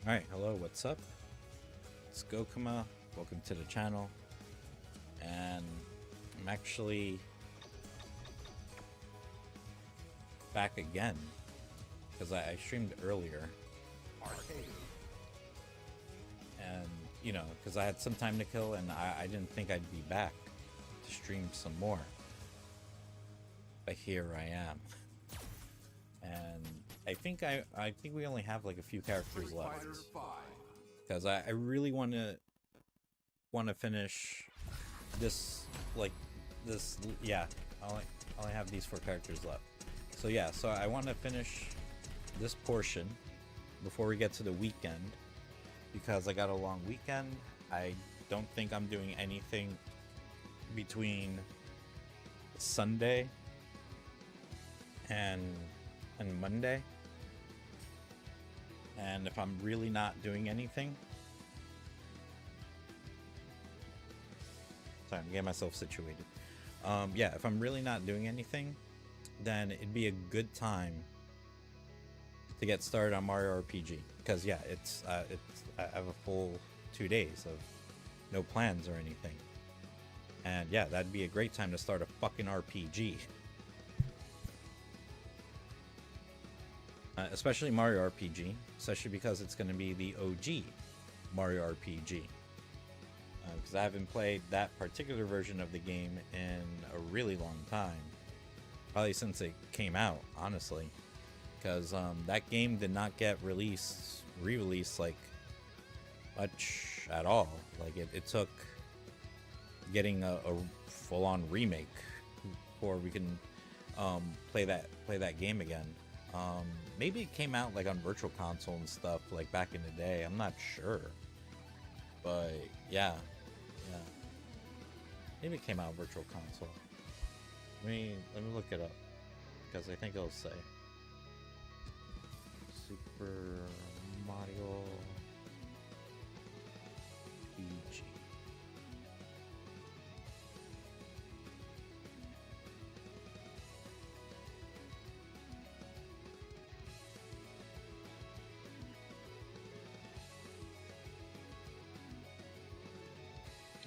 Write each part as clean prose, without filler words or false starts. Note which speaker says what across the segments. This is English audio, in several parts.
Speaker 1: Alright, hello, what's up? It's Gokuma. Welcome to the channel. And I'm actually back again because I streamed earlier. And, you know, because I had some time to kill and I didn't think I'd be back to stream some more. But here I am. And I think we only have like a few characters left. Because I really want to finish this, yeah, I only have these 4 characters left. So yeah, so I want to finish this portion before we get to the weekend, because I got a long weekend. I don't think I'm doing anything between Sunday and Monday. And if I'm really not doing anything, sorry, I'm getting myself situated. Yeah, if I'm really not doing anything, then it'd be a good time to get started on Mario RPG. Because yeah, I have a full 2 days of no plans or anything, and yeah, that'd be a great time to start a fucking RPG. Especially Mario RPG, especially because it's going to be the OG Mario RPG. Because I haven't played that particular version of the game in a really long time. Probably since it came out, honestly. Because that game did not get re-released like much at all. Like it took getting a full-on remake before we can play that game again. Maybe it came out like on Virtual Console and stuff like back in the day. I'm not sure, but yeah. Maybe it came out on Virtual Console. Let me look it up, because I think it'll say Super Mario RPG.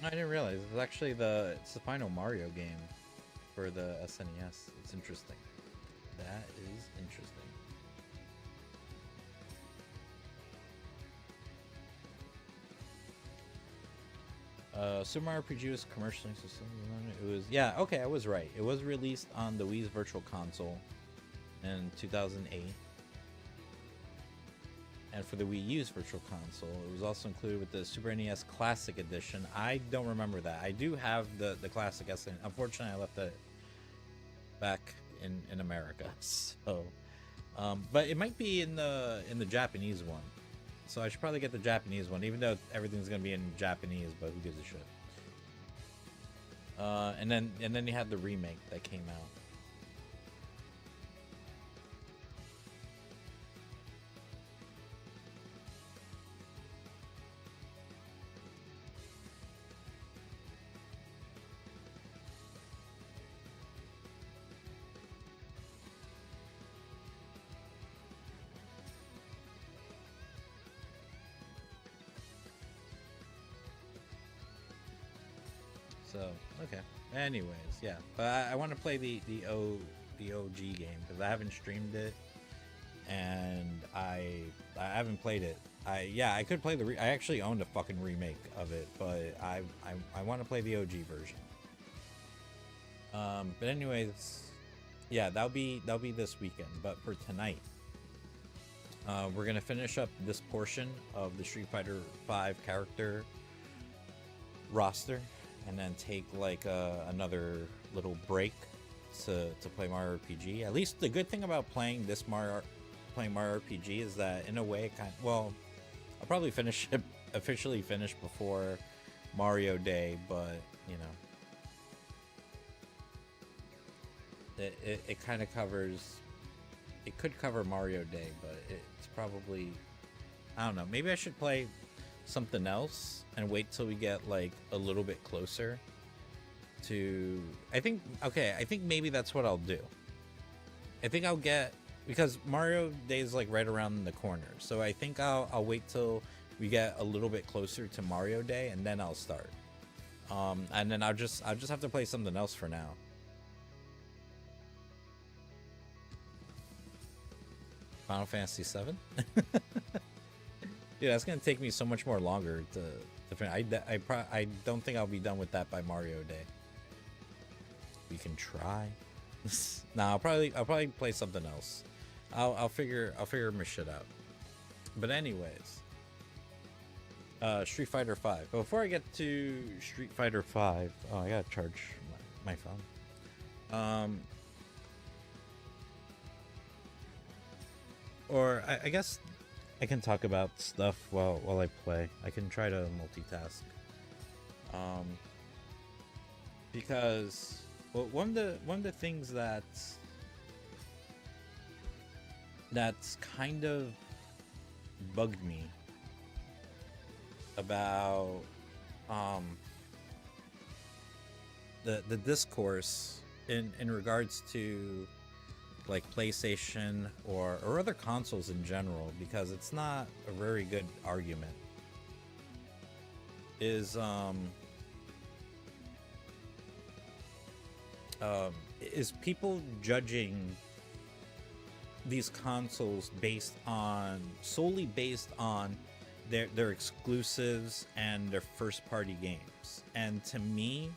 Speaker 1: I didn't realize it's actually it's the final Mario game for the SNES. It's interesting. That is interesting. Super Mario RPG was commercially successful. It was, yeah, okay, I was right. It was released on the Wii's Virtual Console in 2008. And for the Wii U's Virtual Console, it was also included with the Super NES Classic Edition. I don't remember that. I do have the Classic SNES. Unfortunately, I left it back in America. So, but it might be in the Japanese one. So I should probably get the Japanese one, even though everything's gonna be in Japanese. But who gives a shit? And then you had the remake that came out. So okay. Anyways, yeah, but I want to play the OG game because I haven't streamed it, and I haven't played it. I could play I actually owned a fucking remake of it, but I want to play the OG version. But anyways, yeah, that'll be this weekend. But for tonight, we're gonna finish up this portion of the Street Fighter V character roster, and then take like another little break to play Mario RPG. At least the good thing about playing Mario RPG is that in a way it well, I'll probably finish it officially finish before Mario Day, but you know, it kind of covers, it could cover Mario Day, but it's probably, I don't know, maybe I should play something else and wait till we get like a little bit closer to, I think maybe that's what I'll do. I think I'll get because Mario Day is like right around the corner. So I think I'll wait till we get a little bit closer to Mario Day, and then I'll start. And then I'll just have to play something else for now. Final Fantasy 7. Dude, that's gonna take me so much more longer to finish. I don't think I'll be done with that by Mario Day. We can try. Nah, I'll probably play something else. I'll figure my shit out. But anyways, Street Fighter 5. But before I get to Street Fighter 5, oh, I gotta charge my phone. Or I guess I can talk about stuff while I play. I can try to multitask. Because well, one of the things that's kind of bugged me about the discourse in regards to like PlayStation or other consoles in general, because it's not a very good argument, is people judging these consoles solely based on their exclusives and their first party games. And to me,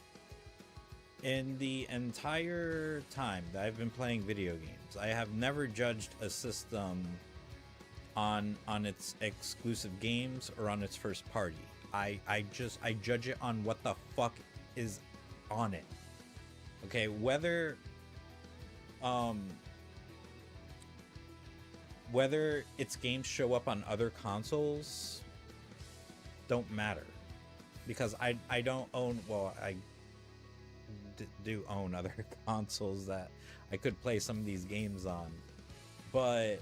Speaker 1: in the entire time that I've been playing video games, I have never judged a system on its exclusive games or on its first party. I judge it on what the fuck is on it. Okay, whether its games show up on other consoles don't matter, because I don't own, well, I do own other consoles that I could play some of these games on, but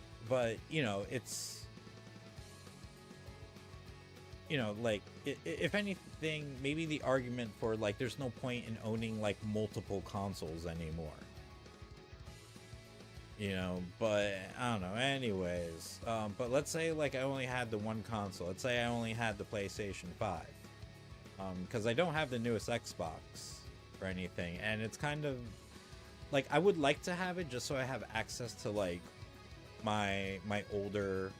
Speaker 1: you know, it's, you know, like if anything, maybe the argument for like there's no point in owning like multiple consoles anymore, you know. But I don't know, anyways. But let's say like I only had the one console. Let's say I only had the PlayStation 5, because I don't have the newest Xbox or anything, and it's kind of like I would like to have it just so I have access to like my older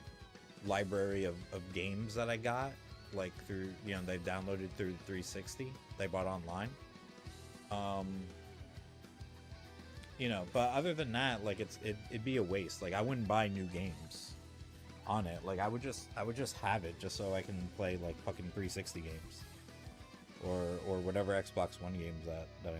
Speaker 1: library of games that I got like through, you know, they downloaded through 360, they bought online. You know, but other than that, like it'd be a waste. Like I wouldn't buy new games on it. Like I would just have it just so I can play like fucking 360 games or whatever Xbox One games that I own.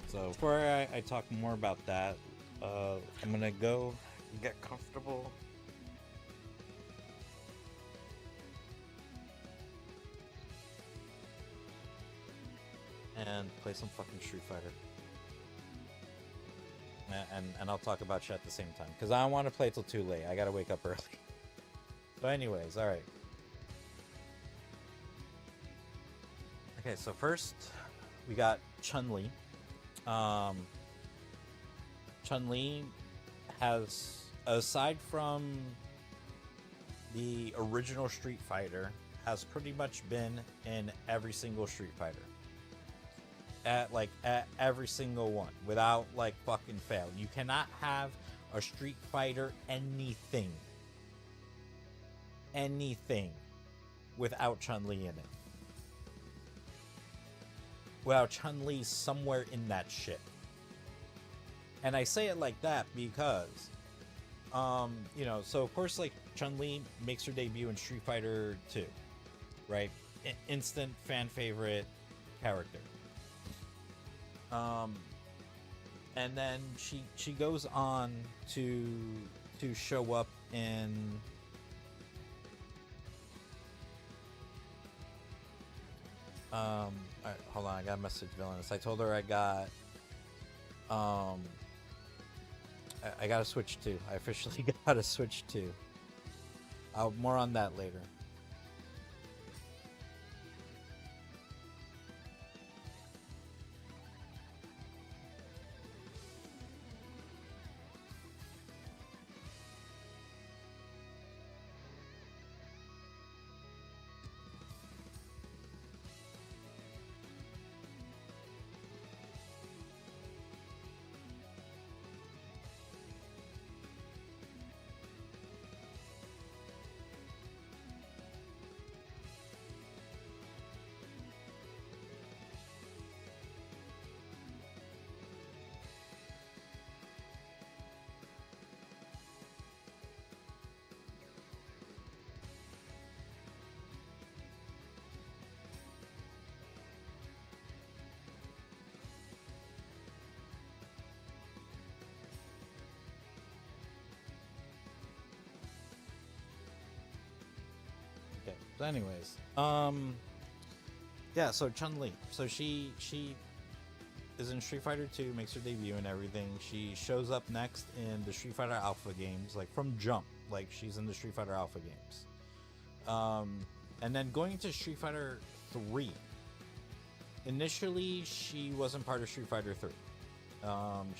Speaker 1: So before I talk more about that, I'm gonna go get comfortable. And play some fucking Street Fighter. And I'll talk about shit at the same time, because I don't want to play till too late. I gotta wake up early. So anyways, alright. Okay, so first we got Chun-Li. Chun-Li has, aside from the original Street Fighter, has pretty much been in every single Street Fighter. At every single one, without like fucking fail. You cannot have a Street Fighter anything without Chun-Li in it. Without Chun-Li somewhere in that shit. And I say it like that because you know, so of course like Chun-Li makes her debut in Street Fighter 2, right? Instant fan favorite character. And then she goes on to show up in all right, hold on, I got a message villainous. I told her I got I got a Switch 2. I officially got a Switch 2. More on that later. So anyways, yeah, so Chun-Li. So she is in Street Fighter 2, makes her debut and everything. She shows up next in the Street Fighter Alpha games, like from jump. Like she's in the Street Fighter Alpha games. And then going into Street Fighter 3. Initially, she wasn't part of Street Fighter 3.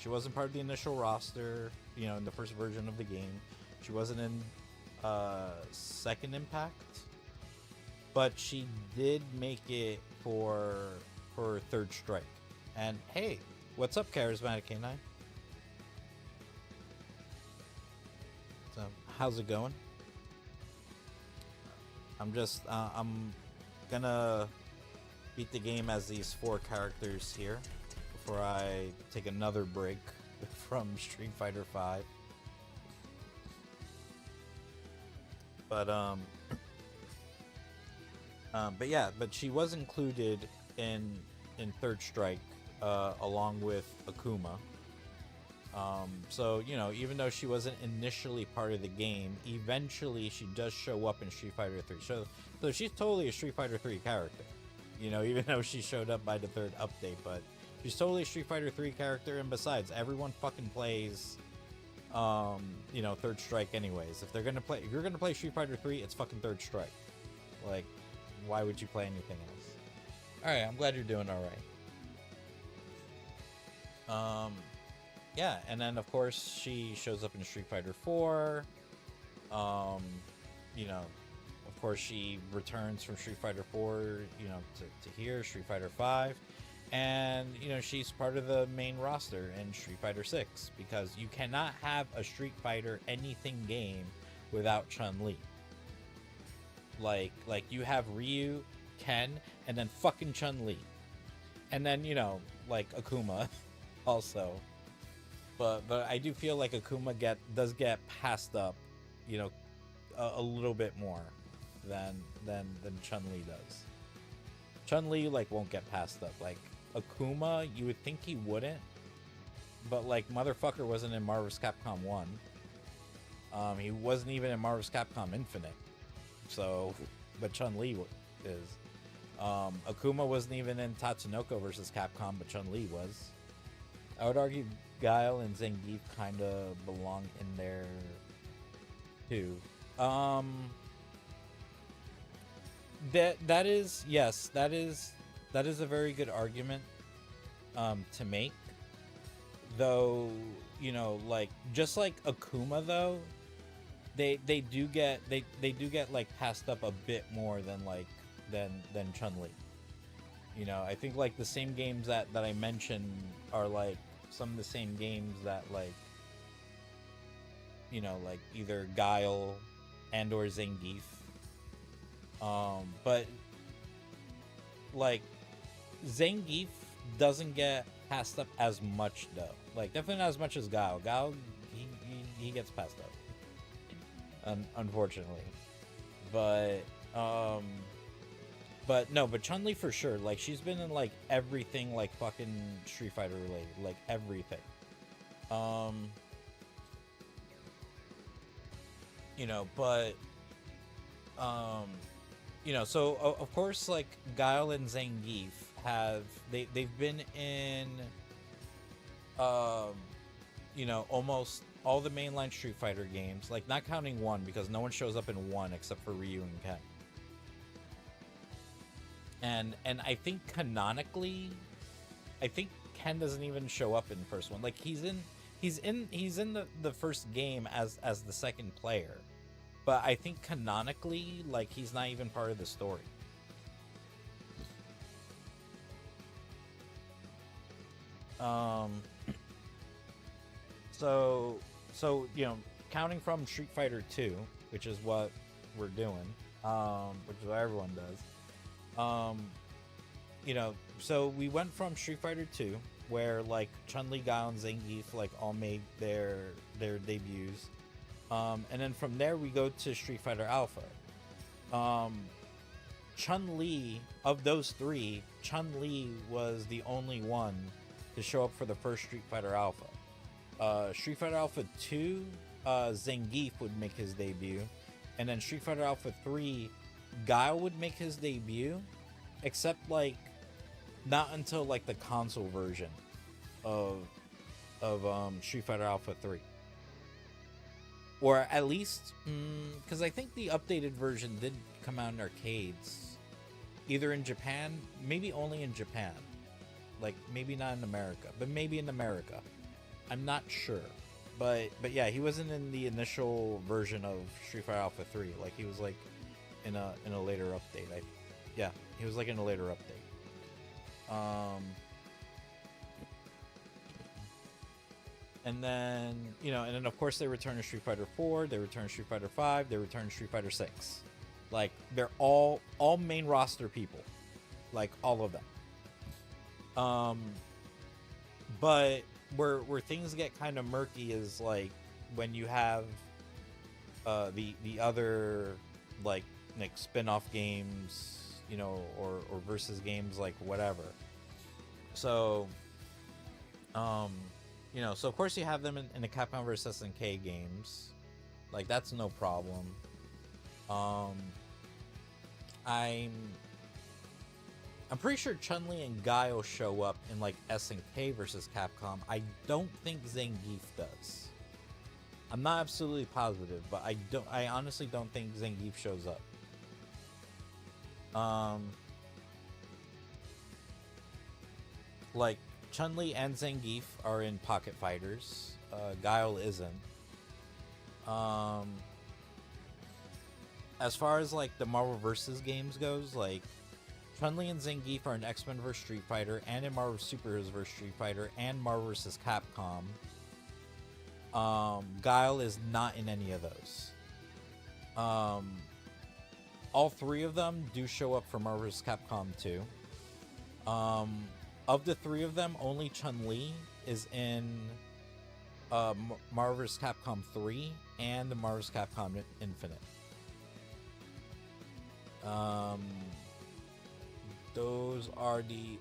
Speaker 1: She wasn't part of the initial roster, you know, in the first version of the game. She wasn't in Second Impact, but she did make it for Third Strike. And hey, what's up, Charismatic K9? So, how's it going? I'm gonna beat the game as these 4 characters here before I take another break from Street Fighter 5. But yeah, but she was included in Third Strike along with Akuma. So, you know, even though she wasn't initially part of the game, eventually she does show up in Street Fighter 3. So she's totally a Street Fighter 3 character. You know, even though she showed up by the 3rd update, but she's totally a Street Fighter 3 character. And besides, everyone fucking plays, you know, Third Strike anyways. If you're gonna play Street Fighter 3, it's fucking Third Strike. Like, why would you play anything else? All right, I'm glad you're doing all right. Yeah, and then of course she shows up in Street Fighter 4. You know, of course she returns from Street Fighter 4, you know, to here, Street Fighter 5. And, you know, she's part of the main roster in Street Fighter 6, because you cannot have a Street Fighter anything game without Chun-Li. Like you have Ryu, Ken, and then fucking Chun-Li. And then, you know, like Akuma also. But I do feel like Akuma does get passed up, you know, a little bit more than Chun-Li does. Chun-Li like won't get passed up. Like Akuma, you would think he wouldn't, but like motherfucker wasn't in Marvel's Capcom 1. He wasn't even in Marvel's Capcom Infinite. So, but Chun-Li is. Akuma wasn't even in Tatsunoko versus Capcom, but Chun-Li was. I would argue Guile and Zangief kind of belong in there too. That is, yes, that is a very good argument to make. Though, you know, like just like Akuma though, they do get like passed up a bit more than Chun-Li. You know, I think like the same games that I mentioned are like some of the same games that like, you know, like either Guile and or Zangief. But like Zangief doesn't get passed up as much though. Like definitely not as much as Guile. Guile he gets passed up. Unfortunately. But Chun-Li for sure. Like she's been in like everything like fucking Street Fighter related, like everything. You know, but you know, so of course like Guile and Zangief they've been in you know, almost all the mainline Street Fighter games, like not counting 1 because no one shows up in 1 except for Ryu and Ken. And I think canonically, I think Ken doesn't even show up in the first one. Like he's in the first game as the second player. But I think canonically, like he's not even part of the story. So you know, counting from Street Fighter 2, which is what we're doing, which is what everyone does. You know, so we went from Street Fighter 2, where like Chun-Li, Guile, and Zangief like all made their debuts. And then from there we go to Street Fighter Alpha. Chun-Li, of those 3, Chun-Li was the only one to show up for the first Street Fighter Alpha. Street Fighter Alpha 2, Zangief would make his debut. And then Street Fighter Alpha 3, Guile would make his debut, except like not until like the console version of Street Fighter Alpha 3. Or at least, because I think the updated version did come out in arcades, either in Japan, maybe only in Japan, like maybe not in America, but maybe in America. I'm not sure, but yeah, he wasn't in the initial version of Street Fighter Alpha 3. Like he was like in a later update. Yeah, he was like in a later update. And then, and then of course they return to Street Fighter 4, they return to Street Fighter 5, they return to Street Fighter 6. Like they're all main roster people. Like all of them. But where things get kind of murky is like when you have the other like spin-off games, or versus games, like whatever. So so of course you have them in the Capcom vs SNK games. Like that's no problem. I'm pretty sure Chun-Li and Guile show up in like SNK versus Capcom. I don't think Zangief does. I'm not absolutely positive, but I honestly don't think Zangief shows up. Like Chun-Li and Zangief are in Pocket Fighters. Guile isn't. As far as like the Marvel vs. games goes, like Chun-Li and Zangief are in X-Men vs. Street Fighter, and in Marvel Superheroes vs. Street Fighter, and Marvel vs. Capcom. Guile is not in any of those. All three of them do show up for Marvel vs. Capcom 2. Of the three of them, only Chun-Li is in Marvel vs. Capcom 3 and the Marvel vs. Capcom Infinite. Those are the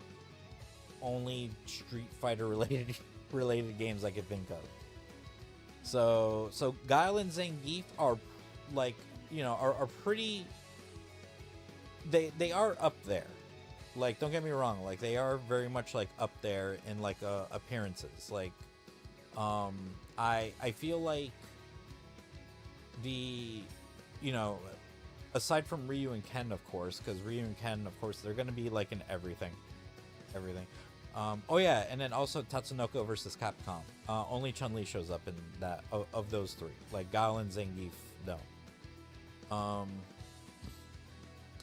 Speaker 1: only Street Fighter related games I could think of. So Guile and Zangief are like, are pretty. They are up there. Like, don't get me wrong. Like, they are very much like up there in like appearances. Like, I feel like the, aside from Ryu and Ken, of course, because Ryu and Ken, of course, they're gonna be like in everything. Oh yeah, and then also Tatsunoko versus Capcom. Only Chun-Li shows up in that of those three. Like Guile and Zangief don't.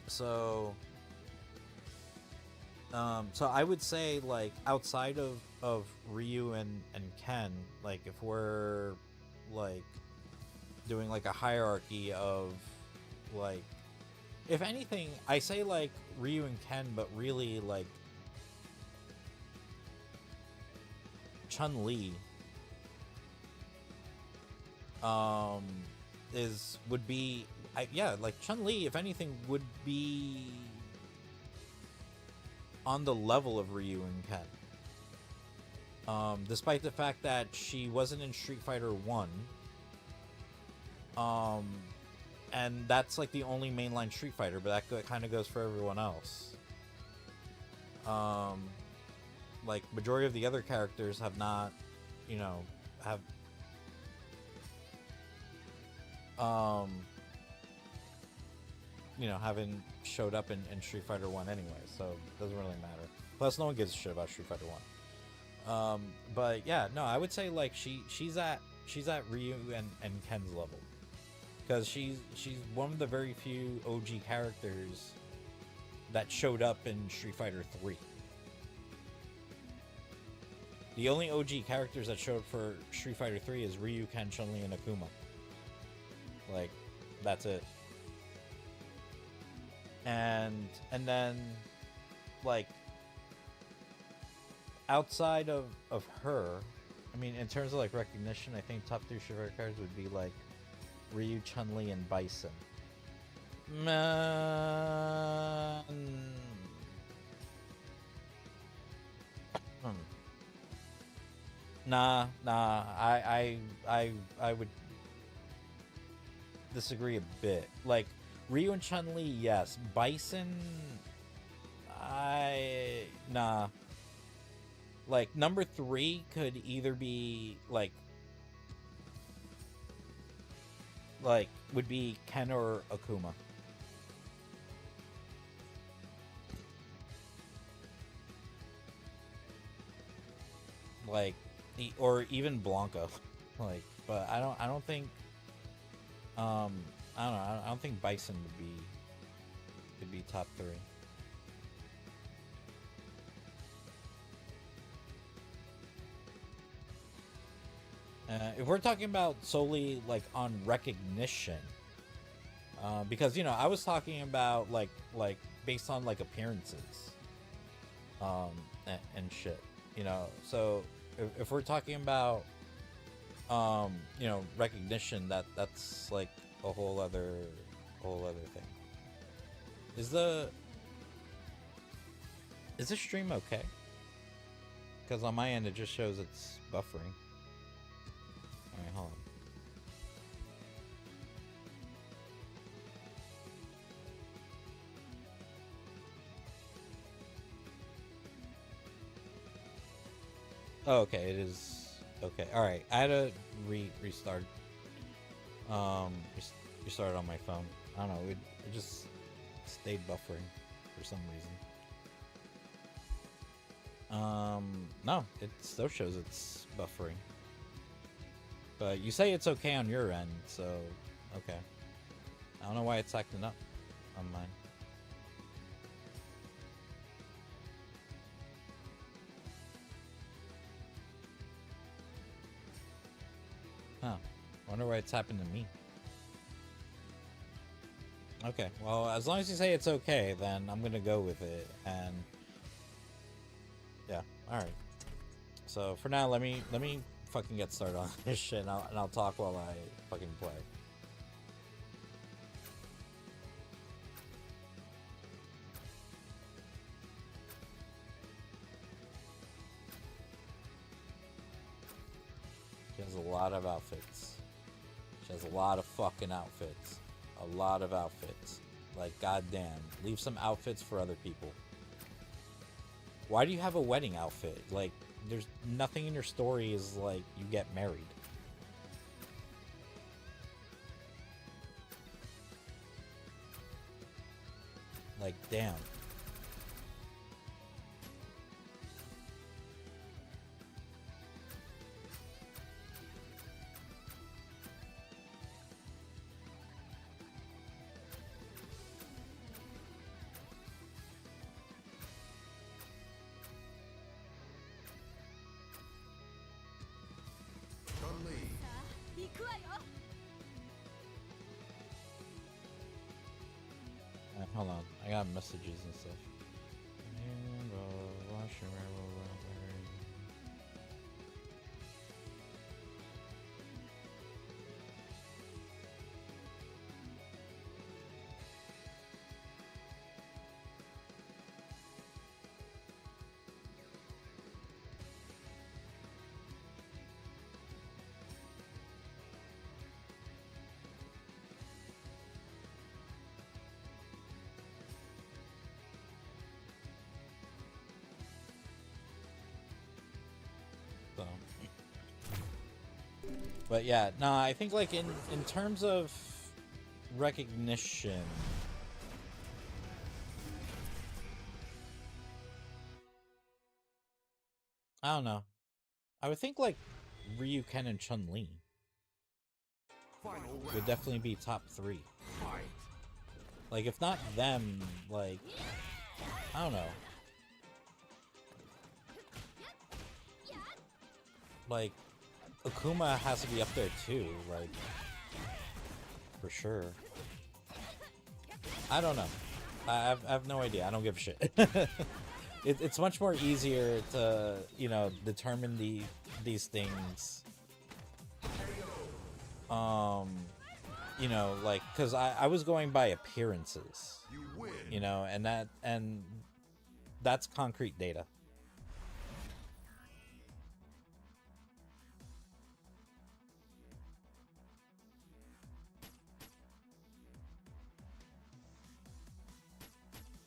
Speaker 1: So I would say, like, outside of Ryu and Ken, like if we're like doing like a hierarchy of like, if anything, I say like Ryu and Ken, but really like Chun-Li would be like Chun-Li, if anything, would be on the level of Ryu and Ken. Despite the fact that she wasn't in Street Fighter 1. And that's like the only mainline Street Fighter, but that kind of goes for everyone else. Like majority of the other characters have not, haven't showed up in Street Fighter 1 anyway, so it doesn't really matter. Plus, no one gives a shit about Street Fighter 1. But yeah, no, I would say like she's at Ryu and Ken's level, because she's one of the very few OG characters that showed up in Street Fighter 3. The only OG characters that showed up for Street Fighter 3 is Ryu, Ken, Chun-Li, and Akuma. Like, that's it. And then, like, outside of her, I mean, in terms of like recognition, I think top 3 Street Fighter characters would be like Ryu, Chun-Li, and Bison. Nah. I would disagree a bit. Like, Ryu and Chun-Li, yes. Bison, nah. Like, number 3 could either be, would be Ken or Akuma. Like, or even Blanca. Like, but I don't think, I don't know, I don't think Bison would be top 3. If we're talking about solely like on recognition, because I was talking about like based on like appearances, and shit, So if we're talking about recognition, that's like a whole other thing. Is the stream okay? Because on my end it just shows it's buffering. Alright, hold on. Oh, okay, it is okay. All right, I had to restart. Restarted on my phone. I don't know. It just stayed buffering for some reason. No, it still shows it's buffering. But you say it's okay on your end, so okay. I don't know why it's acting up on mine. Huh. Wonder why it's happened to me. Okay, well, as long as you say it's okay, then I'm gonna go with it, and yeah, alright. So for now, let me fucking get started on this shit, and I'll talk while I fucking play. She has a lot of outfits. She has a lot of fucking outfits. A lot of outfits. Like, goddamn. Leave some outfits for other people. Why do you have a wedding outfit? Like, there's nothing in your story is like you get married. Like, damn. Hold on, I got messages and stuff. But yeah, no, I think like in terms of recognition, I don't know. I would think like Ryu, Ken, and Chun-Li would definitely be top 3. Like, if not them, like, I don't know. Like, Akuma has to be up there too, like, for sure. I don't know. I have no idea. I don't give a shit. It's much more easier to, determine these things. Like, because I was going by appearances, and that's concrete data.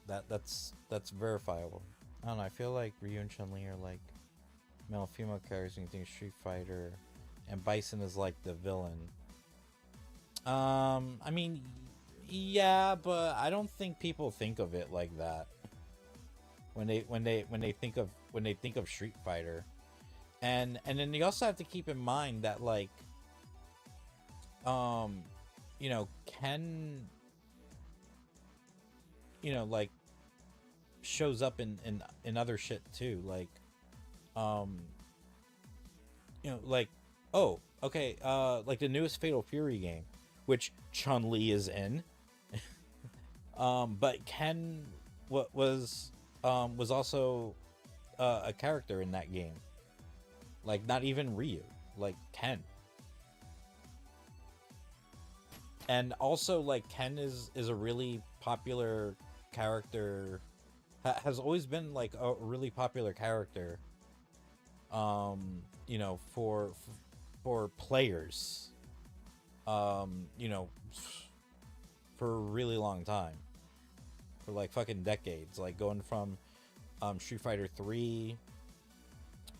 Speaker 1: That's verifiable. I don't know. I feel like Ryu and Chun Li are like male and female characters. You think Street Fighter, and Bison is like the villain. I mean, yeah, but I don't think people think of it like that when they think of Street Fighter. And then you also have to keep in mind that, like, you know, Ken, you know, like, shows up in other shit too, like, you know, like, oh, okay, like the newest Fatal Fury game, which Chun-Li is in. But Ken was also a character in that game. Like, not even Ryu, like Ken. And also, like, Ken is a really popular character, has always been like a really popular character, you know, for players, you know, for a really long time, for like fucking decades, like going from Street Fighter 3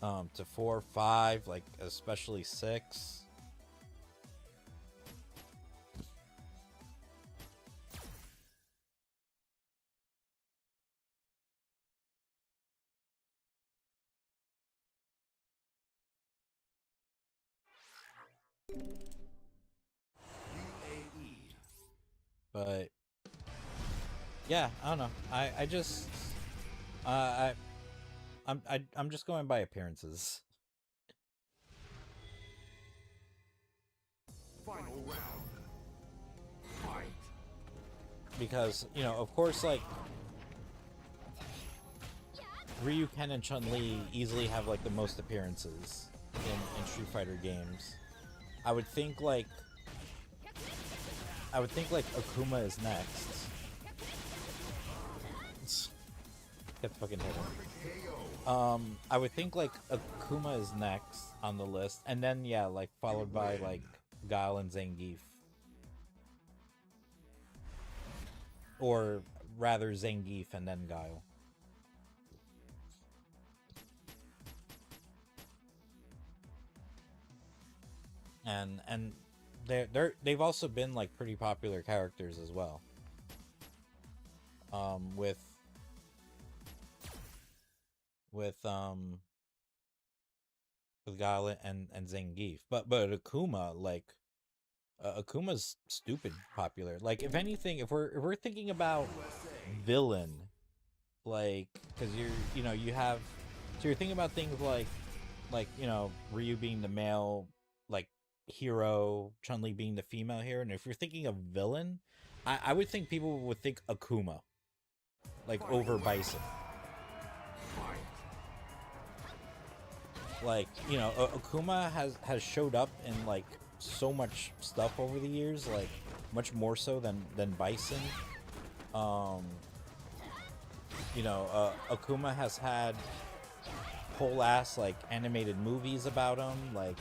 Speaker 1: to 4, 5, like especially 6. But yeah, I don't know. I just I'm just going by appearances.
Speaker 2: Final round. Fight.
Speaker 1: Because, you know, of course, like, Ryu, Ken, and Chun-Li easily have like the most appearances in Street Fighter games. I would think like Akuma is next. Get fucking hit him. I would think like Akuma is next on the list, and then yeah, like followed by like Guile and Zangief, or rather Zangief and then Guile. And they've also been like pretty popular characters as well. With Guile and Zangief, but Akuma, like, Akuma's stupid popular. Like, if anything, if we're thinking about villain, like, because you know, you have, so you're thinking about things like, you know, Ryu being the male like hero, Chun-Li being the female hero, and if you're thinking of villain, I would think people would think Akuma, like, over Bison. Like, you know, Akuma has showed up in like so much stuff over the years, like much more so than Bison. You know, Akuma has had whole ass like animated movies about him, like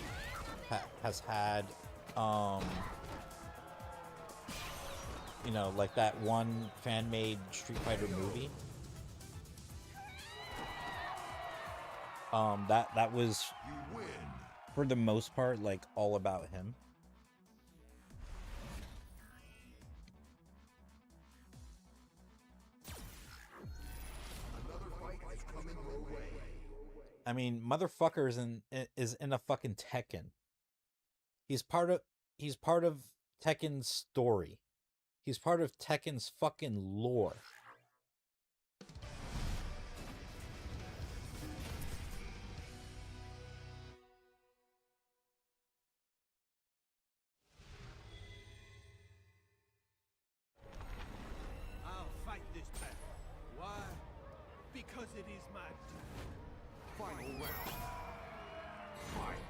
Speaker 1: has had you know, like that one fan-made Street Fighter movie. That was, for the most part, like all about him. I mean, motherfucker is in a fucking Tekken. He's part of Tekken's story. He's part of Tekken's fucking lore.
Speaker 2: I'll fight this battle. Why? Because it is my duty. Final round. Fight.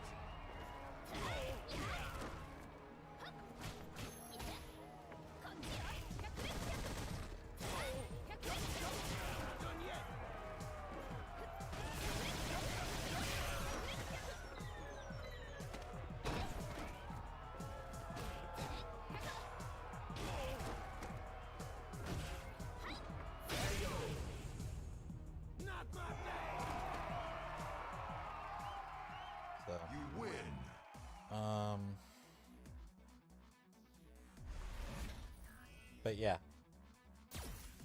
Speaker 1: but yeah.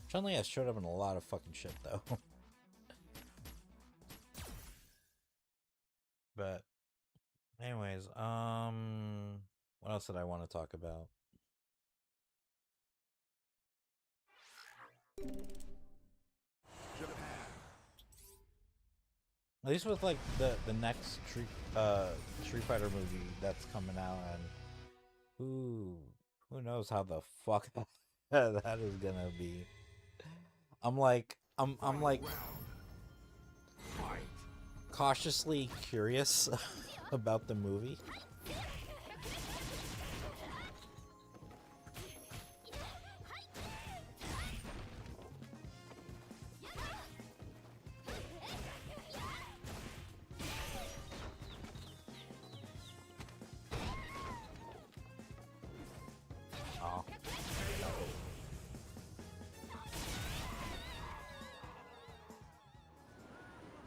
Speaker 1: Chun-Li has showed up in a lot of fucking shit though. But anyways, what else did I want to talk about? At least with like the next Street Fighter movie that's coming out, and who knows how the fuck that is gonna be. I'm like cautiously curious about the movie. Oh.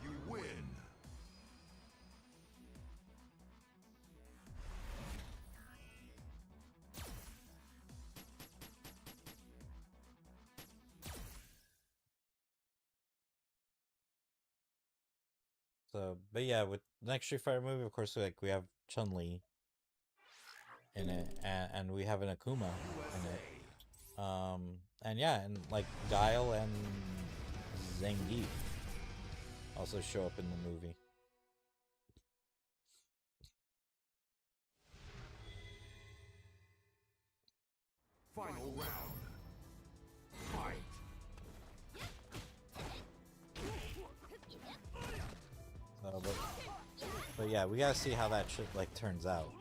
Speaker 2: You win.
Speaker 1: So, but yeah, with the next Street Fighter movie, of course, like we have Chun-Li in it, and we have an Akuma in it. And yeah, and like Guile and Zangief also show up in the movie.
Speaker 2: Final round. Fight.
Speaker 1: So, but yeah, we gotta see how that shit like turns out.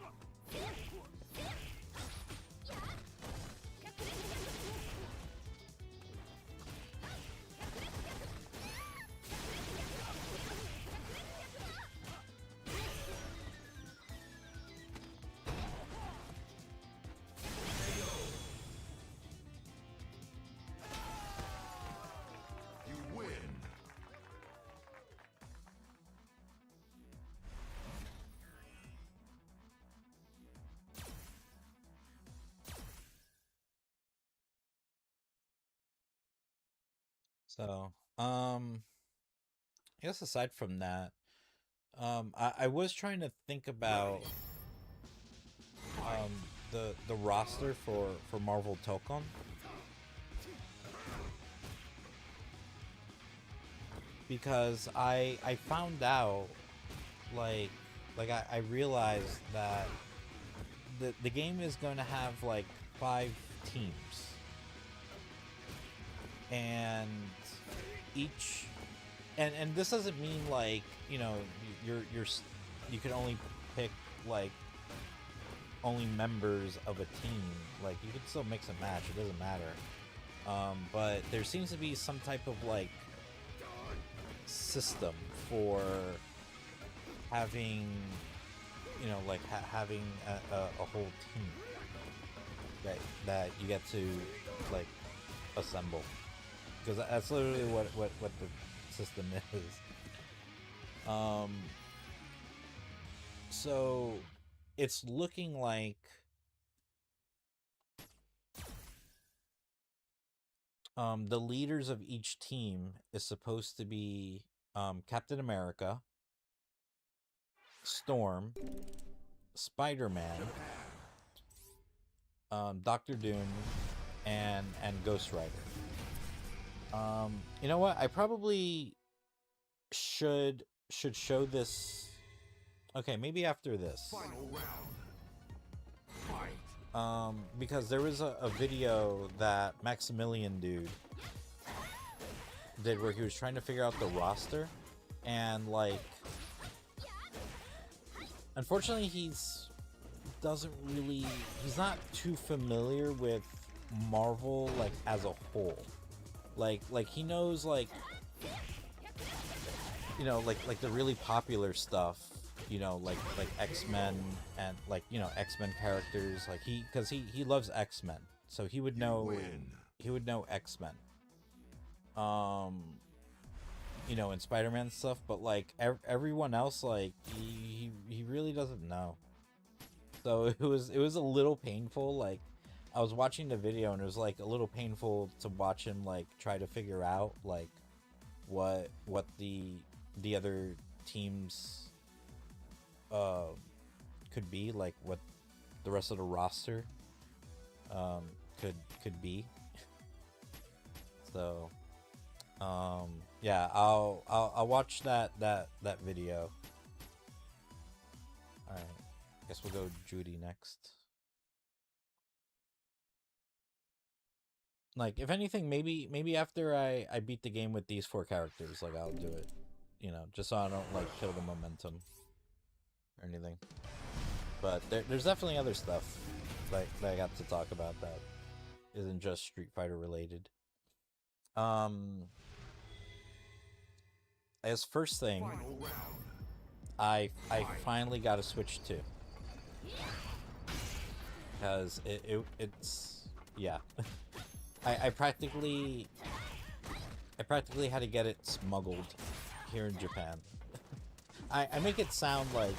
Speaker 2: You win.
Speaker 1: So, I guess aside from that, I was trying to think about the roster for Marvel Tokon. Because I found out like I realized that the game is going to have like 5 teams, and each and this doesn't mean like, you know, you can only pick like only members of a team. Like you can still mix and match, it doesn't matter. But there seems to be some type of like system for having, you know, like having a whole team that you get to like assemble, because that's literally what the system is. So it's looking like the leaders of each team is supposed to be Captain America, Storm, Spider-Man, Doctor Doom, and Ghost Rider. You know what? I probably should show this. Okay, maybe after this.
Speaker 2: Final round. Fight.
Speaker 1: Because there was a video that Maximilian dude did where he was trying to figure out the roster, and like, unfortunately he's not too familiar with Marvel like as a whole. Like he knows like, you know, like the really popular stuff, you know, like X-Men and like, you know, X-Men characters, like because he loves X-Men, so he would know X-Men, you know, and Spider-Man stuff, but like everyone else, like he really doesn't know. So it was a little painful. Like I was watching the video and it was like a little painful to watch him like try to figure out like what the other teams could be, like what the rest of the roster could be. So yeah, I'll watch that video. All right, guess we'll go Judy next. Like, if anything, maybe after I beat the game with these 4 characters, like I'll do it, you know, just so I don't like kill the momentum or anything. But there's definitely other stuff that I got to talk about that isn't just Street Fighter related. As first thing, I finally got a Switch 2. Because it's yeah. I practically had to get it smuggled here in Japan. I make it sound like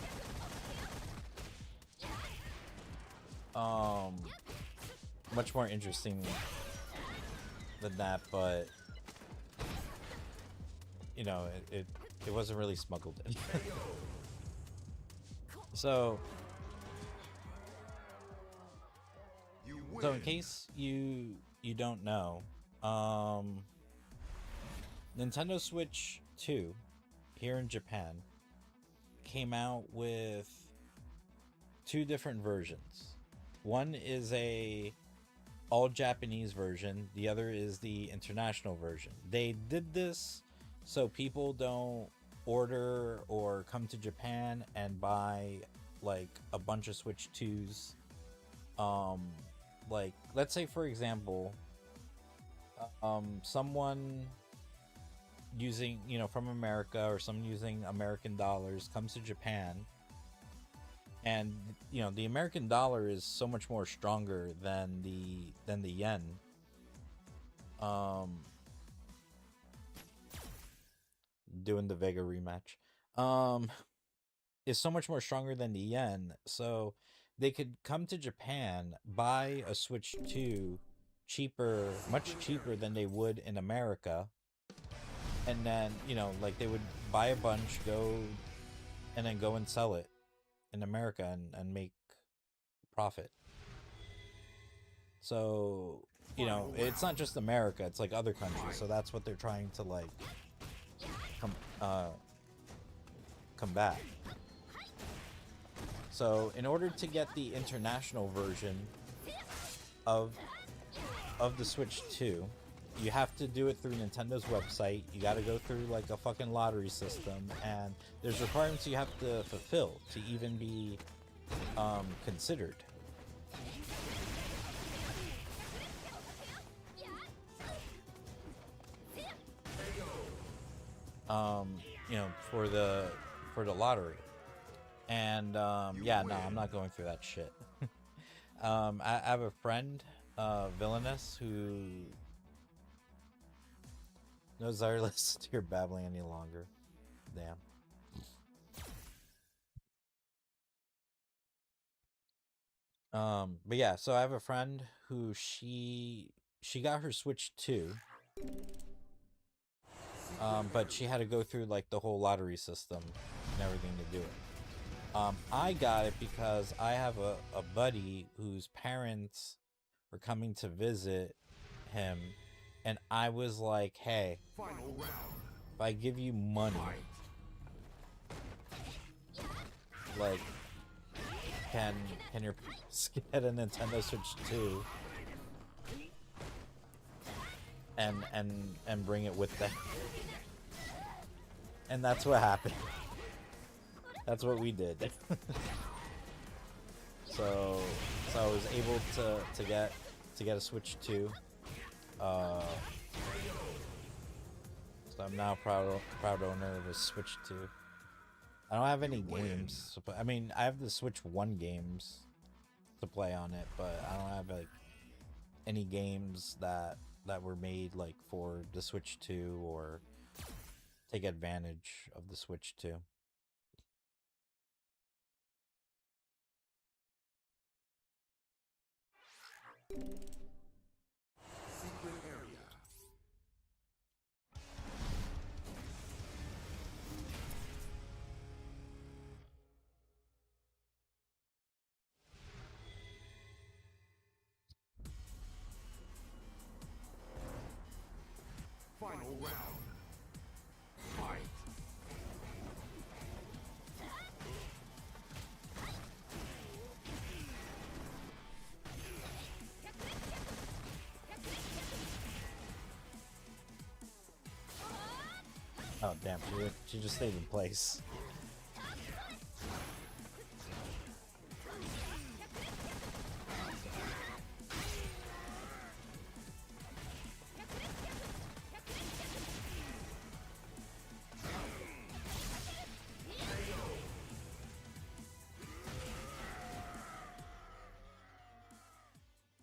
Speaker 1: much more interesting than that, but you know, it wasn't really smuggled in. So in case you don't know, Nintendo Switch 2 here in Japan came out with 2 different versions. One is a all Japanese version, the other is the international version. They did this so people don't order or come to Japan and buy like a bunch of Switch 2s. Like, let's say for example, someone using, you know, from America, or someone using American dollars comes to Japan, and you know, the American dollar is so much more stronger than the yen. Doing the Vega rematch. Is so much more stronger than the yen, so they could come to Japan, buy a Switch 2 cheaper, much cheaper than they would in America, and then, you know, like they would buy a bunch, go and sell it in America and make profit. So, you know, it's not just America, it's like other countries, so that's what they're trying to like combat. So in order to get the international version of the Switch 2, you have to do it through Nintendo's website. You got to go through like a fucking lottery system, and there's requirements you have to fulfill to even be considered. You know, for the lottery. And yeah, no, I'm not going through that shit. I have a friend, Villainous, who no desire to listen to your babbling any longer. Damn. But yeah, so I have a friend who she got her Switch 2. But she had to go through like the whole lottery system and everything to do it. I got it because I have a buddy whose parents were coming to visit him, and I was like, hey, if I give you money, like, can your parents get a Nintendo Switch 2 and bring it with them? And that's what happened. That's what we did. So I was able to get a Switch 2. So I'm now proud owner of a Switch 2. I don't have any games. I mean, I have the Switch 1 games to play on it, but I don't have like any games that were made like for the Switch 2 or take advantage of the Switch 2.
Speaker 2: Secret area. Final round. Fight.
Speaker 1: Oh damn, she just stayed in place.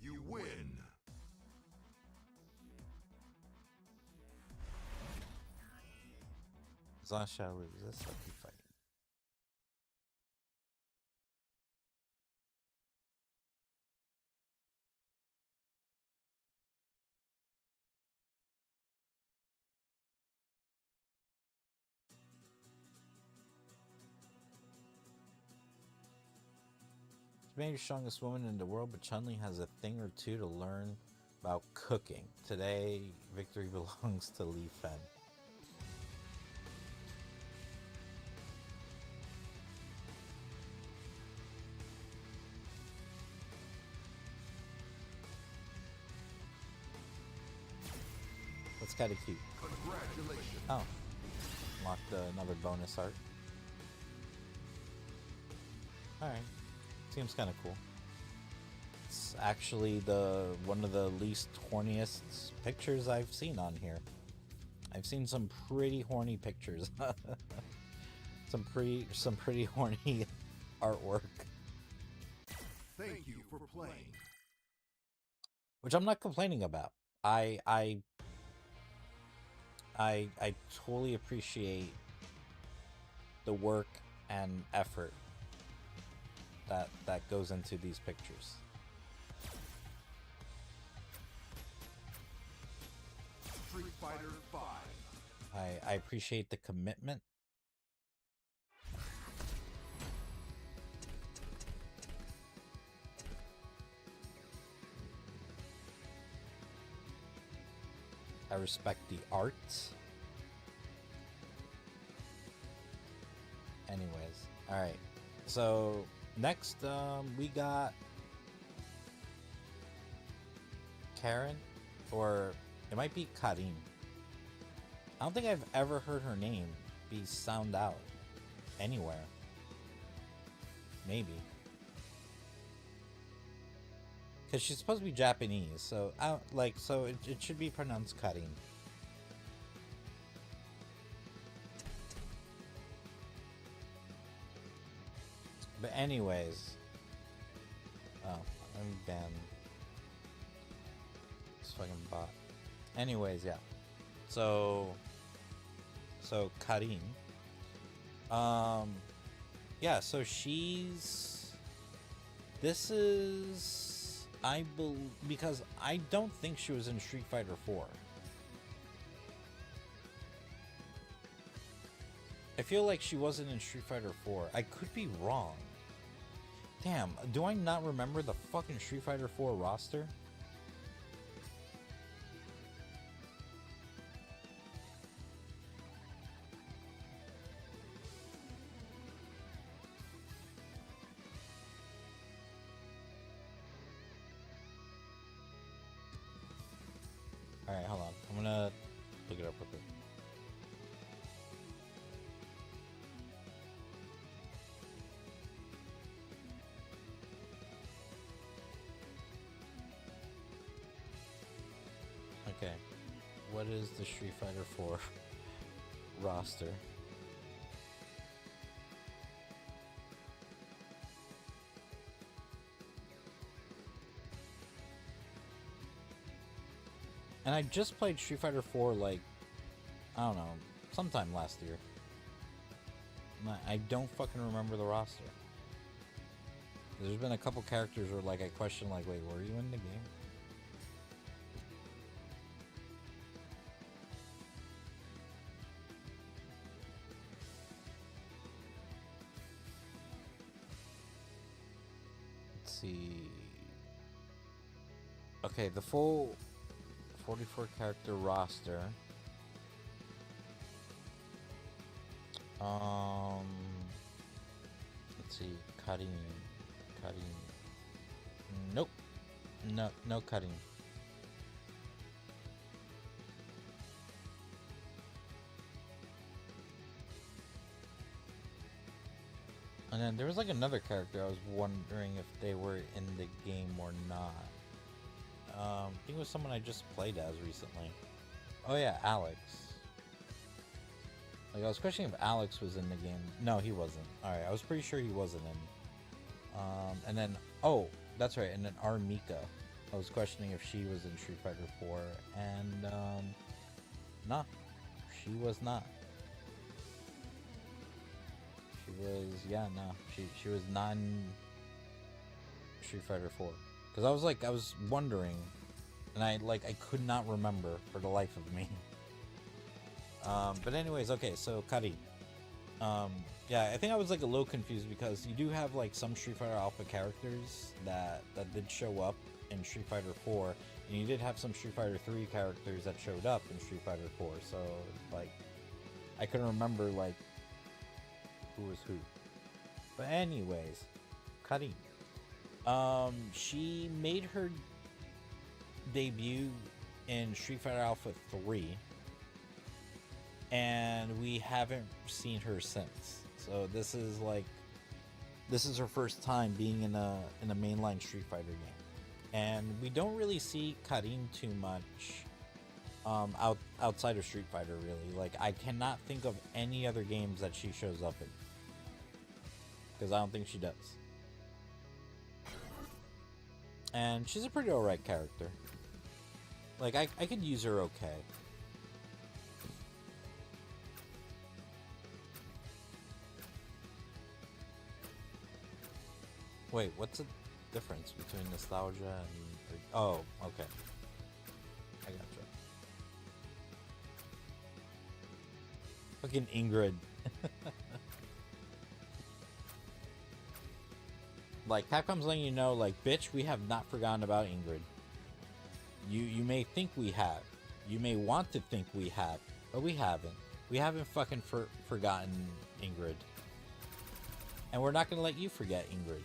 Speaker 2: You win.
Speaker 1: As long as I lose this, I'll keep fighting. She may be the strongest woman in the world, but Chun-Li has a thing or two to learn about cooking. Today, victory belongs to Li Fen. That's kind of cute.
Speaker 2: Congratulations.
Speaker 1: Oh, unlocked another bonus art. Alright, seems kind of cool. It's actually one of the least horniest pictures I've seen on here. I've seen some pretty horny pictures. some pretty horny artwork.
Speaker 2: Thank you for playing.
Speaker 1: Which I'm not complaining about. I totally appreciate the work and effort that goes into these pictures.
Speaker 2: Street Fighter 5.
Speaker 1: I appreciate the commitment. I respect the art. Anyways, all right. So next, we got Karen, or it might be Karim. I don't think I've ever heard her name be sound out anywhere. Maybe. Because she's supposed to be Japanese, so it should be pronounced Karim. But anyways, oh, I'm banned. This fucking bot. Anyways, yeah. So Karim. Yeah. So this is. Because I don't think she was in Street Fighter 4. I feel like she wasn't in Street Fighter 4. I could be wrong. Damn, do I not remember the fucking Street Fighter 4 roster? Alright, hold on. I'm gonna look it up real quick. Okay. What is the Street Fighter 4 roster? And I just played Street Fighter 4 like, I don't know, sometime last year. I don't fucking remember the roster. There's been a couple characters where like I question like, wait, were you in the game? Let's see. Okay, the full 44 character roster. Let's see, cutting. Nope, no cutting. And then there was like another character I was wondering if they were in the game or not. I think it was someone I just played as recently. Oh yeah, Alex. Like I was questioning if Alex was in the game. No, he wasn't. Alright, I was pretty sure he wasn't in. And then, oh, that's right, and then Armika. I was questioning if she was in Street Fighter 4, and, nah, she was not. She was, yeah, no, she was not in Street Fighter 4. Because I was wondering, and I could not remember for the life of me. But anyways, okay, so Kari. Yeah, I think I was like a little confused because you do have like some Street Fighter Alpha characters that did show up in Street Fighter 4, and you did have some Street Fighter 3 characters that showed up in Street Fighter 4. So like, I couldn't remember like who was who. But anyways, Kari. She made her debut in Street Fighter Alpha 3, and we haven't seen her since. So this is her first time being in a mainline Street Fighter game, and we don't really see Karin too much outside of Street Fighter, really. Like, I cannot think of any other games that she shows up in, because I don't think she does. And she's a pretty alright character. Like, I could use her okay. Wait, what's the difference between nostalgia and... Oh, okay. I gotcha. Fucking Ingrid. Like, Capcom's letting you know, like, bitch, we have not forgotten about Ingrid. You may think we have. You may want to think we have, but we haven't. We haven't fucking forgotten Ingrid. And we're not gonna let you forget Ingrid.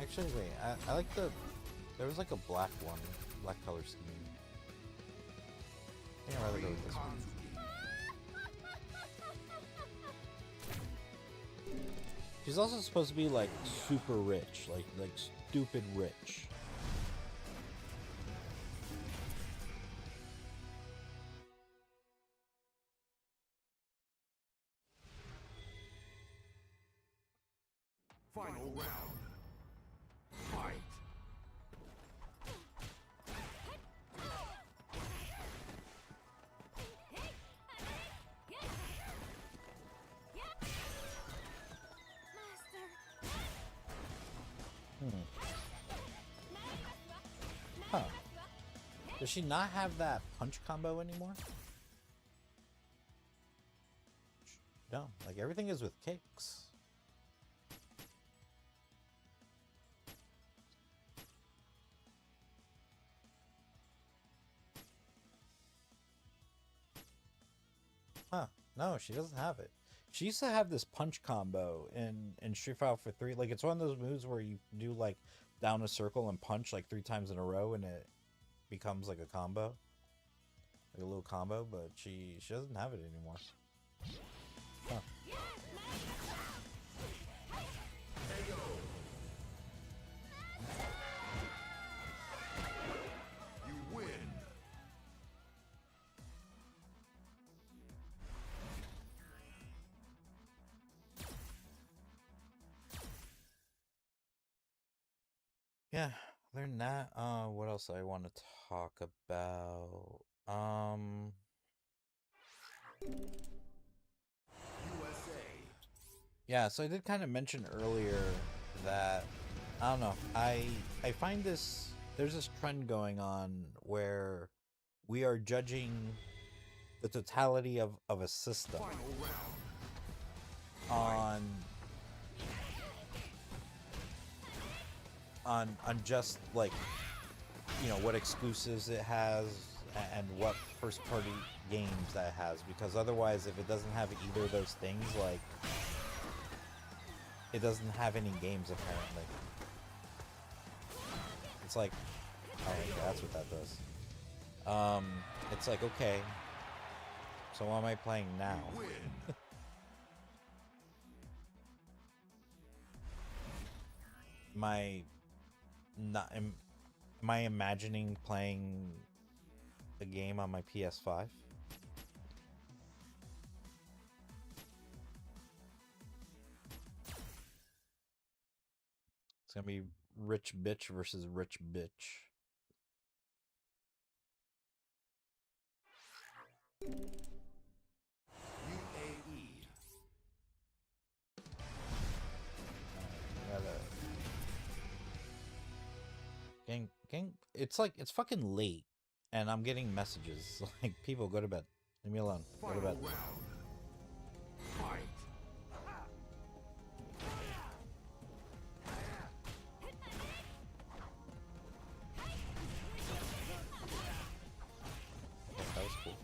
Speaker 1: Actually, wait, I like there was like a black one, black color scheme. I think I'd rather go with this one. She's also supposed to be like super rich, like stupid rich.
Speaker 2: Final round. Fight.
Speaker 1: Huh. Does she not have that punch combo anymore? No, like everything is with kicks. Huh. No, she doesn't have it. She used to have this punch combo in Street Fighter 3. Like, it's one of those moves where you do, like, down a circle and punch, like, 3 times in a row, and it becomes, like, a combo. Like a little combo, but she doesn't have it anymore. Huh.
Speaker 2: You win.
Speaker 1: Other than that, what else I want to talk about? Yeah, so I did kind of mention earlier that I don't know. I find there's this trend going on where we are judging the totality of a system on on just like what exclusives it has and what first party games that it has, because otherwise if it doesn't have either of those things, like it doesn't have any games apparently. It's like, oh yeah, that's what that does. It's like, okay, so what am I playing now? Am I imagining playing a game on my PS5? It's gonna be rich bitch versus rich bitch. It's like, it's fucking late and I'm getting messages like, people, go to bed, leave me alone, go to bed. That was cool.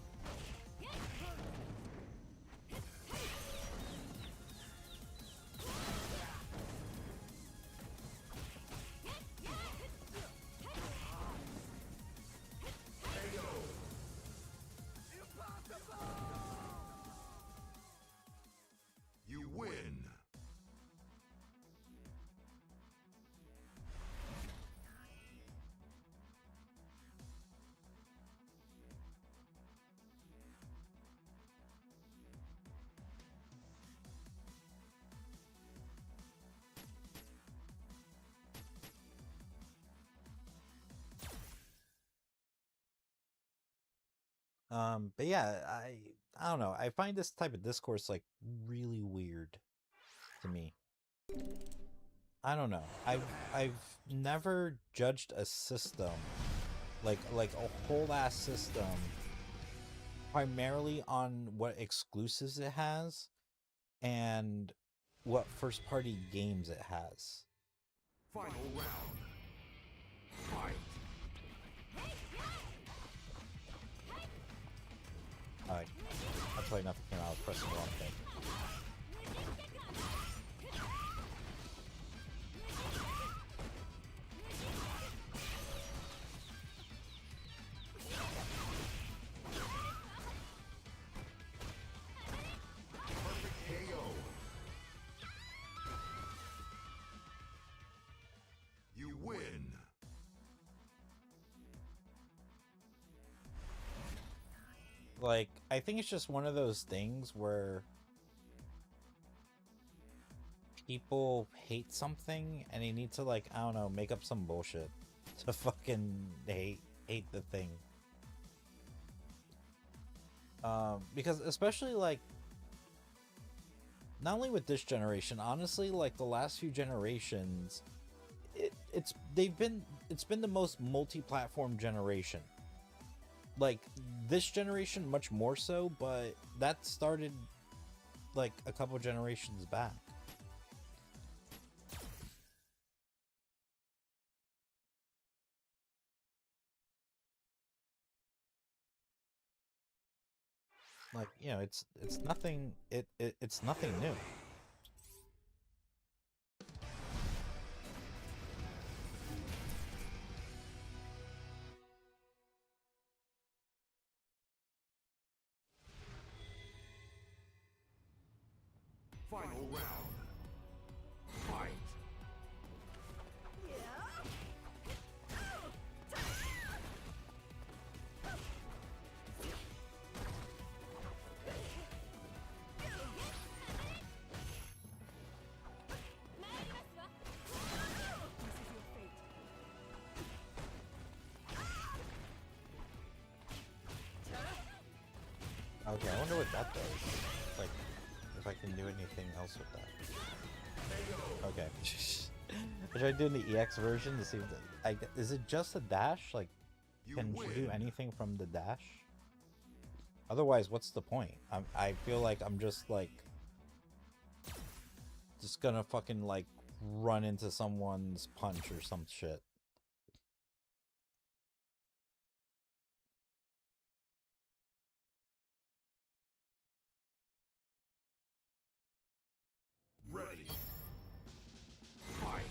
Speaker 2: You win.
Speaker 1: But yeah, I don't know. I find this type of discourse like really weird to me. I don't know. I've never judged a system like a whole ass system primarily on what exclusives it has and what first party games it has.
Speaker 2: Final round. Fight.
Speaker 1: That's why nothing came out. I was pressing the wrong thing.
Speaker 2: You win.
Speaker 1: Like, I think it's just one of those things where people hate something and they need to, like, I don't know, make up some bullshit to fucking hate the thing. Because especially like, not only with this generation, honestly, like the last few generations, it's been the most multi-platform generation. Like this generation much more so, but that started like a couple generations back. Like, it's nothing, it's nothing new.
Speaker 2: Final round. Fight.
Speaker 1: Okay, I wonder what that does. Like, if I can do anything else with that. Okay. I tried doing the EX version to see if is it just a dash? Like, can she do anything from the dash? Otherwise, what's the point? I feel like I'm just like gonna fucking like run into someone's punch or some shit.
Speaker 2: Ready. Fight.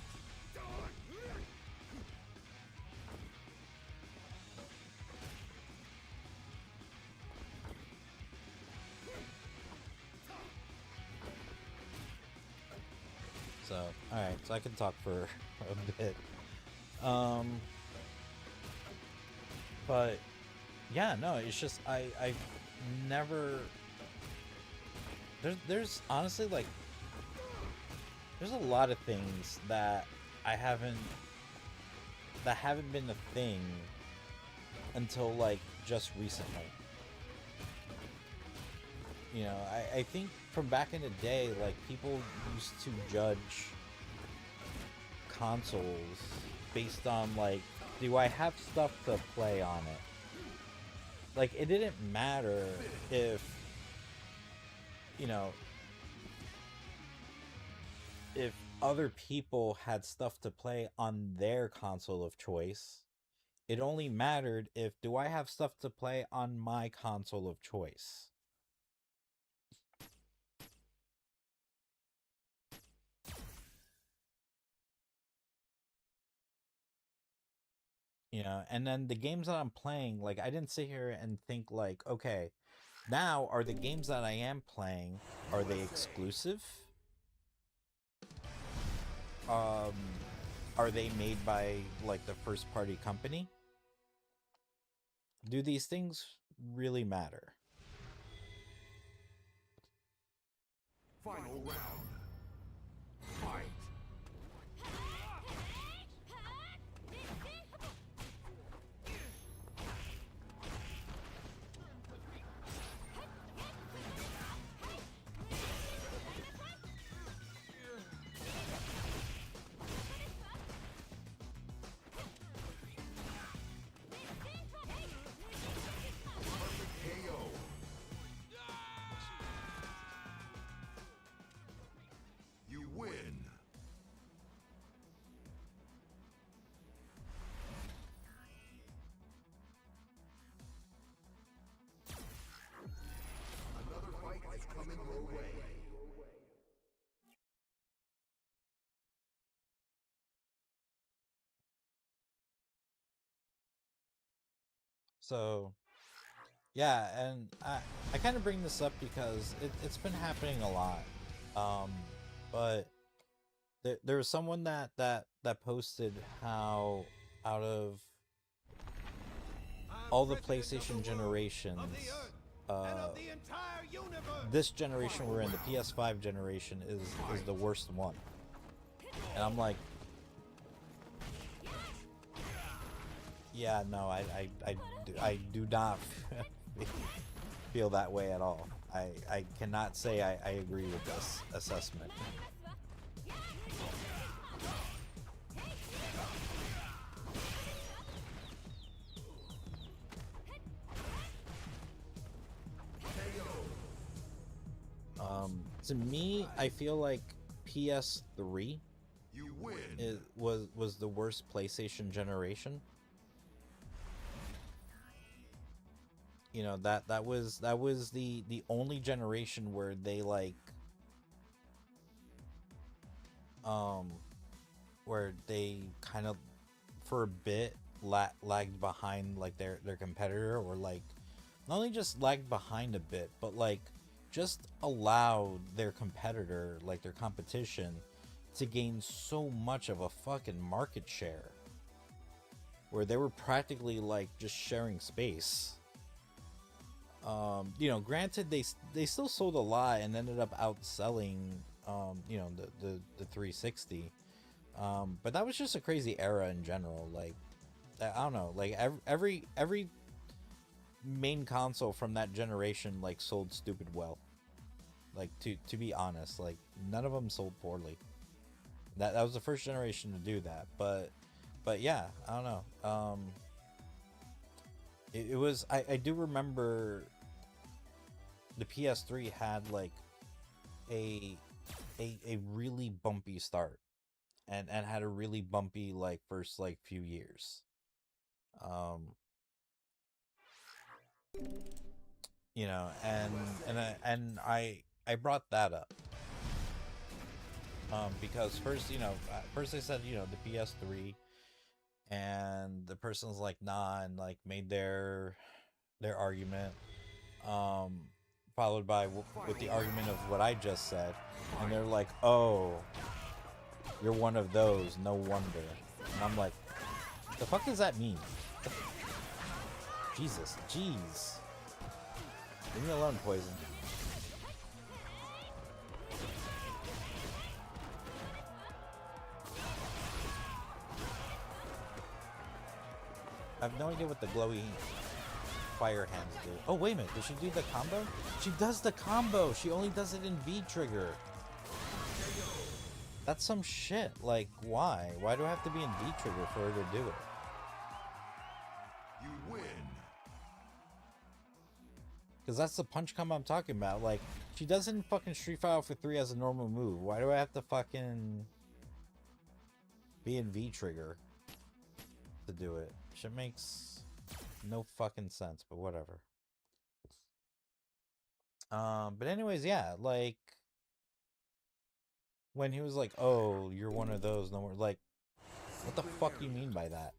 Speaker 1: So, alright, so I can talk for a bit. But yeah, no, it's just I've never there's honestly like there's a lot of things that haven't been a thing until like just recently. You know, I think from back in the day, like people used to judge consoles based on like, do I have stuff to play on it? Like, it didn't matter if, you know, if other people had stuff to play on their console of choice. It only mattered if, do I have stuff to play on my console of choice? You know, and then the games that I'm playing, like, I didn't sit here and think like, okay, now are the games that I am playing, are they exclusive? Are they made by like the first party company? Do these things really matter?
Speaker 2: Final round. Fight. KO. You win. Another fight is coming your way.
Speaker 1: So, yeah, and I kind of bring this up because it's been happening a lot. But there was someone that posted how out of all the PlayStation generations, this generation we're in, the PS5 generation, is the worst one. And I'm like, yeah, no, I do not feel that way at all. I cannot say I agree with this assessment. To me, I feel like PS3
Speaker 2: You win.
Speaker 1: was the worst PlayStation generation. You know, that was the only generation where they like where they kind of for a bit lagged behind like their competitor, or like not only just lagged behind a bit, but like just allowed their competitor, like their competition, to gain so much of a fucking market share where they were practically like just sharing space. You know, granted they still sold a lot and ended up outselling you know, the 360. But that was just a crazy era in general. Like, I don't know, like every main console from that generation like sold stupid well. Like to be honest, like none of them sold poorly. That was the first generation to do that, but yeah, I don't know. It was I do remember the PS3 had like a really bumpy start, and had a really bumpy like first like few years. You know, and I brought that up because first, you know, first they said, you know, the PS3, and the person's like, nah, and like made their argument, followed by with the argument of what I just said, and they're like, oh, you're one of those, no wonder. And I'm like, the fuck does that mean? Jesus, jeez. Leave me alone, Poison. I have no idea what the glowy fire hands do. Oh, wait a minute. Does she do the combo? She does the combo. She only does it in V-Trigger. That's some shit. Like, why? Why do I have to be in V-Trigger for her to do it?
Speaker 2: You win.
Speaker 1: Because that's the punch combo I'm talking about. Like, she does it in fucking Street Fighter for 3 as a normal move. Why do I have to fucking be in V-Trigger to do it? Shit makes no fucking sense, but whatever. But anyways, yeah, like, when he was like, oh, you're one of those, no more, like, what the fuck do you mean by that?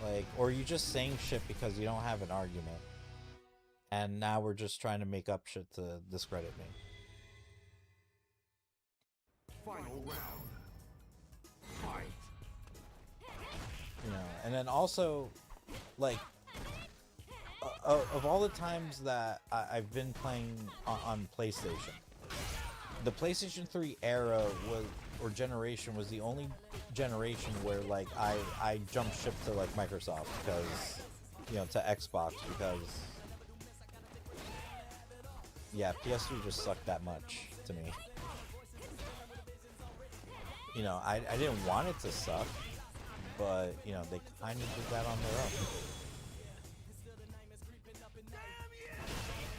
Speaker 1: Like, or are you just saying shit because you don't have an argument, and now we're just trying to make up shit to discredit me?
Speaker 2: Final round. Fight.
Speaker 1: You know, and then also, like, of all the times that I've been playing on PlayStation, the PlayStation 3 era was, or generation, was the only generation where like I jumped ship to like Microsoft, because, you know, to Xbox, because yeah, PS3 just sucked that much to me. You know, I didn't want it to suck, but, you know, they kind of did that on their own.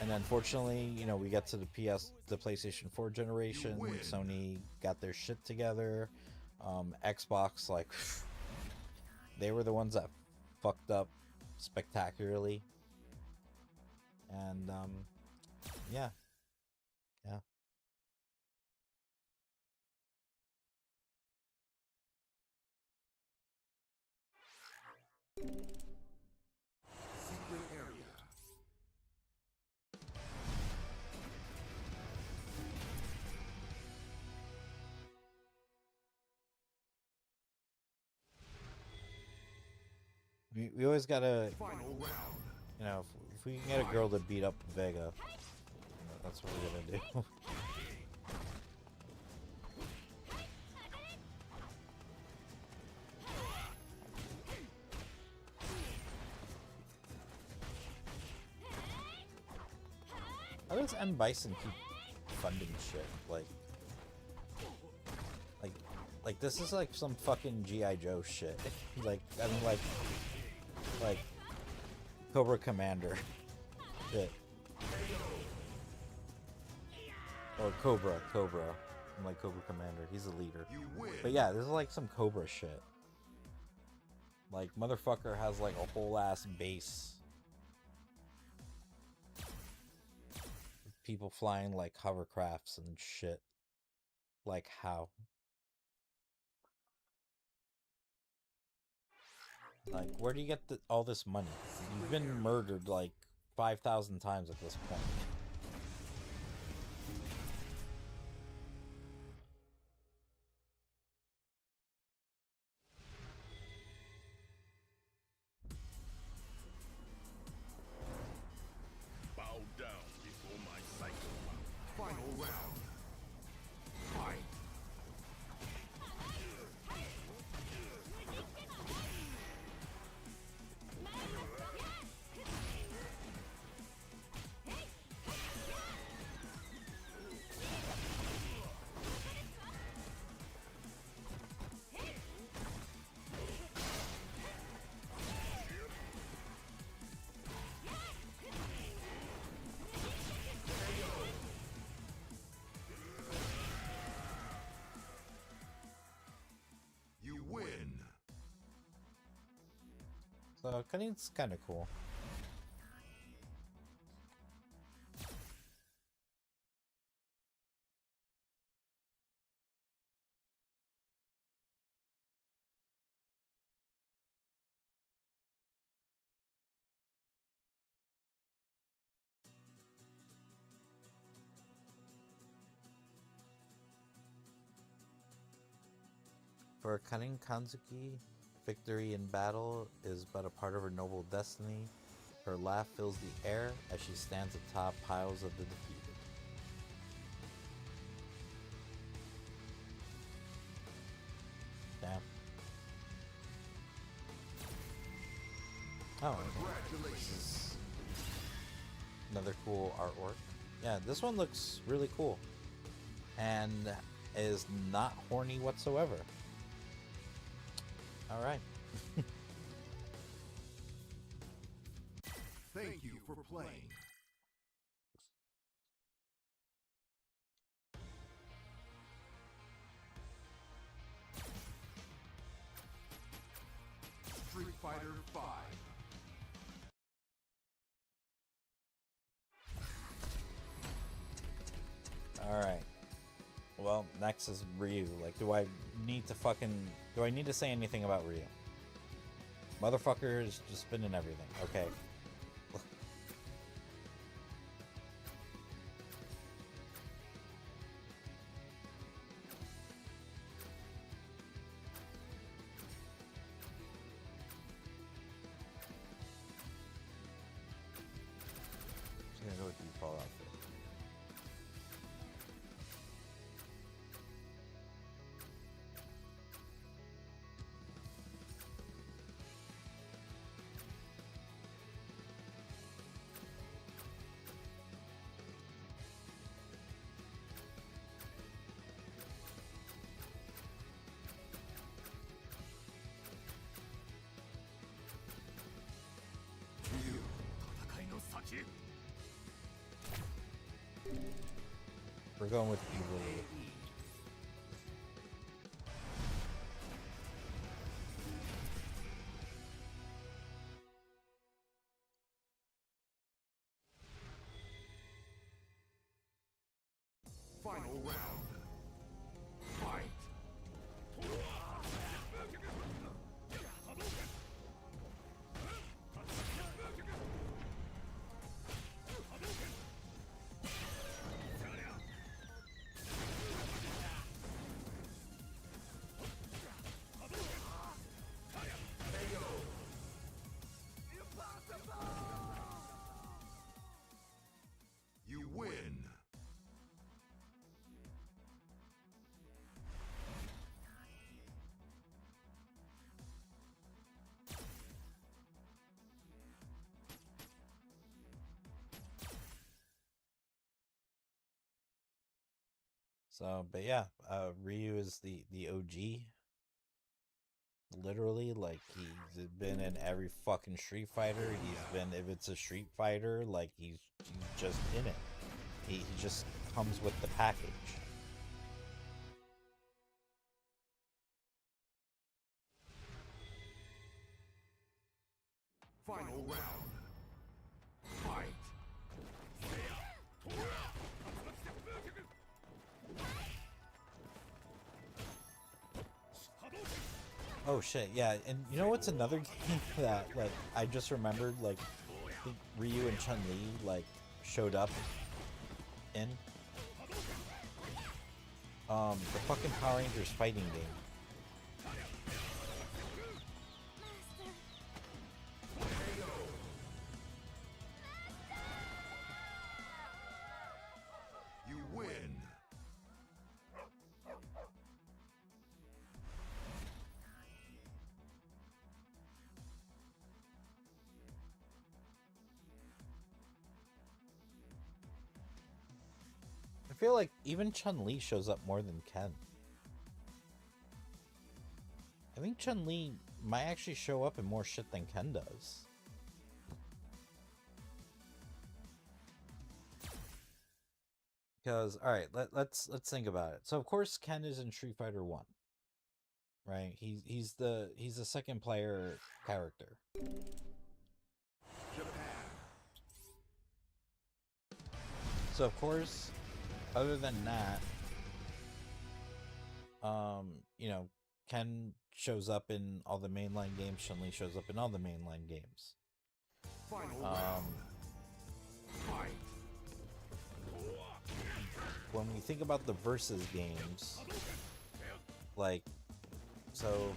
Speaker 1: And unfortunately, you know, we get to the PlayStation 4 generation. Sony got their shit together. Xbox, like, they were the ones that fucked up spectacularly. And, yeah. Yeah.
Speaker 2: Secret area.
Speaker 1: We always gotta,
Speaker 2: Final round.
Speaker 1: you know, if we can get a girl to beat up Vega, you know, that's what we're gonna do. How does M. Bison keep funding shit? Like this is like some fucking G.I. Joe shit. Like, I mean, like Cobra Commander shit. Or Cobra. I'm like Cobra Commander. He's a leader.
Speaker 2: You win.
Speaker 1: But yeah, this is like some Cobra shit. Like, motherfucker has like a whole ass base. People flying like hovercrafts and shit. Like, how? Like, where do you get all this money? You've been murdered like 5,000 times at this point.
Speaker 2: Bow down before my cycle. Final round. Fight.
Speaker 1: So cunning's kind of cool. For cunning Kanzuki, victory in battle is but a part of her noble destiny. Her laugh fills the air as she stands atop piles of the defeated. Damn. Oh, this is another cool artwork. Yeah, this one looks really cool and is not horny whatsoever. All right.
Speaker 2: Thank you for playing. Street Fighter V.
Speaker 1: All right. Well, next is Ryu. Like, do I need to say anything about Ryu? Motherfucker is just been in everything. Okay. Just gonna go with default outfit. We're going with evil.
Speaker 2: Final round. Fight. You win.
Speaker 1: So, but yeah, Ryu is the OG. Literally, like, he's been in every fucking Street Fighter. He's been, if it's a Street Fighter, like, he's just in it. He just comes with the package.
Speaker 2: Final round. Fight.
Speaker 1: Oh shit, yeah, and you know what's another game that, like, I just remembered, like, I think Ryu and Chun-Li, like, showed up in? The fucking Power Rangers fighting game.
Speaker 2: You win.
Speaker 1: I feel like even Chun-Li shows up more than Ken. I think Chun-Li might actually show up in more shit than Ken does. Because, alright, let's think about it. So of course Ken is in Street Fighter 1. right? He's the second player character. So of course, other than that, you know, Ken shows up in all the mainline games. Chun-Li shows up in all the mainline games. When we think about the versus games, like, so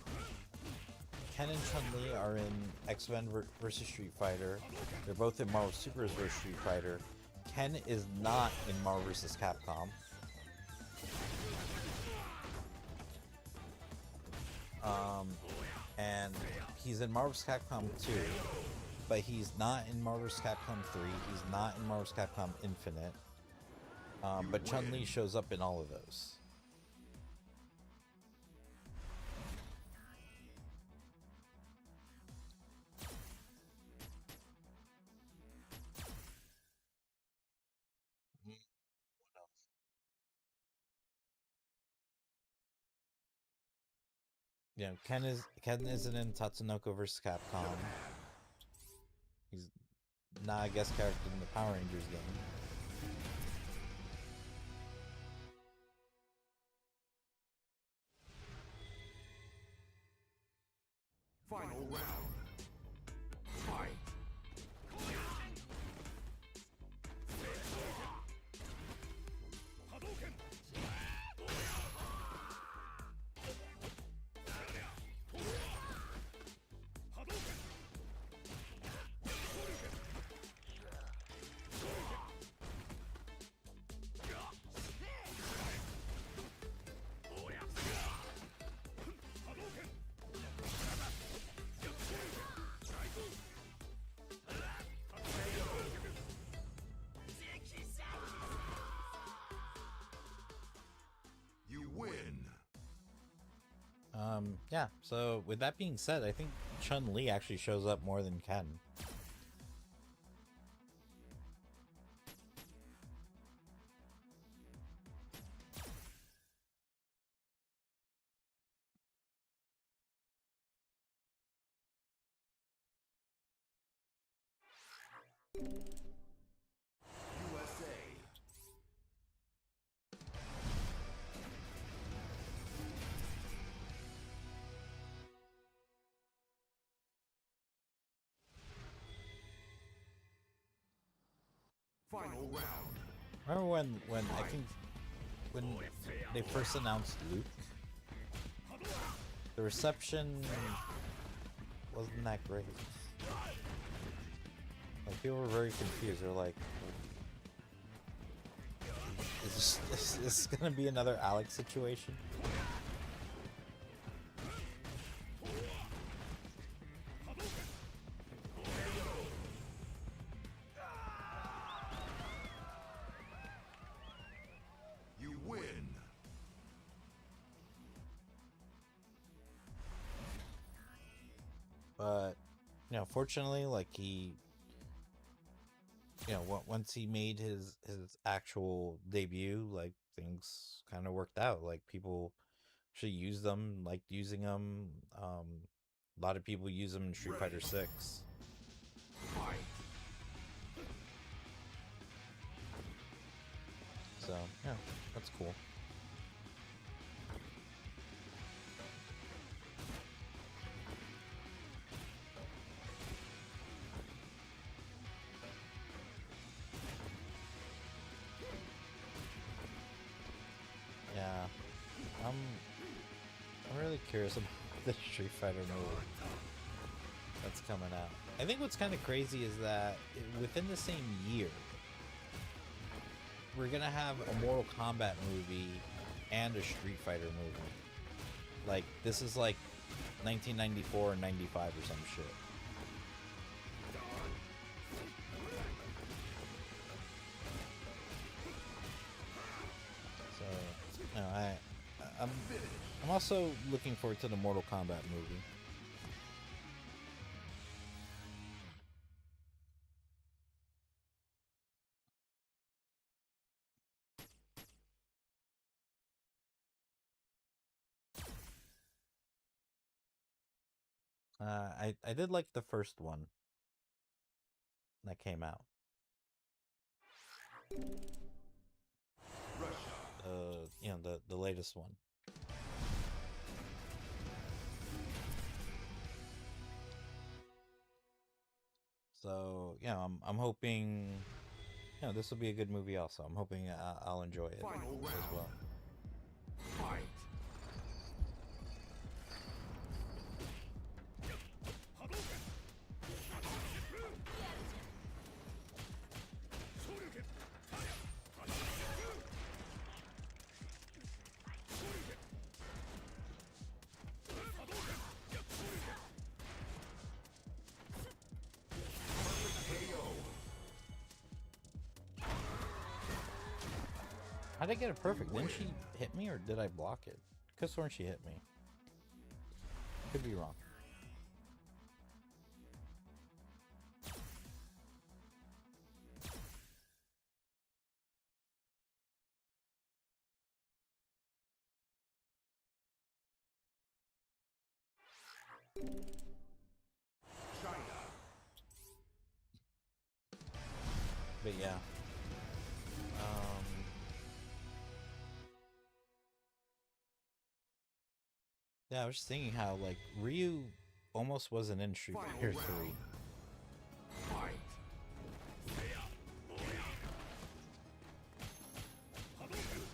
Speaker 1: Ken and Chun-Li are in X-Men versus Street Fighter. They're both in Marvel Super vs. Street Fighter. Ken is not in Marvel vs. Capcom. And he's in Marvel vs. Capcom 2, but he's not in Marvel vs. Capcom 3. He's not in Marvel vs. Capcom Infinite. But Chun-Li shows up in all of those. You know, Ken isn't in Tatsunoko vs. Capcom. He's not a guest character in the Power Rangers game.
Speaker 2: Final round. Fight.
Speaker 1: Yeah, so with that being said, I think Chun-Li actually shows up more than Ken.
Speaker 2: Final round.
Speaker 1: Remember when I think when they first announced Luke, the reception wasn't that great. Like, people were very confused. They're like, is this gonna be another Alex situation?
Speaker 2: You win.
Speaker 1: But, you know, fortunately, like, he, you know, once he made his actual debut, like, things kind of worked out. Like, people actually used them, liked using them. A lot of people use them in Street Fighter 6. So, yeah, that's cool. Yeah, I'm really curious about the Street Fighter movie that's coming out. I think what's kind of crazy is that within the same year, we're gonna have a Mortal Kombat movie and a Street Fighter movie. Like, this is like 1994 or 95 or some shit. So, you know, I'm also looking forward to the Mortal Kombat movie. I did like the first one that came out. You know, the latest one. So, you know, I'm hoping, you know, this will be a good movie also. I'm hoping I'll enjoy it as well.
Speaker 2: Fight.
Speaker 1: How'd I get it perfect? Didn't she hit me or did I block it? Could've sworn she hit me. Could be wrong. But yeah. Yeah, I was just thinking how, like, Ryu almost wasn't in Street Fighter 3.
Speaker 2: Fight.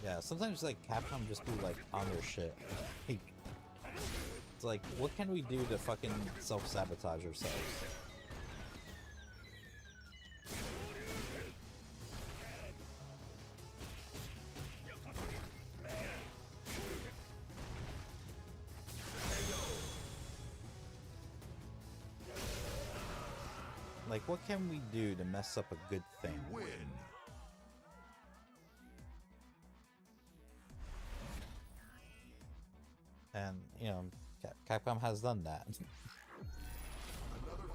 Speaker 1: Yeah, sometimes, like, Capcom just be, like, on their shit. It's like, what can we do to fucking self-sabotage ourselves? Like, what can we do to mess up a good thing?
Speaker 2: Win.
Speaker 1: And, you know, Capcom has done that.
Speaker 2: Another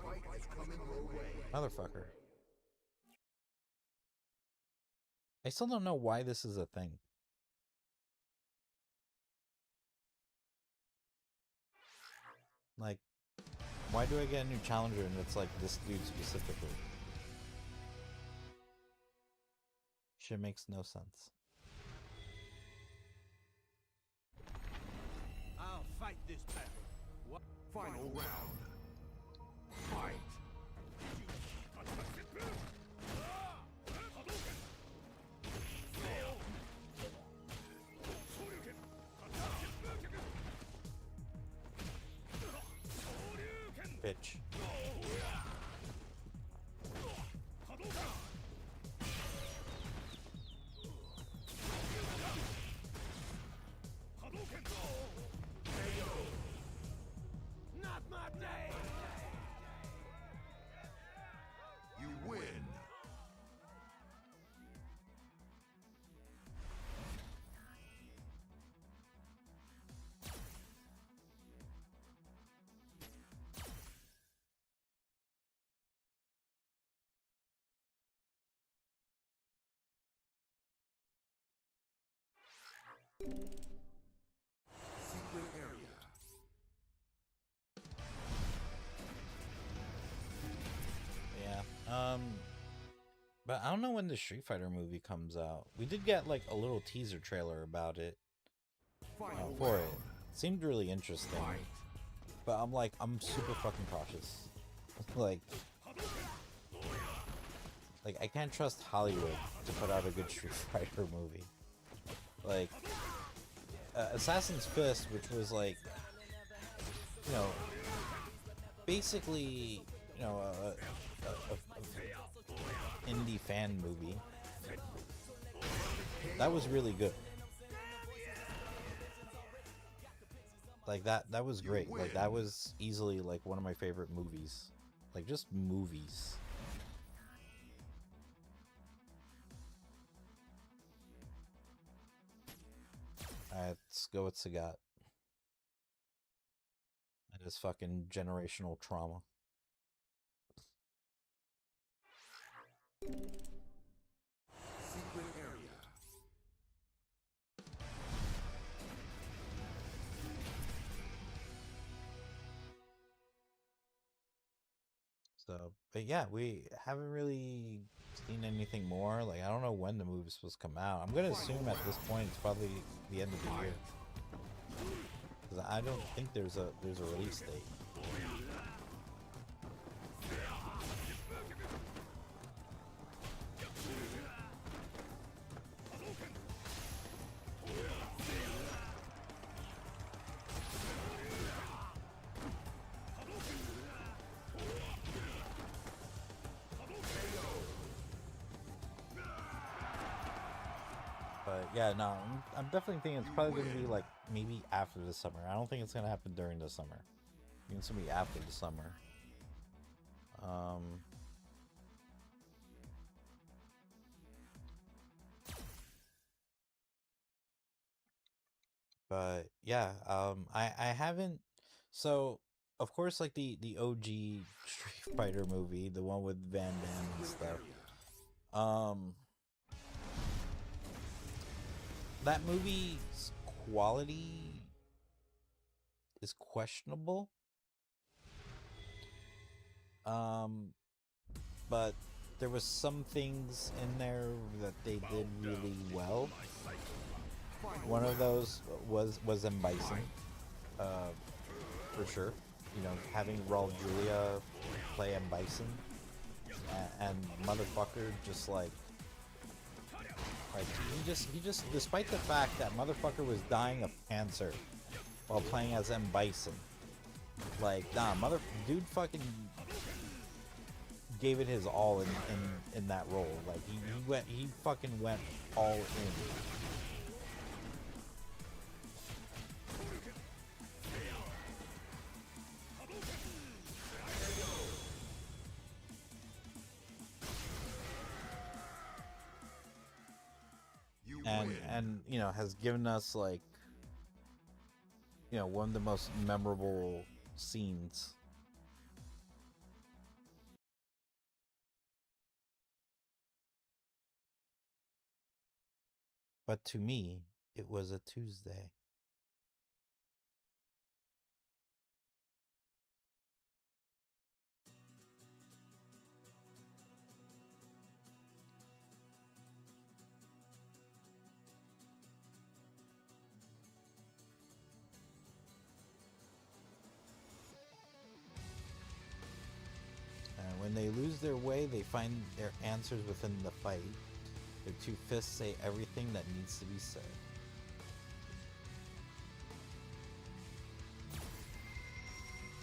Speaker 2: fight is coming your way.
Speaker 1: Motherfucker. I still don't know why this is a thing. Like, why do I get a new challenger and it's like this dude specifically? Shit makes no sense.
Speaker 2: I'll fight this battle. What? Final round. Fight.
Speaker 1: Bitch.
Speaker 2: Not my day. You win. Secret area.
Speaker 1: Yeah. But I don't know when the Street Fighter movie comes out. We did get like a little teaser trailer about it for it. Seemed really interesting. But I'm super fucking cautious. like I can't trust Hollywood to put out a good Street Fighter movie. Like Assassin's Fist, which was like, you know, basically, you know, a indie fan movie. That was really good. Like that was great. Like that was easily like one of my favorite movies. Like just movies. Alright, let's go with Sagat. And his fucking generational trauma.
Speaker 2: Secret area.
Speaker 1: So, but yeah, we haven't really seen anything more. Like, I don't know when the movie's supposed to come out. I'm gonna assume at this point it's probably the end of the year, because I don't think there's a release date. But yeah, no, I'm definitely thinking it's probably gonna be like maybe after the summer. I don't think it's gonna happen during the summer. I think it's gonna be after the summer. Um, but yeah, I haven't. So of course, like the OG Street Fighter movie, the one with Van Damme and stuff. Um, that movie's quality is questionable. Um, but there was some things in there that they did really well. One of those was M Bison, uh, for sure. You know, having Raul Julia play M Bison, and motherfucker just like he just despite the fact that motherfucker was dying of cancer while playing as M Bison, like nah, dude fucking gave it his all in that role. Like he fucking went all in. And you know, has given us like, you know, one of the most memorable scenes. But to me, it was a Tuesday. And when they lose their way, they find their answers within the fight. Their two fists say everything that needs to be said.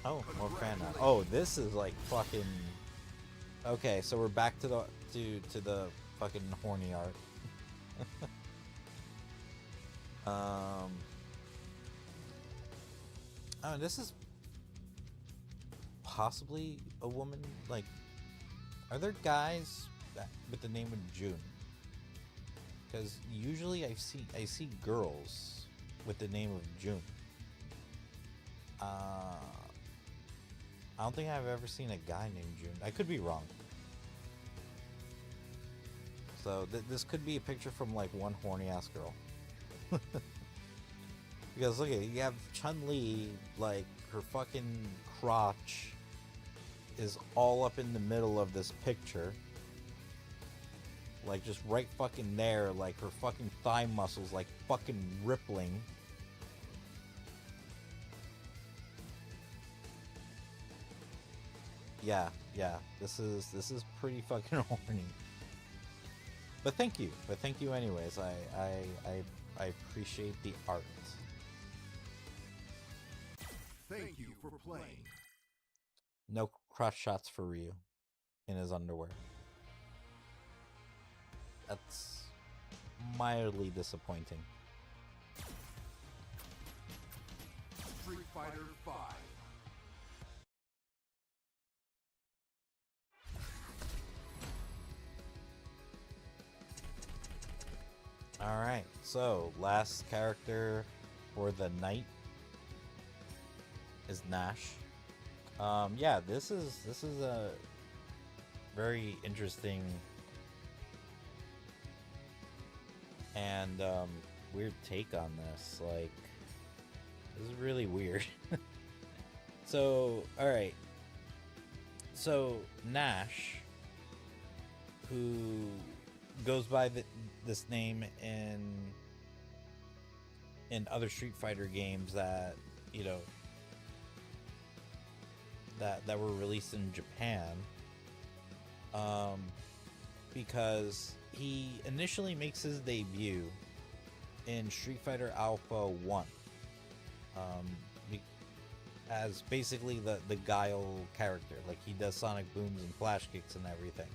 Speaker 1: Oh, more fan art. Oh, this is like fucking. Okay, so we're back to the fucking horny art. Oh, this is possibly a woman. Like, are there guys with the name of June? Because usually I see girls with the name of June. I don't think I've ever seen a guy named June. I could be wrong. So this could be a picture from like one horny ass girl. Because look at it, you have Chun-Li, like her fucking crotch is all up in the middle of this picture. Like just right fucking there, like her fucking thigh muscles like fucking rippling. Yeah, this is pretty fucking horny. But thank you anyways. I appreciate the art.
Speaker 2: Thank you for playing.
Speaker 1: No crotch shots for Ryu in his underwear. That's mildly disappointing.
Speaker 2: Street Fighter 5.
Speaker 1: Alright, so last character for the night is Nash. Yeah, this is a very interesting and weird take on this. Like, this is really weird. So, alright. So Nash, who goes by this name in other Street Fighter games that, you know, that were released in Japan, because he initially makes his debut in Street Fighter Alpha 1, as basically the Guile character. Like, he does sonic booms and flash kicks and everything.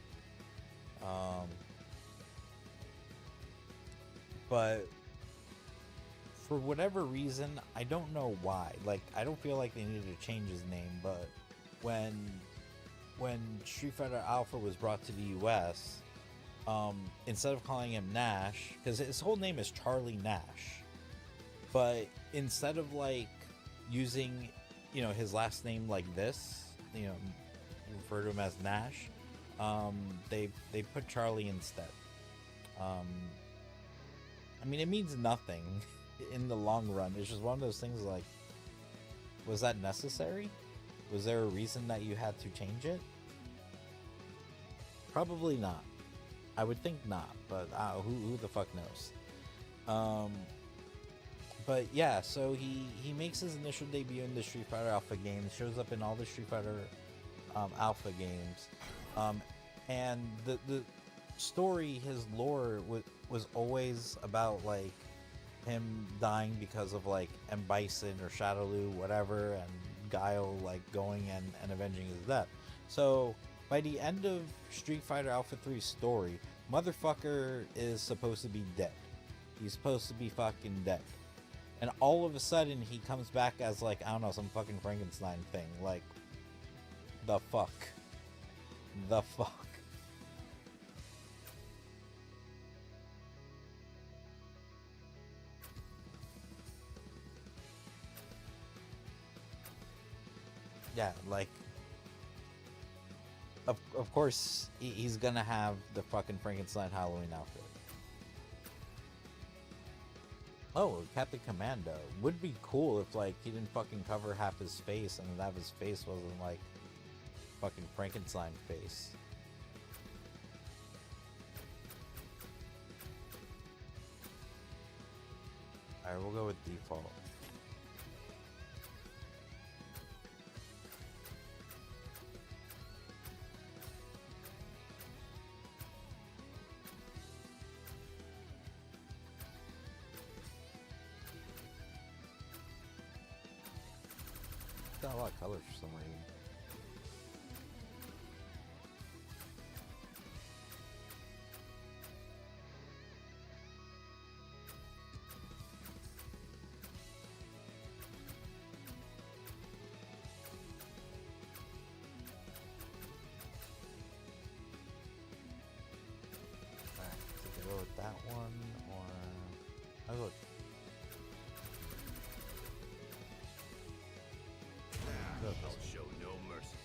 Speaker 1: But for whatever reason, I don't know why. Like, I don't feel like they needed to change his name, but when Street Fighter Alpha was brought to the US, instead of calling him Nash, because his whole name is Charlie Nash, but instead of like using, you know, his last name like this, you know, refer to him as Nash, they put Charlie instead. I mean, it means nothing in the long run. It's just one of those things like, was that necessary? Was there a reason that you had to change it? Probably not. I would think not, but who the fuck knows? But yeah, so he makes his initial debut in the Street Fighter Alpha games, shows up in all the Street Fighter Alpha games, and the story, his lore was always about like him dying because of like M. Bison or Shadowloo, whatever, and Guile like going and avenging his death. So by the end of Street Fighter Alpha 3's story, motherfucker is supposed to be dead. He's supposed to be fucking dead. And all of a sudden he comes back as like, I don't know, some fucking Frankenstein thing. Like, the fuck? The fuck? Yeah, like, of course he's gonna have the fucking Frankenstein Halloween outfit. Oh, Captain Commando would be cool if like he didn't fucking cover half his face and half his face wasn't like fucking Frankenstein face. Alright, we'll go with default. Got a lot of colors for some reason. Alright, so go with that one, or I'll go with
Speaker 2: I'll show no mercy.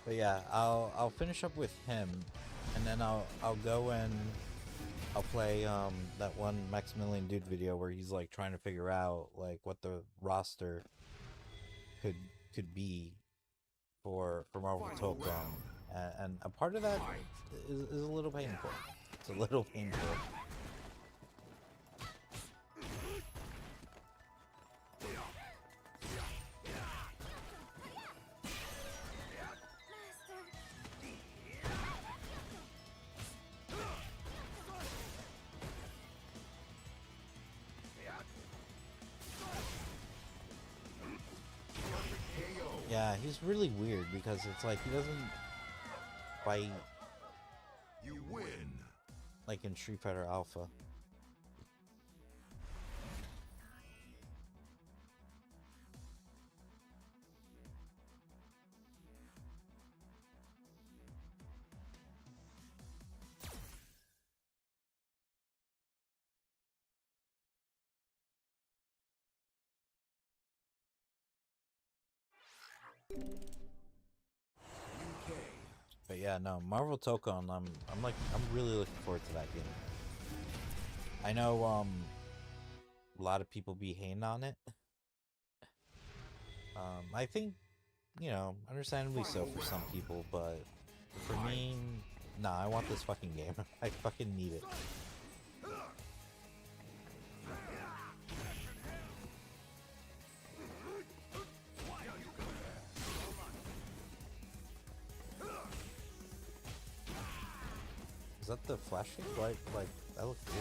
Speaker 1: But yeah, I'll finish up with him, and then I'll go and I'll play that one Maximilian Dude video where he's like trying to figure out like what the roster could be for Marvel Tokon, and a part of that is a little painful. It's a little painful. Yeah, he's really weird because it's like he doesn't fight
Speaker 2: You win.
Speaker 1: like in Street Fighter Alpha. But yeah, no, Marvel Tokon, I'm really looking forward to that game. I know a lot of people be hating on it. I think, understandably so for some people, but for me, nah, I want this fucking game. I fucking need it. Is that the flash kick? Like, that looks cool.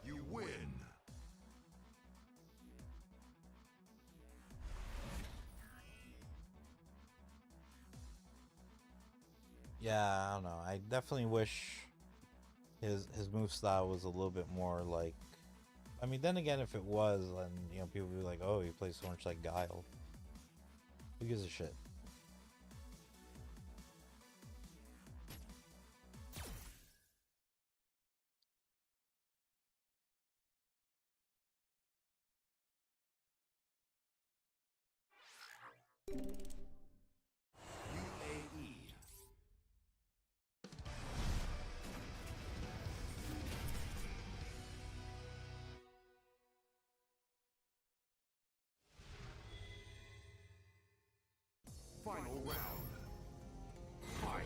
Speaker 2: You win.
Speaker 1: Yeah, I don't know. I definitely wish his move style was a little bit more like. I mean, then again, if it was, then people would be like, "Oh, he plays so much like Guile." Who gives a shit?
Speaker 2: UAE. Final round. Fight.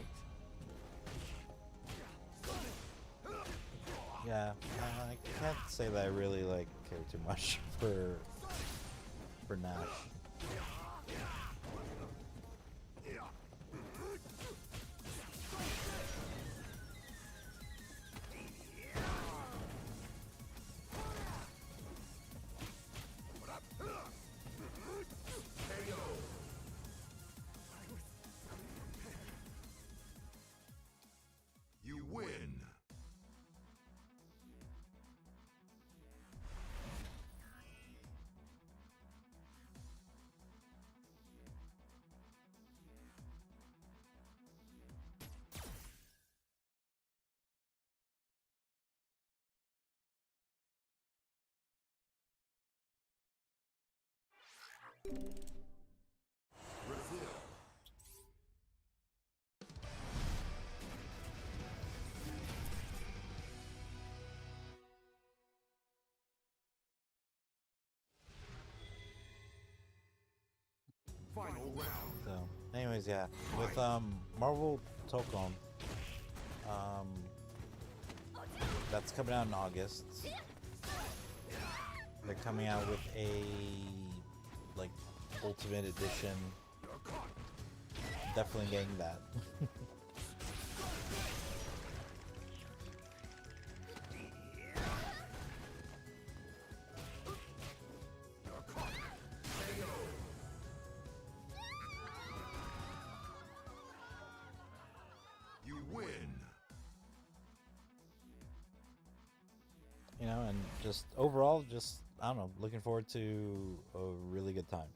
Speaker 1: Yeah, I can't say that I really like care too much for Nash.
Speaker 2: You win. Brazil. Final round.
Speaker 1: So, anyways, yeah, with Marvel Tokon, um, that's coming out in August. They're coming out with a like Ultimate Edition. Definitely getting that.
Speaker 2: You win.
Speaker 1: And just overall, just I don't know, looking forward to a really good time.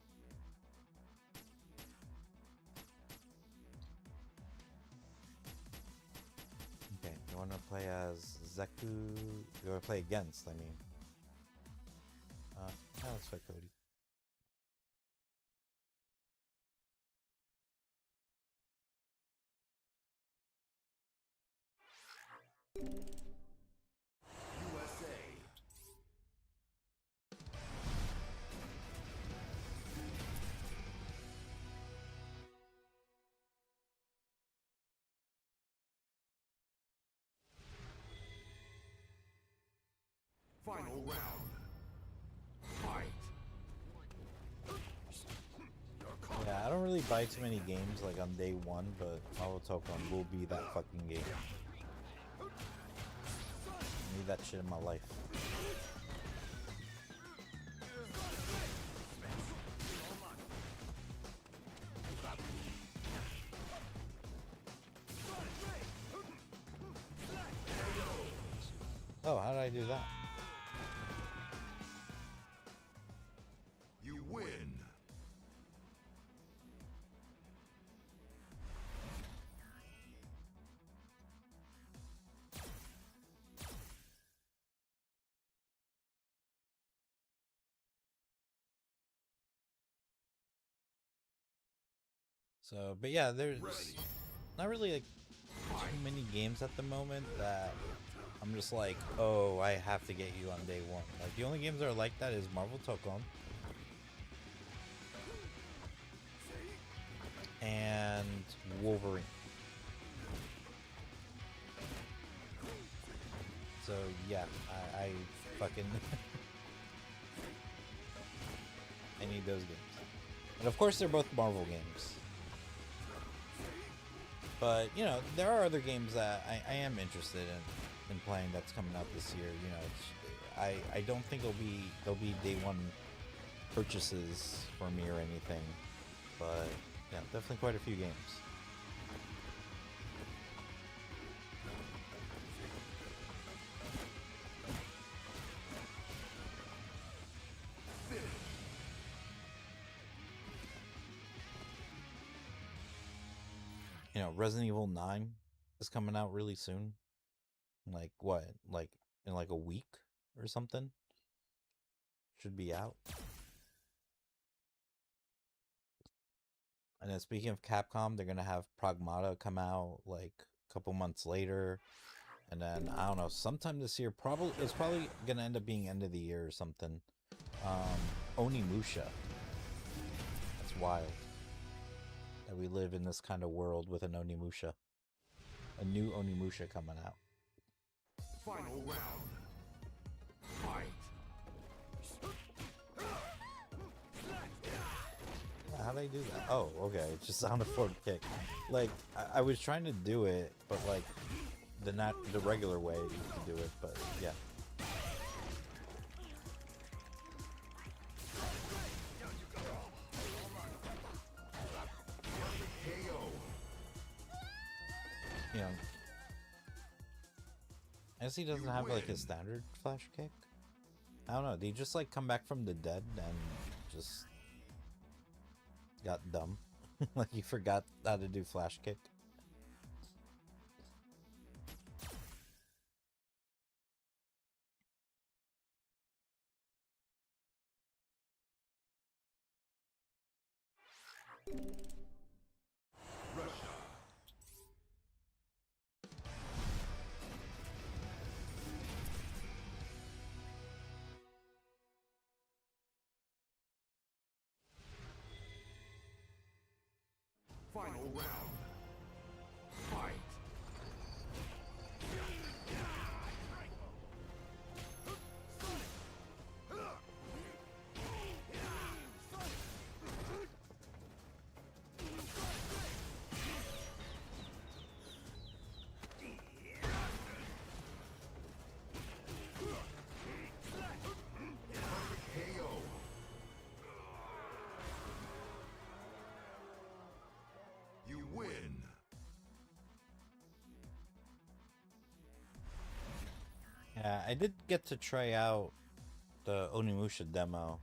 Speaker 1: Okay, you want to play as Zeku? You want to play against? I mean, yeah, let's fight Cody.
Speaker 2: USA. Final round. Fight.
Speaker 1: Yeah, I don't really buy too many games like on day one, but Marvel Tokon will be that fucking game. I need that shit in my life. Oh, how did I do that?
Speaker 2: You win.
Speaker 1: So, but yeah, there's
Speaker 2: Ready.
Speaker 1: not really like too many games at the moment that I'm just like, oh, I have to get you on day one. Like the only games that are like that is Marvel Tokon and Wolverine. So yeah, I fucking I need those games. And of course they're both Marvel games. But, you know, there are other games that I am interested in playing that's coming out this year. You know, I don't think they'll be day one purchases for me or anything. But yeah, definitely quite a few games. You know, Resident Evil 9 is coming out really soon. Like what? Like in like a week or something? Should be out. And then speaking of Capcom, they're gonna have Pragmata come out like a couple months later. And then I don't know, sometime this year, it's probably gonna end up being end of the year or something. Onimusha. That's wild. That we live in this kind of world with an Onimusha. A new Onimusha coming out.
Speaker 2: Final round. Fight.
Speaker 1: How do I do that? Oh, okay. It's just on a forward kick. Like I was trying to do it, but like the regular way to do it. But yeah. You know, I guess he doesn't have like a standard flash kick. I don't know. Did he just like come back from the dead and just got dumb? Like he forgot how to do flash kick?
Speaker 2: Russia. Final round. Fight. You win.
Speaker 1: Yeah, I did get to try out the Onimusha demo.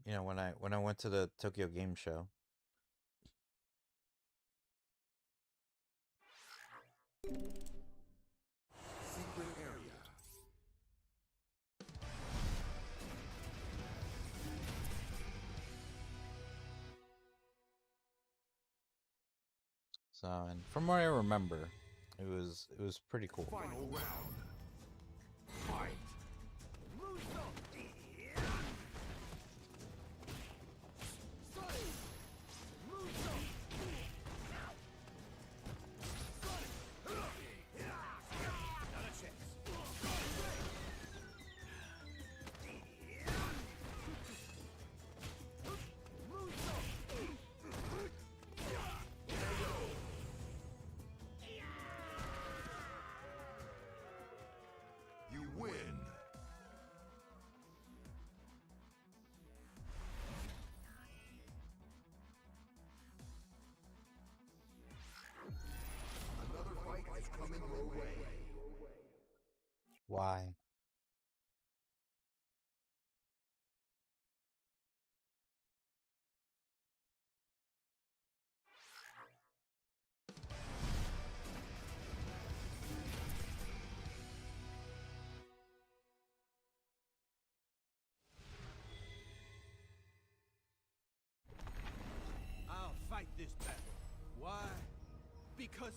Speaker 1: You know, when I went to the Tokyo Game Show.
Speaker 2: Secret area.
Speaker 1: So, and from what I remember, it was pretty cool.
Speaker 2: Final round. Fight. You win. Another fight is coming your way.
Speaker 1: Why?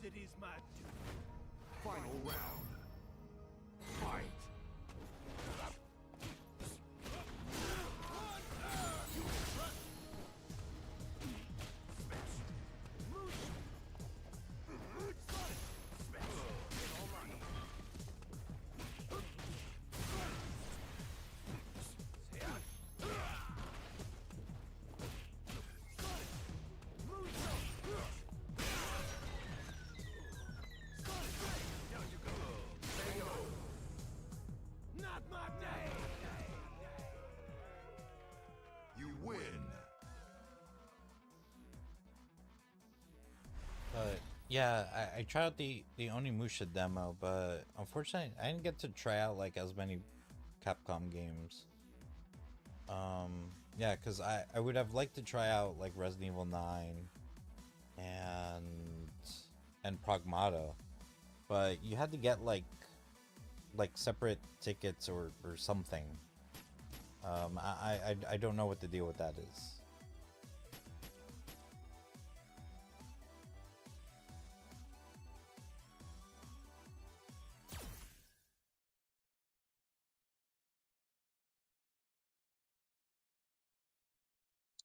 Speaker 2: it is my duty.
Speaker 3: Final round. Fight.
Speaker 2: Not my day!
Speaker 3: You win.
Speaker 1: But yeah, I tried out the Onimusha demo, but unfortunately I didn't get to try out like as many Capcom games. Yeah, because I would have liked to try out like Resident Evil 9 and Pragmata, but you had to get like separate tickets or something. I don't know what the deal with that is.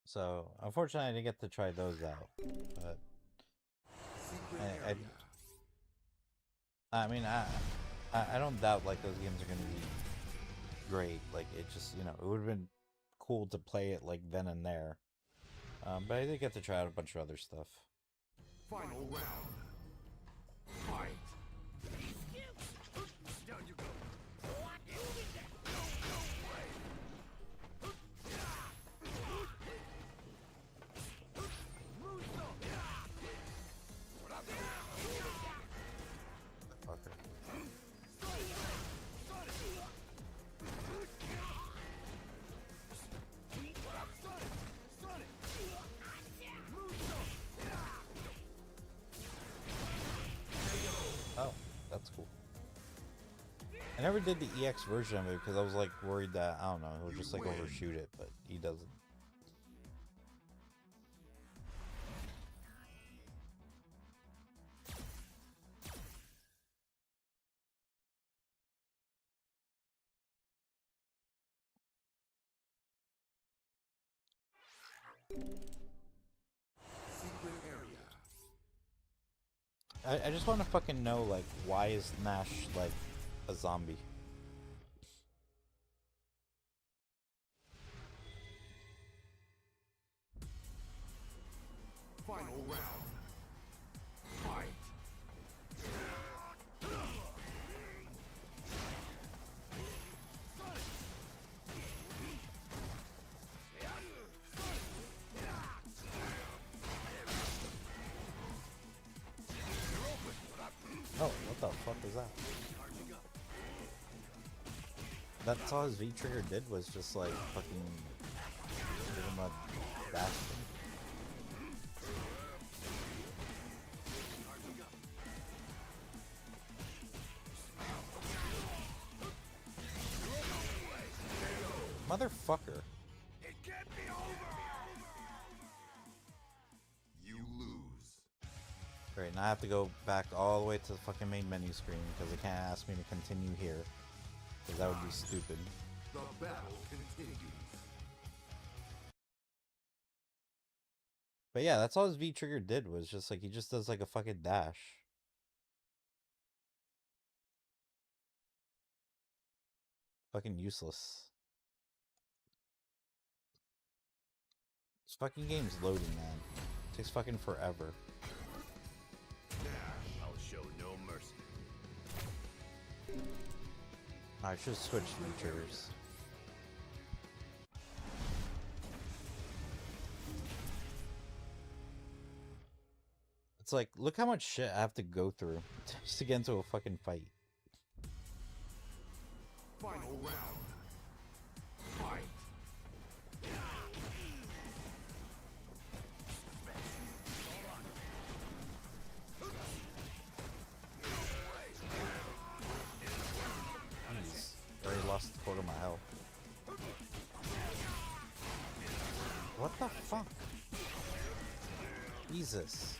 Speaker 1: So unfortunately I didn't get to try those out, but
Speaker 3: Secret
Speaker 1: I
Speaker 3: area.
Speaker 1: I mean I don't doubt like those games are gonna be great. Like it just, you know, it would have been cool to play it like then and there. But I did get to try out a bunch of other stuff.
Speaker 3: Final round. Fight.
Speaker 2: Down you go.
Speaker 1: Fucker. Oh, that's cool. I never did the EX version of it because I was like worried that, I don't know, he'll just like overshoot it, but he doesn't.
Speaker 3: Secret area.
Speaker 1: I just want to fucking know, like, why is Nash like a zombie?
Speaker 3: Final round. Fight.
Speaker 1: Oh, what the fuck is that? That's all his V trigger did was just like fucking give him a dash. Motherfucker.
Speaker 3: It can't be over. You lose.
Speaker 1: Great, now I have to go back all the way to the fucking main menu screen because they can't ask me to continue here. Because that would be stupid.
Speaker 3: The battle continues.
Speaker 1: But yeah, that's all his V trigger did was just like he just does like a fucking dash. Fucking useless. This fucking game's loading, man. It takes fucking forever.
Speaker 2: I'll show no mercy.
Speaker 1: I should switch features. It's like, look how much shit I have to go through just to get into a fucking fight.
Speaker 3: Final round. Fight.
Speaker 1: Jeez, already lost a quarter of my health. What the fuck? Jesus.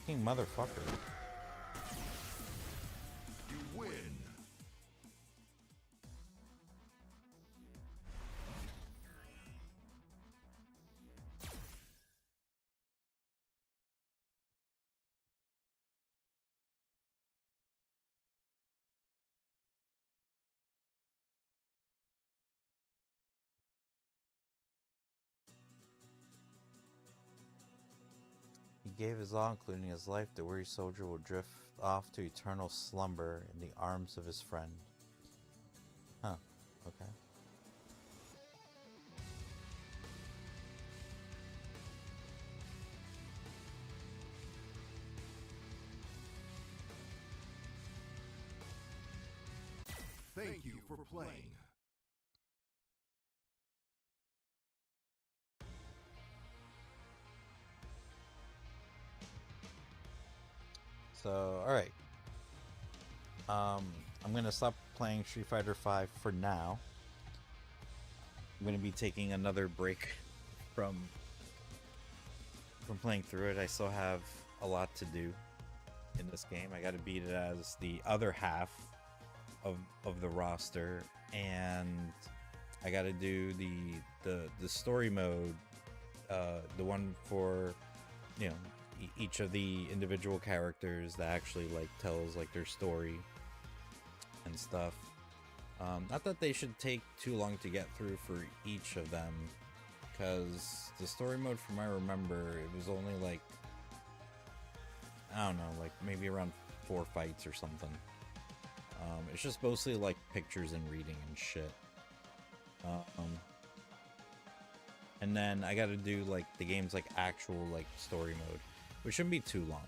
Speaker 1: fucking motherfucker.
Speaker 3: You win.
Speaker 1: He gave his all, including his life. The weary soldier will drift off to eternal slumber in the arms of his friend. Huh. Okay.
Speaker 3: Thank you for playing.
Speaker 1: So, alright. I'm gonna stop playing Street Fighter V for now. I'm gonna be taking another break from playing through it. I still have a lot to do in this game. I gotta beat it as the other half of the roster, and I gotta do the story mode, the one for, you know, each of the individual characters that actually like tells like their story and stuff. Not that they should take too long to get through for each of them, because the story mode, from what I remember, it was only like, I don't know, like maybe around 4 fights or something. It's just mostly like pictures and reading and shit. And then I gotta do like the game's like actual like story mode, which shouldn't be too long.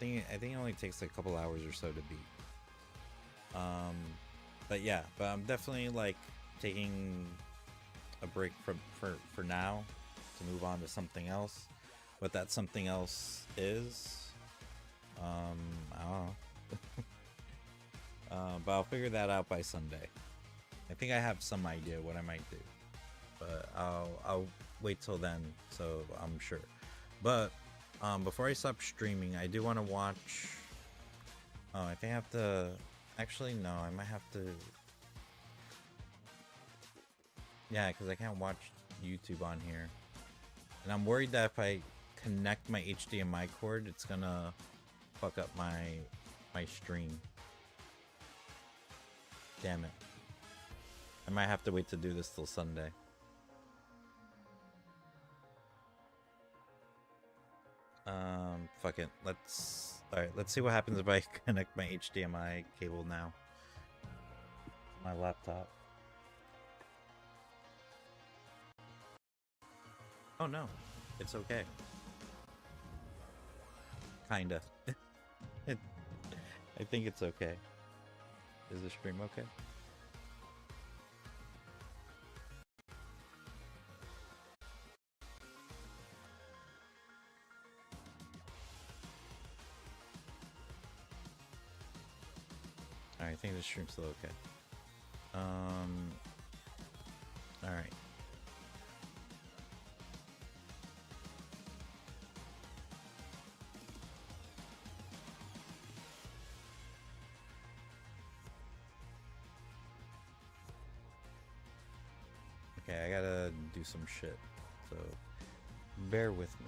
Speaker 1: I think it only takes like a couple hours or so to beat. But yeah, but I'm definitely like taking a break for now to move on to something else. What that something else is, I don't know. But I'll figure that out by Sunday. I think I have some idea what I might do, but I'll wait till then, so I'm sure. But before I stop streaming, I do want to watch. Oh, I think I have to. Actually, no, I might have to. Yeah, because I can't watch YouTube on here, and I'm worried that if I connect my HDMI cord, it's gonna fuck up my stream. Damn it. I might have to wait to do this till Sunday. Fuck it. Alright, let's see what happens if I connect my HDMI cable now. My laptop. Oh no. It's okay. Kinda. I think it's okay. Is the stream okay? Alright, I think the stream's still okay. Alright. Okay, I gotta do some shit, so bear with me.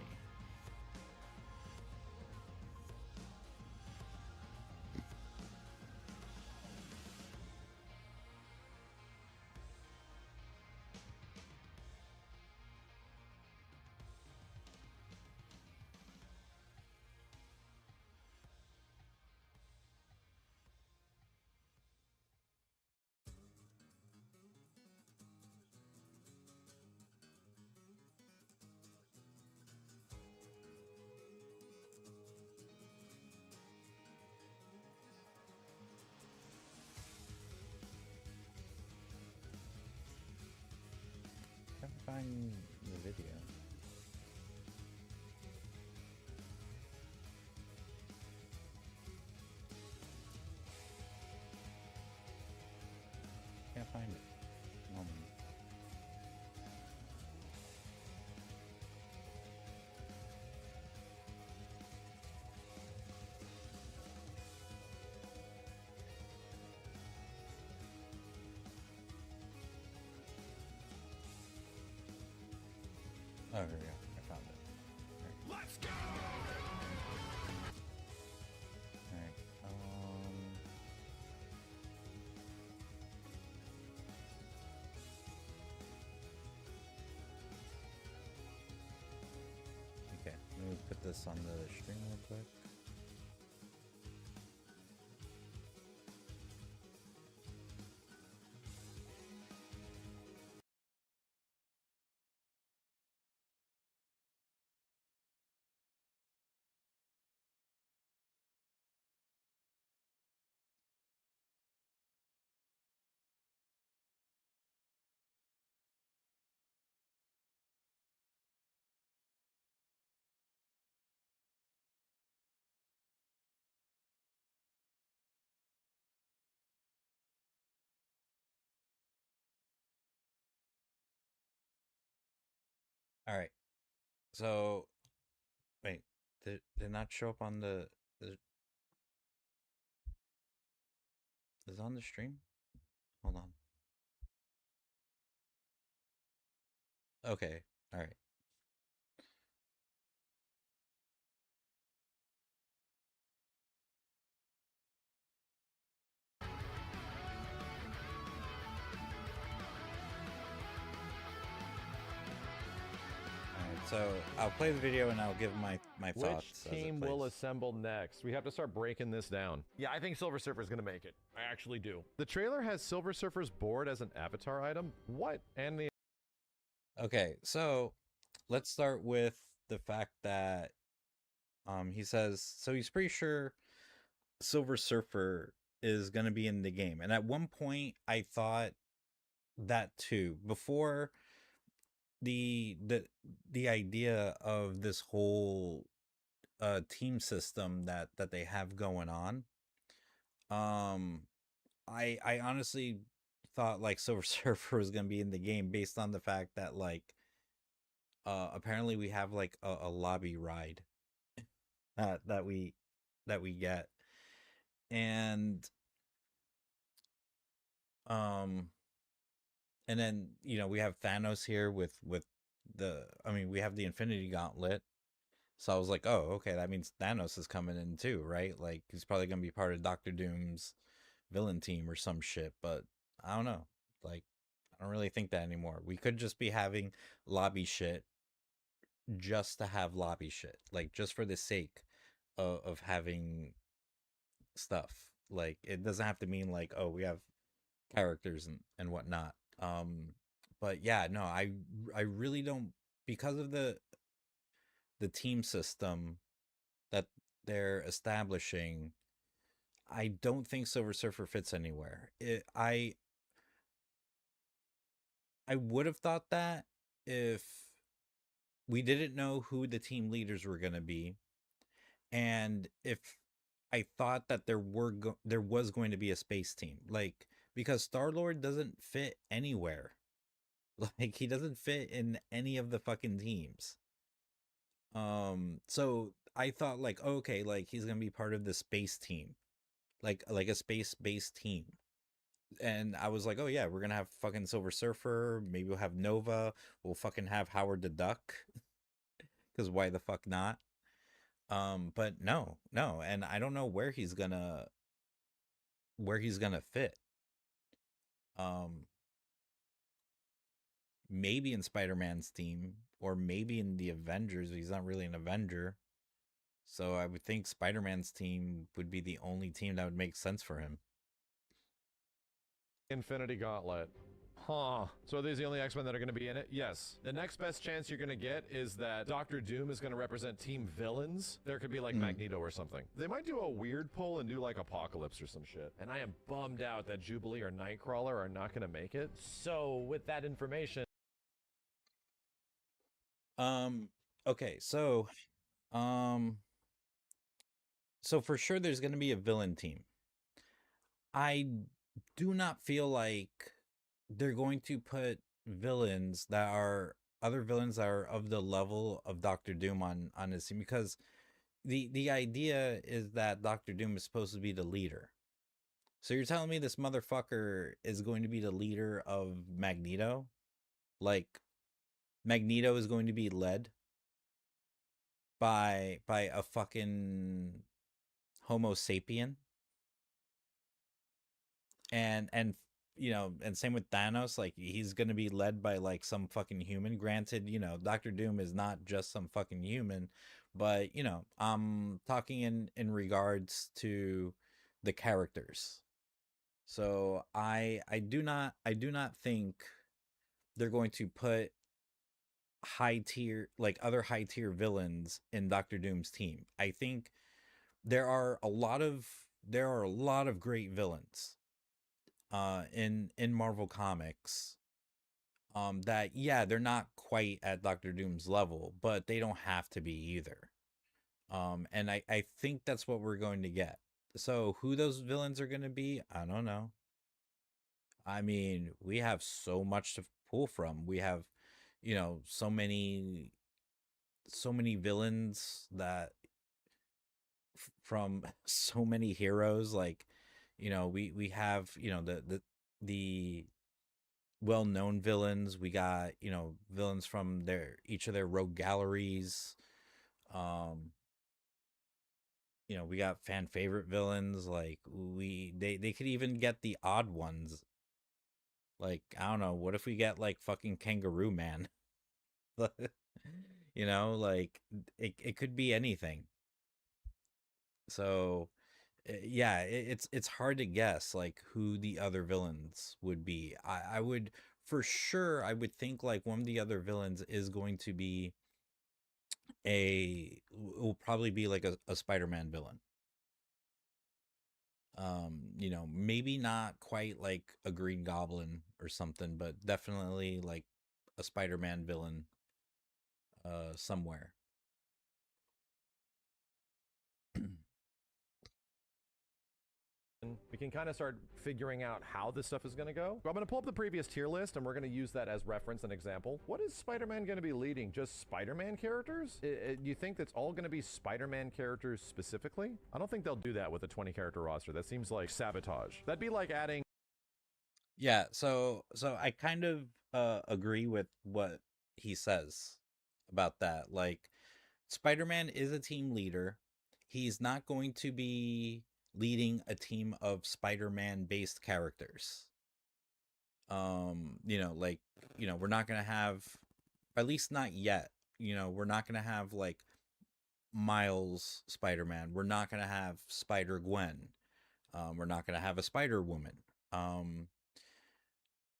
Speaker 1: Oh, here we go. I found it.
Speaker 2: Let's go!
Speaker 1: Alright. Okay, let me put this on the stream real quick. Alright, so wait, did it not show up on the is it on the stream? Hold on. Okay, alright. Alright, so I'll play the video and I'll give my thoughts.
Speaker 4: Which team will assemble next? We have to start breaking this down. Yeah, I think Silver Surfer's gonna make it. I actually do. The trailer has Silver Surfer's board as an avatar item. What? And the
Speaker 1: Okay, so let's start with the fact that he says so he's pretty sure Silver Surfer is going to be in the game. And at one point I thought that too, before the idea of this whole team system that they have going on. I honestly thought like Silver Surfer was going to be in the game based on the fact that like apparently we have like a lobby ride that we get, and then we have Thanos here with the we have the Infinity Gauntlet. So I was like, oh, okay, that means Thanos is coming in too, right? Like he's probably gonna be part of Doctor Doom's villain team or some shit, but I don't know. Like I don't really think that anymore. We could just be having lobby shit just to have lobby shit, like just for the sake of having stuff. Like it doesn't have to mean like, oh, we have characters and whatnot. But yeah, no, I really don't, because of the team system that they're establishing. I don't think Silver Surfer fits anywhere. I would have thought that if we didn't know who the team leaders were going to be, and if I thought that there was going to be a space team, like, because Star-Lord doesn't fit anywhere. Like he doesn't fit in any of the fucking teams. So I thought like, okay, like he's gonna be part of the space team, like a space-based team. And I was like, oh yeah, we're gonna have fucking Silver Surfer, maybe we'll have Nova, we'll fucking have Howard the Duck, because why the fuck not? But no, and I don't know where he's gonna fit. Maybe in Spider-Man's team, or maybe in the Avengers. He's not really an Avenger, so I would think Spider-Man's team would be the only team that would make sense for him.
Speaker 4: Infinity Gauntlet. Huh. So are these the only X-Men that are going to be in it? Yes. The next best chance you're going to get is that Doctor Doom is going to represent team villains. There could be like Magneto or something. They might do a weird pull and do like Apocalypse or some shit. And I am bummed out that Jubilee or Nightcrawler are not going to make it. So with that information...
Speaker 1: Okay, so for sure there's going to be a villain team. I do not feel like they're going to put villains that are other villains that are of the level of Doctor Doom on his team, because the idea is that Doctor Doom is supposed to be the leader. So you're telling me this motherfucker is going to be the leader of Magneto? Like, Magneto is going to be led by a fucking Homo sapien, and you know, and same with Thanos, like he's going to be led by like some fucking human. Granted, you know, Doctor Doom is not just some fucking human, but you know, I'm talking in regards to the characters. So I do not think they're going to put high tier, like other high tier villains in Doctor Doom's team. I think there are a lot of great villains in Marvel Comics, that, yeah, they're not quite at Doctor Doom's level, but they don't have to be either. And I think that's what we're going to get. So who those villains are going to be, I don't know. I mean, we have so much to pull from. We have, you know, so many villains that from so many heroes. Like, you know, we have, you know, the well-known villains. We got, you know, villains from each of their rogue galleries. um you know, we got fan favorite villains. Like, they could even get the odd ones. Like, I don't know, what if we get like fucking Kangaroo Man? You know, like it could be anything. So yeah, it's hard to guess like who the other villains would be. I would, for sure, I would think like one of the other villains is going to be will probably be like a Spider-Man villain. You know, maybe not quite like a Green Goblin or something, but definitely like a Spider-Man villain somewhere.
Speaker 4: We can kind of start figuring out how this stuff is going to go. I'm going to pull up the previous tier list, and we're going to use that as reference and example. What is Spider-Man going to be leading? Just Spider-Man characters? Do you think that's all going to be Spider-Man characters specifically? I don't think they'll do that with a 20-character roster. That seems like sabotage. That'd be like adding...
Speaker 1: Yeah, so I kind of agree with what he says about that. Like, Spider-Man is a team leader. He's not going to be leading a team of Spider-Man based characters. You know, like, you know, we're not going to have, at least not yet, you know, we're not going to have like Miles Spider-Man. We're not going to have Spider-Gwen. We're not going to have a Spider-Woman.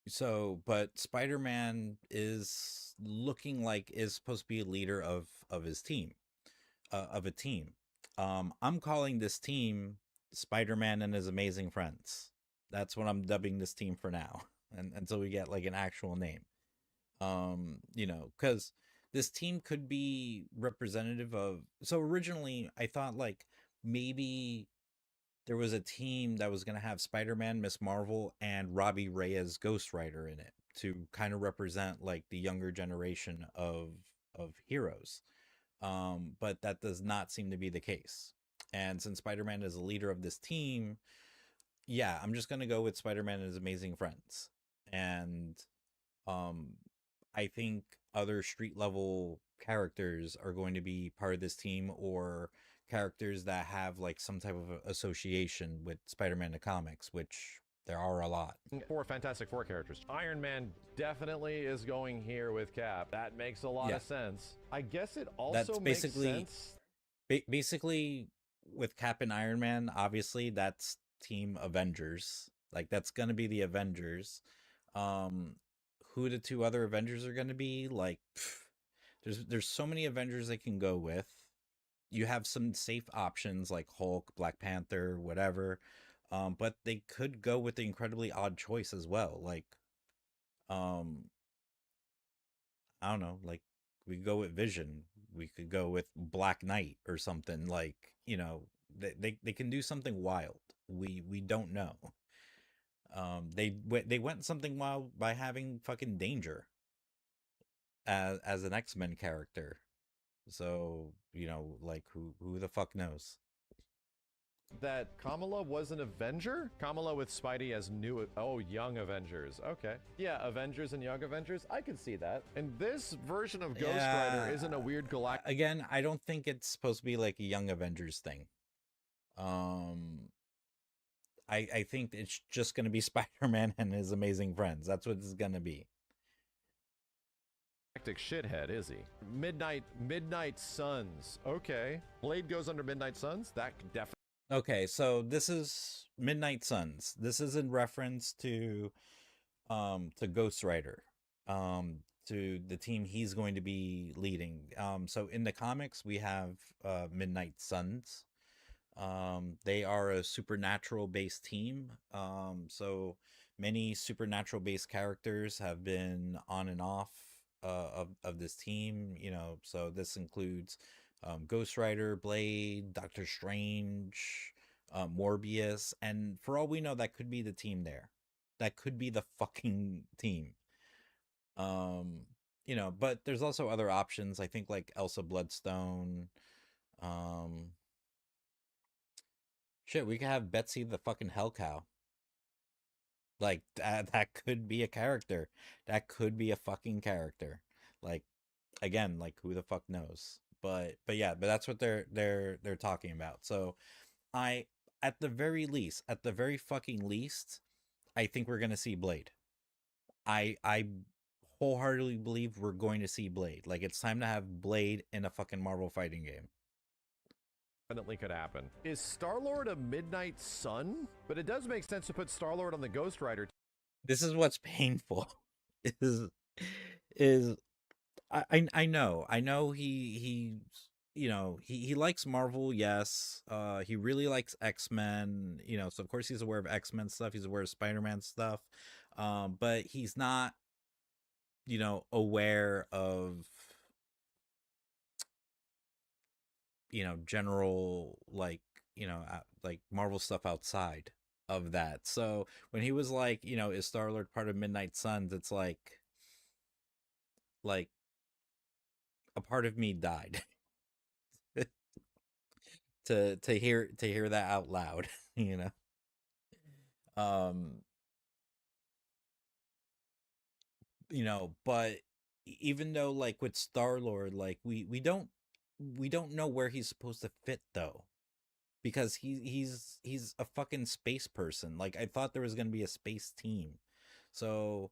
Speaker 1: So, but Spider-Man is looking like is supposed to be a leader of his team, of a team. I'm calling this team Spider-Man and His Amazing Friends. That's what I'm dubbing this team for now, and until we get like an actual name. You know, because this team could be representative of. So originally, I thought like maybe there was a team that was going to have Spider-Man, Miss Marvel, and Robbie Reyes Ghost Rider in it to kind of represent like the younger generation of heroes. But that does not seem to be the case. And since Spider-Man is a leader of this team, yeah, I'm just going to go with Spider-Man and His Amazing Friends. And I think other street level characters are going to be part of this team, or characters that have like some type of association with Spider-Man the comics, which there are a lot.
Speaker 4: 4 Fantastic Four characters. Iron Man definitely is going here with Cap. That makes a lot of sense. I guess it also
Speaker 1: That's basically
Speaker 4: makes sense.
Speaker 1: Basically with Cap and Iron Man, obviously that's Team Avengers. Like, that's gonna be the Avengers. Who the 2 other Avengers are gonna be? Like, there's so many Avengers they can go with. You have some safe options like Hulk, Black Panther, whatever. But they could go with the incredibly odd choice as well. Like, I don't know, like we could go with Vision. We could go with Black Knight or something. Like, you know, they can do something wild. We don't know. They went something wild by having fucking Danger as an X-Men character. So, you know, like who the fuck knows?
Speaker 4: that Kamala was an Avenger? Kamala with Spidey as new, oh, Young Avengers. Okay. Yeah, Avengers and Young Avengers. I can see that. And this version of Ghost Rider isn't a weird galactic.
Speaker 1: Again, I don't think it's supposed to be like a Young Avengers thing. I think it's just going to be Spider-Man and his amazing friends. That's what it's going to be.
Speaker 4: Shithead, is he? Midnight Suns. Okay. Blade goes under Midnight Suns? That could definitely.
Speaker 1: Okay, so this is Midnight Suns. This is in reference to Ghost Rider, to the team he's going to be leading. So in the comics we have Midnight Suns. They are a supernatural based team. So many supernatural based characters have been on and off of this team, you know. So this includes Ghost Rider, Blade, Doctor Strange, Morbius, and for all we know, that could be the team there. That could be the fucking team. You know, but there's also other options. I think like Elsa Bloodstone. Shit, we could have Betsy the fucking Hell Cow. Like that could be a character. That could be a fucking character. Like, again, like who the fuck knows? But yeah, but that's what they're talking about. So at the very least, at the very fucking least, I think we're gonna see Blade. I wholeheartedly believe we're going to see Blade. Like, it's time to have Blade in a fucking Marvel fighting game.
Speaker 4: Definitely could happen. Is Star-Lord a Midnight Sun? But it does make sense to put Star-Lord on the Ghost Rider.
Speaker 1: This is what's painful. is I know he you know, he likes Marvel, yes. He really likes X-Men, you know, so of course he's aware of X-Men stuff, he's aware of Spider-Man stuff. But he's not, you know, aware of, you know, general, like, you know, like Marvel stuff outside of that. So when he was like, you know, is Star-Lord part of Midnight Suns, it's like a part of me died to hear that out loud, you know. You know, but even though, like, with Star-Lord, like we don't know where he's supposed to fit though, because he's a fucking space person. Like, I thought there was going to be a space team. So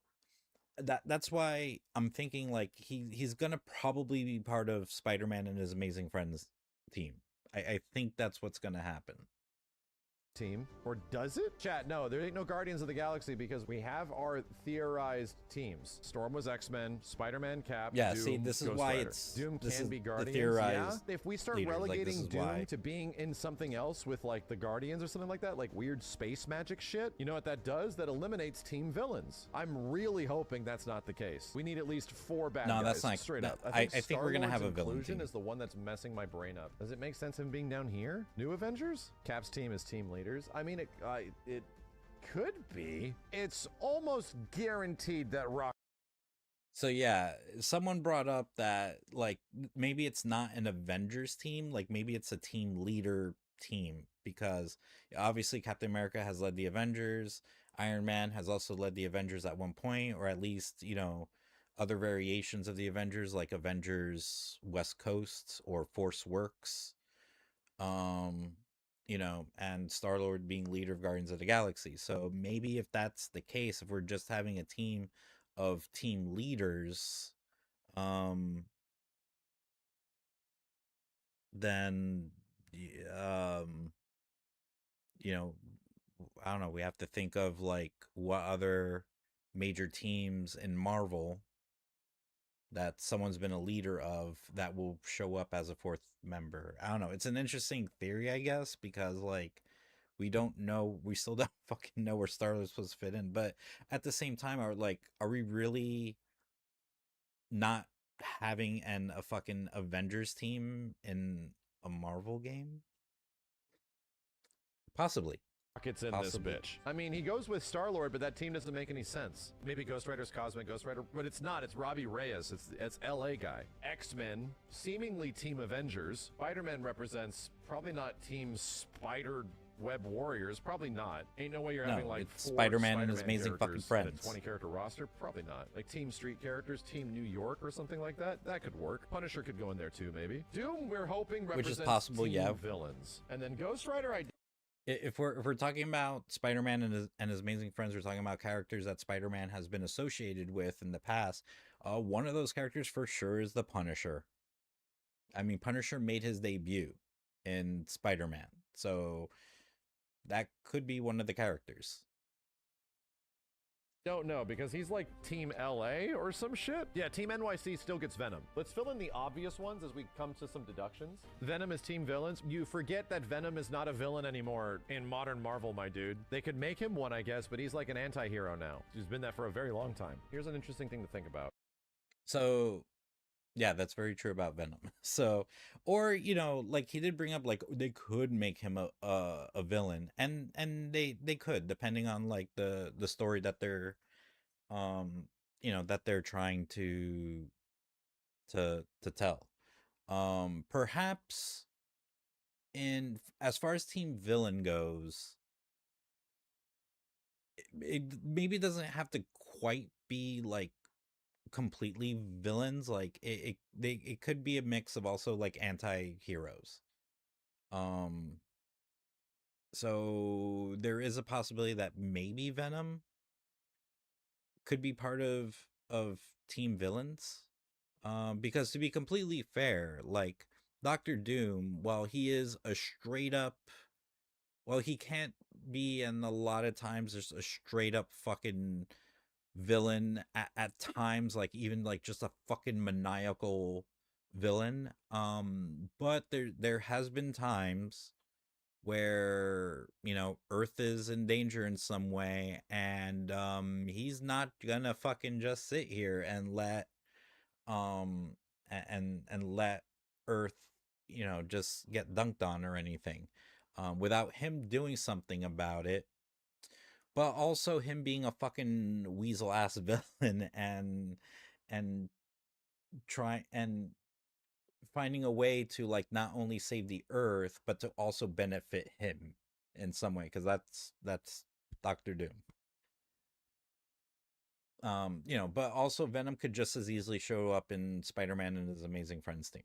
Speaker 1: that's why I'm thinking like he's going to probably be part of Spider-Man and his amazing friends team. I think that's what's going to happen.
Speaker 4: Team, or does it? Chat, no, there ain't no Guardians of the Galaxy because we have our theorized teams. Storm was X-Men, Spider-Man, Cap,
Speaker 1: yeah,
Speaker 4: Doom,
Speaker 1: see, this is
Speaker 4: Ghost
Speaker 1: why
Speaker 4: Rider.
Speaker 1: it's
Speaker 4: Doom
Speaker 1: this
Speaker 4: can
Speaker 1: is
Speaker 4: be
Speaker 1: the
Speaker 4: Guardians.
Speaker 1: theorized
Speaker 4: Yeah, if we start
Speaker 1: leaders, like,
Speaker 4: relegating
Speaker 1: this is
Speaker 4: Doom
Speaker 1: why.
Speaker 4: to being in something else with like the Guardians or something like that, like weird space magic shit, you know what that does? That eliminates team villains. I'm really hoping that's not the case. We need at least 4 bad guys.
Speaker 1: No, that's not
Speaker 4: straight
Speaker 1: that,
Speaker 4: up.
Speaker 1: I think we're gonna have a villain
Speaker 4: inclusion
Speaker 1: team.
Speaker 4: is the one that's messing my brain up. Does it make sense him being down here? New Avengers? Cap's team is team leaders. I mean, it could be. It's almost guaranteed that Rock.
Speaker 1: So yeah, someone brought up that like maybe it's not an Avengers team, like maybe it's a team leader team, because obviously Captain America has led the Avengers, Iron Man has also led the Avengers at one point, or at least, you know, other variations of the Avengers like Avengers West Coast or Force Works. You know, and Star-Lord being leader of Guardians of the Galaxy. So maybe if that's the case, if we're just having a team of team leaders, then, you know, I don't know, we have to think of like what other major teams in Marvel that someone's been a leader of that will show up as a 4th member. I don't know. It's an interesting theory, I guess, because like we don't know, we still don't fucking know where Star-Lord's supposed to fit in. But at the same time, are we really not having a fucking Avengers team in a Marvel game? Possibly.
Speaker 4: Rockets in
Speaker 1: Possibly.
Speaker 4: this bitch. I mean, he goes with Star-Lord, but that team doesn't make any sense. Maybe Ghost Rider's Cosmic Ghost Rider, but it's not. It's Robbie Reyes. It's LA guy. X-Men, seemingly Team Avengers. Spider-Man represents probably not Team Spider Web Warriors? Probably not. Ain't no way you're
Speaker 1: No,
Speaker 4: having like
Speaker 1: it's
Speaker 4: 4
Speaker 1: Spider-Man and his amazing fucking
Speaker 4: characters and a
Speaker 1: friends.
Speaker 4: 20 character roster? Probably not. Like Team Street characters, Team New York or something like that? That could work. Punisher could go in there too, maybe. Doom, we're hoping
Speaker 1: Which is
Speaker 4: represents
Speaker 1: possible,
Speaker 4: team
Speaker 1: yeah.
Speaker 4: villains. And then Ghost Rider,
Speaker 1: If we're talking about Spider-Man and his amazing friends, we're talking about characters that Spider-Man has been associated with in the past. One of those characters for sure is the Punisher. I mean, Punisher made his debut in Spider-Man, so that could be one of the characters.
Speaker 4: don't know because he's like Team LA or some shit. Yeah, Team NYC still gets Venom. Let's fill in the obvious ones as we come to some deductions. Venom is Team Villains. You forget that Venom is not a villain anymore in modern Marvel, my dude. They could make him one, I guess, but he's like an anti-hero now. He's been that for a very long time. Here's an interesting thing to think about.
Speaker 1: So, yeah, that's very true about Venom. So, or you know, like he did bring up, like they could make him a villain, and they could, depending on like the story that they're, you know, that they're trying to tell. Perhaps in as far as team villain goes, it maybe doesn't have to quite be like completely villains. Like it could be a mix of also like anti-heroes. So there is a possibility that maybe Venom could be part of team villains. Because to be completely fair, like Doctor Doom, while he is a straight up, well, he can't be, and a lot of times there's a straight up fucking villain at times, like even like just a fucking maniacal villain. But there has been times where, you know, Earth is in danger in some way, and he's not gonna fucking just sit here and let and let Earth, you know, just get dunked on or anything, without him doing something about it. But also him being a fucking weasel ass villain and try and finding a way to like not only save the Earth but to also benefit him in some way, because that's Doctor Doom. You know, but also Venom could just as easily show up in Spider-Man and his Amazing Friends team.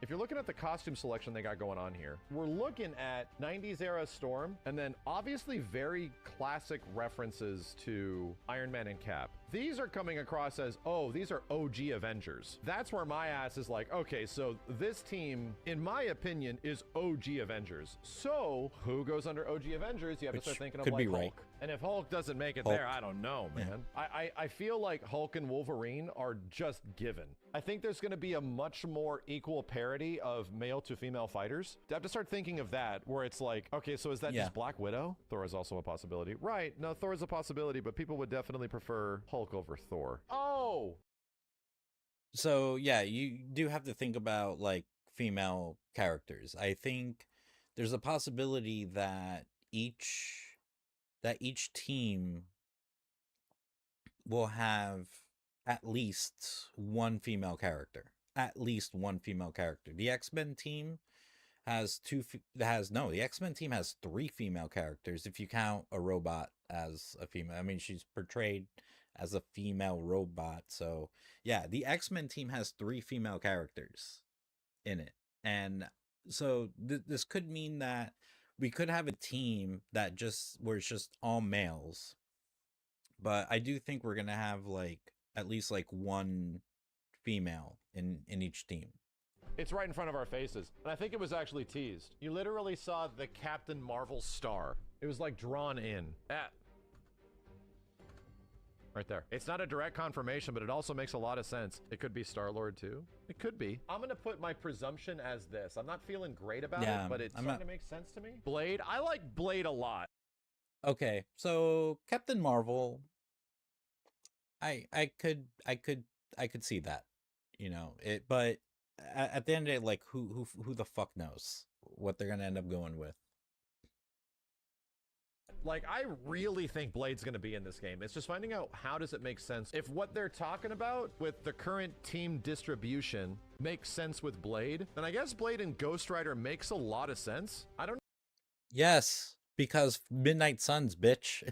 Speaker 4: If you're looking at the costume selection they got going on here, we're looking at 90s era Storm, and then obviously very classic references to Iron Man and Cap. These are coming across as, oh, these are OG Avengers. That's where my ass is like, okay, so this team, in my opinion, is OG Avengers. So who goes under OG Avengers? You have to start thinking of
Speaker 1: could
Speaker 4: like
Speaker 1: be
Speaker 4: Hulk.
Speaker 1: right.
Speaker 4: And if Hulk doesn't make it
Speaker 1: Hulk.
Speaker 4: there, I don't know, man.
Speaker 1: Yeah.
Speaker 4: I feel like Hulk and Wolverine are just given. I think there's going to be a much more equal parity of male to female fighters. I have to start thinking of that, where it's like, okay, so is that
Speaker 1: Yeah.
Speaker 4: just Black Widow? Thor is also a possibility. Right, no, Thor is a possibility, but people would definitely prefer Hulk over Thor. Oh!
Speaker 1: So yeah, you do have to think about like female characters. I think there's a possibility that each team will have at least one female character. At least one female character. The X-Men team has the X-Men team has 3 female characters if you count a robot as a female. I mean, she's portrayed as a female robot. So yeah, the X-Men team has 3 female characters in it. And so this could mean that we could have a team that where it's just all males. But I do think we're gonna have like at least like one female in each team.
Speaker 4: It's right in front of our faces. And I think it was actually teased. You literally saw the Captain Marvel star. It was like drawn in. Right there. It's not a direct confirmation, but it also makes a lot of sense. It could be Star-Lord too. It could be. I'm going to put my presumption as this. I'm not feeling great about it, but it's starting to make sense to me. Blade. I like Blade a lot.
Speaker 1: Okay, so Captain Marvel, I could see that, you know, it, but at the end of the day, like who the fuck knows what they're gonna end up going with.
Speaker 4: Like, I really think Blade's going to be in this game. It's just finding out how does it make sense. If what they're talking about with the current team distribution makes sense with Blade, then I guess Blade and Ghost Rider makes a lot of sense. I don't
Speaker 1: Yes, because Midnight Suns, bitch.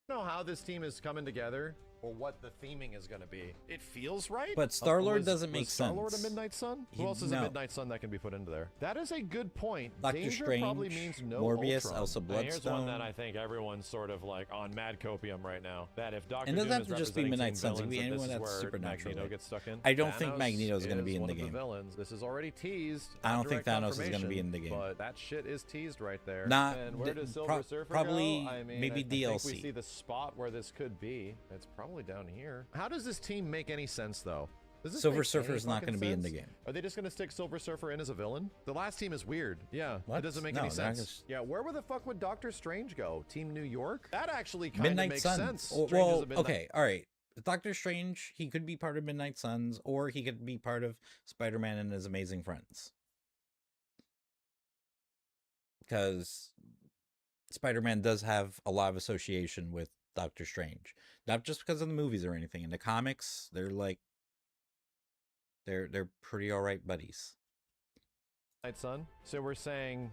Speaker 4: Know how this team is coming together or what the theming is going to be. It feels right.
Speaker 1: But Star-Lord
Speaker 4: Was-
Speaker 1: doesn't
Speaker 4: was
Speaker 1: make
Speaker 4: Star-Lord
Speaker 1: sense.
Speaker 4: a Midnight Sun? Who
Speaker 1: He-
Speaker 4: else is
Speaker 1: no.
Speaker 4: a Midnight Sun that can be put into there? That is a good point.
Speaker 1: Doctor
Speaker 4: Danger
Speaker 1: Strange,
Speaker 4: probably means no
Speaker 1: Morbius,
Speaker 4: Ultron.
Speaker 1: Elsa
Speaker 4: And here's one
Speaker 1: Bloodstone.
Speaker 4: that I think everyone's sort of like on mad copium right now. That if Doctor
Speaker 1: And it doesn't
Speaker 4: Doom
Speaker 1: have
Speaker 4: is
Speaker 1: to just be
Speaker 4: representing
Speaker 1: Midnight
Speaker 4: Team
Speaker 1: Suns, it could
Speaker 4: Villains,
Speaker 1: be
Speaker 4: that
Speaker 1: anyone
Speaker 4: this is
Speaker 1: that's
Speaker 4: where
Speaker 1: supernatural.
Speaker 4: Magneto gets stuck in.
Speaker 1: I don't think
Speaker 4: Thanos
Speaker 1: Magneto is gonna be in
Speaker 4: one
Speaker 1: the
Speaker 4: of
Speaker 1: game.
Speaker 4: Villains. This is already teased.
Speaker 1: I
Speaker 4: on
Speaker 1: don't think
Speaker 4: direct
Speaker 1: Thanos is gonna be
Speaker 4: confirmation,
Speaker 1: in the game.
Speaker 4: But that shit is teased right there.
Speaker 1: Not-
Speaker 4: And where does Silver
Speaker 1: pro-
Speaker 4: Surfer
Speaker 1: probably
Speaker 4: go? I mean,
Speaker 1: maybe
Speaker 4: I think
Speaker 1: DLC.
Speaker 4: we see the spot where this could be. It's probably down here. How does this team make any sense though? Does this
Speaker 1: Silver
Speaker 4: make
Speaker 1: Surfer
Speaker 4: any
Speaker 1: is not
Speaker 4: fucking
Speaker 1: going to be in the
Speaker 4: sense?
Speaker 1: game.
Speaker 4: Are they just going to stick Silver Surfer in as a villain? The last team is weird. Yeah,
Speaker 1: What?
Speaker 4: it doesn't make
Speaker 1: No,
Speaker 4: any
Speaker 1: they're not
Speaker 4: sense.
Speaker 1: gonna
Speaker 4: Yeah, where the fuck would Doctor Strange go? Team New York? That actually kind of
Speaker 1: Midnight
Speaker 4: makes
Speaker 1: Suns.
Speaker 4: sense.
Speaker 1: Well,
Speaker 4: Strange is a Midnight-
Speaker 1: okay, all right. Doctor Strange, he could be part of Midnight Suns, or he could be part of Spider-Man and his Amazing Friends. Because Spider-Man does have a lot of association with Doctor Strange, not just because of the movies or anything. In the comics, they're like, they're pretty all right buddies.
Speaker 4: Midnight Sun. So we're saying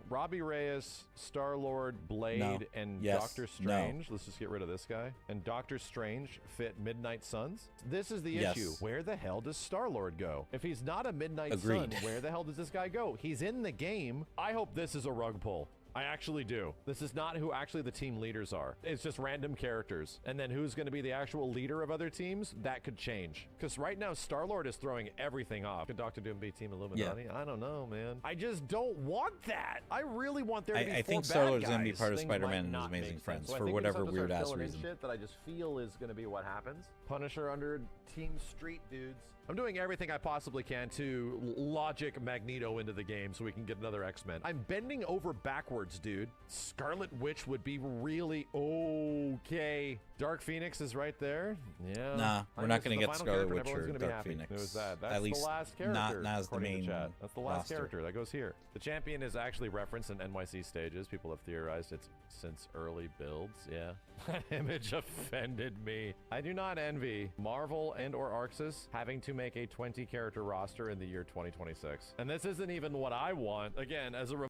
Speaker 4: Robbie Reyes, Star-Lord, Blade,
Speaker 1: No.
Speaker 4: and
Speaker 1: Yes.
Speaker 4: Doctor
Speaker 1: No.
Speaker 4: Strange. Let's just get rid of this guy. And Doctor Strange fit Midnight Suns. This is the
Speaker 1: Yes.
Speaker 4: issue. Where the hell does Star-Lord go? If he's not a Midnight
Speaker 1: Agreed.
Speaker 4: Sun, where the hell does this guy go? He's in the game. I hope this is a rug pull. I actually do. This is not who actually the team leaders are. It's just random characters. And then who's going to be the actual leader of other teams? That could change. Because right now, Star-Lord is throwing everything off. Could Dr. Doom be Team Illuminati? I don't know, man. I just don't want that. I really want there to be
Speaker 1: I think
Speaker 4: four
Speaker 1: Star-Lord's
Speaker 4: bad
Speaker 1: gonna be
Speaker 4: guys.
Speaker 1: part of
Speaker 4: Things
Speaker 1: Spider-Man
Speaker 4: might
Speaker 1: and his
Speaker 4: not
Speaker 1: Amazing
Speaker 4: make
Speaker 1: Friends
Speaker 4: sense. So I
Speaker 1: for
Speaker 4: think we
Speaker 1: whatever
Speaker 4: just have to start
Speaker 1: weird-ass
Speaker 4: filling in
Speaker 1: reason.
Speaker 4: shit that I just feel is going to be what happens. Punisher under Team Street Dudes. I'm doing everything I possibly can to logic Magneto into the game so we can get another X-Men. I'm bending over backwards, dude. Scarlet Witch would be really okay. Dark Phoenix is right there. Yeah.
Speaker 1: Nah, we're
Speaker 4: I
Speaker 1: not
Speaker 4: guess
Speaker 1: gonna
Speaker 4: the
Speaker 1: get
Speaker 4: final
Speaker 1: Scarlet
Speaker 4: character,
Speaker 1: Witch
Speaker 4: everyone's
Speaker 1: or
Speaker 4: gonna be
Speaker 1: Dark
Speaker 4: happy.
Speaker 1: Phoenix.
Speaker 4: It was that.
Speaker 1: At
Speaker 4: That's
Speaker 1: least
Speaker 4: the last
Speaker 1: not
Speaker 4: character.
Speaker 1: as the
Speaker 4: according to
Speaker 1: main
Speaker 4: chat. That's the last
Speaker 1: roster.
Speaker 4: character that goes here. The champion is actually referenced in NYC stages. People have theorized it's since early builds. Yeah. That image offended me. I do not envy Marvel and or Arxis having to make a 20 character roster in the year 2026. And this isn't even what I want. Again, as a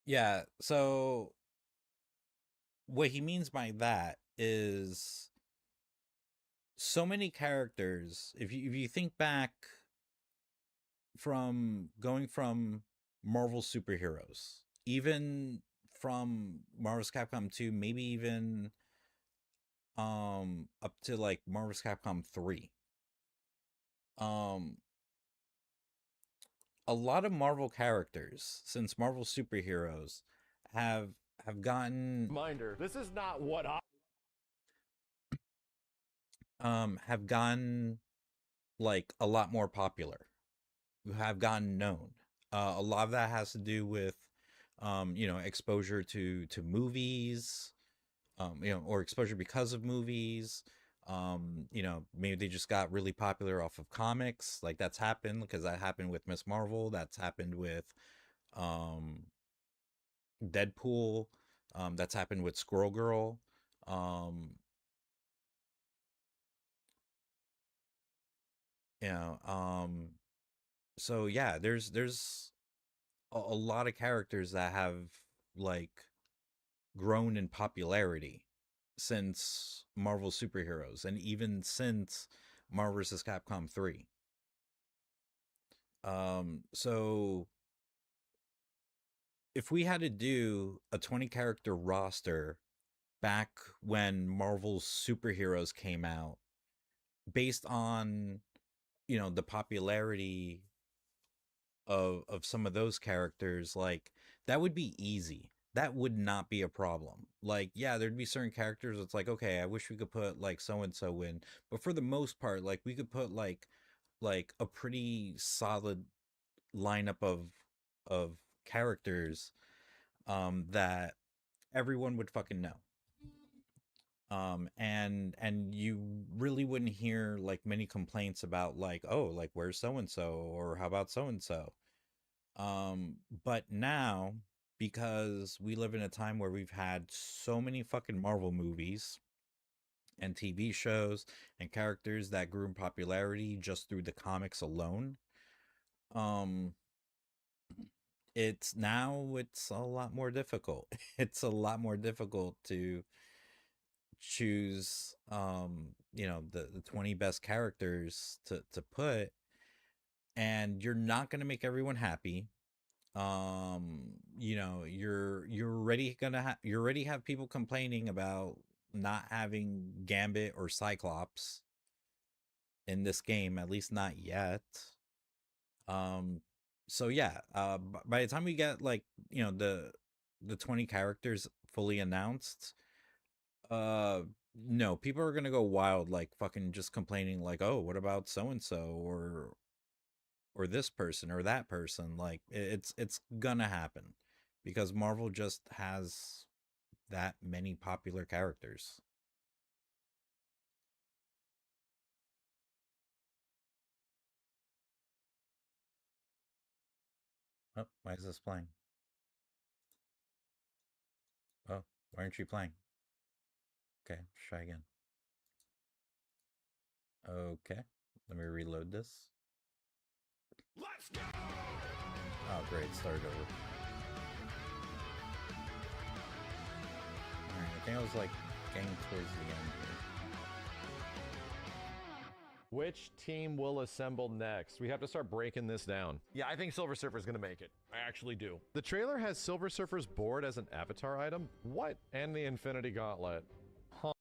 Speaker 1: Yeah, so what he means by that is so many characters. If you think back from going from Marvel superheroes, even from Marvel's Capcom 2, maybe even up to like Marvel's Capcom 3. A lot of Marvel characters since Marvel superheroes have gotten
Speaker 4: reminder, this is not what I
Speaker 1: have gotten like a lot more popular, have gotten known. A lot of that has to do with exposure to movies, or exposure because of movies. Maybe they just got really popular off of comics. Like that's happened because that happened with Miss Marvel. That's happened with Deadpool. That's happened with Squirrel Girl. So yeah, there's a lot of characters that have like grown in popularity since Marvel superheroes and even since Marvel vs. Capcom 3. So if we had to do a 20 character roster back when Marvel's superheroes came out, based on the popularity of some of those characters, like that would be easy. That would not be a problem. Like, yeah, there'd be certain characters it's like, okay, I wish we could put like so and so in, but for the most part, like we could put like a pretty solid lineup of characters that everyone would fucking know. And you really wouldn't hear like many complaints about like, oh, like where's so and so, or how about so and so. But now, because we live in a time where we've had so many fucking Marvel movies and TV shows and characters that grew in popularity just through the comics alone, it's a lot more difficult. It's a lot more difficult to choose the 20 best characters to put, and you're not going to make everyone happy. You already have people complaining about not having Gambit or Cyclops in this game, at least not yet. So yeah, by the time we get the 20 characters fully announced, no, people are gonna go wild, like fucking just complaining, like, oh, what about so and so or this person or that person. Like it's gonna happen because Marvel just has that many popular characters. Oh, why is this playing? Oh, why aren't you playing? Okay, try again. Okay, let me reload this.
Speaker 2: Let's go!
Speaker 1: Oh, great, start over. Alright, I think I was like getting towards the end here.
Speaker 4: Which team will assemble next? We have to start breaking this down. Yeah, I think Silver Surfer's gonna make it. I actually do. The trailer has Silver Surfer's board as an avatar item. What? And the Infinity Gauntlet. Huh.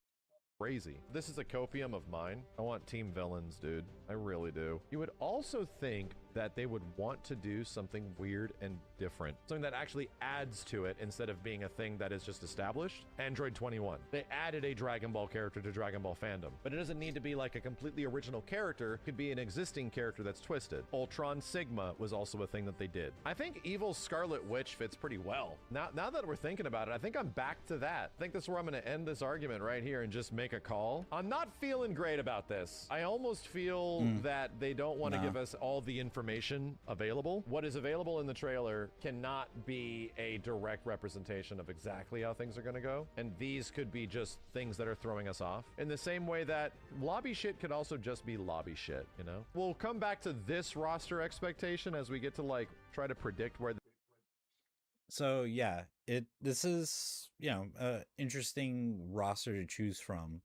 Speaker 4: Crazy. This is a copium of mine. I want Team Villains, dude. I really do. You would also think that they would want to do something weird and different. Something that actually adds to it instead of being a thing that is just established. Android 21. They added a Dragon Ball character to Dragon Ball fandom. But it doesn't need to be like a completely original character. It could be an existing character that's twisted. Ultron Sigma was also a thing that they did. I think Evil Scarlet Witch fits pretty well. Now that we're thinking about it, I think I'm back to that. I think this is where I'm going to end this argument right here and just make a call. I'm not feeling great about this. I almost feel that they don't want to give us all the information available. What is available in the trailer cannot be a direct representation of exactly how things are going to go. And these could be just things that are throwing us off. In the same way that lobby shit could also just be lobby shit, you know? We'll come back to this roster expectation as we get to like try to predict where
Speaker 1: So yeah, this is interesting roster to choose from.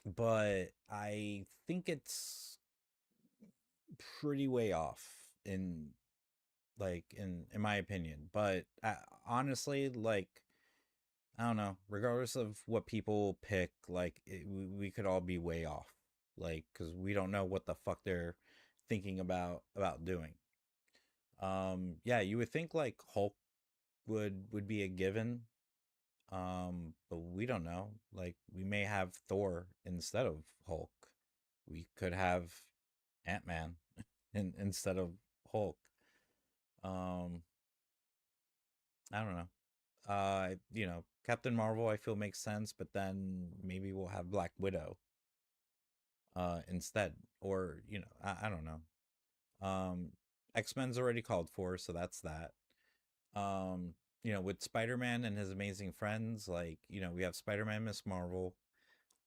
Speaker 1: But I think it's pretty way off in my opinion. But honestly, like, I don't know, regardless of what people pick, like we could all be way off, like, because we don't know what the fuck they're thinking about doing. Yeah, you would think like Hulk would be a given. But we don't know. Like, we may have Thor instead of Hulk. We could have Ant-Man instead of Hulk. I don't know. Captain Marvel I feel makes sense, but then maybe we'll have Black Widow instead. Or, I don't know. X-Men's already called for, so that's that. With Spider-Man and his amazing friends, like, we have Spider-Man, Miss Marvel.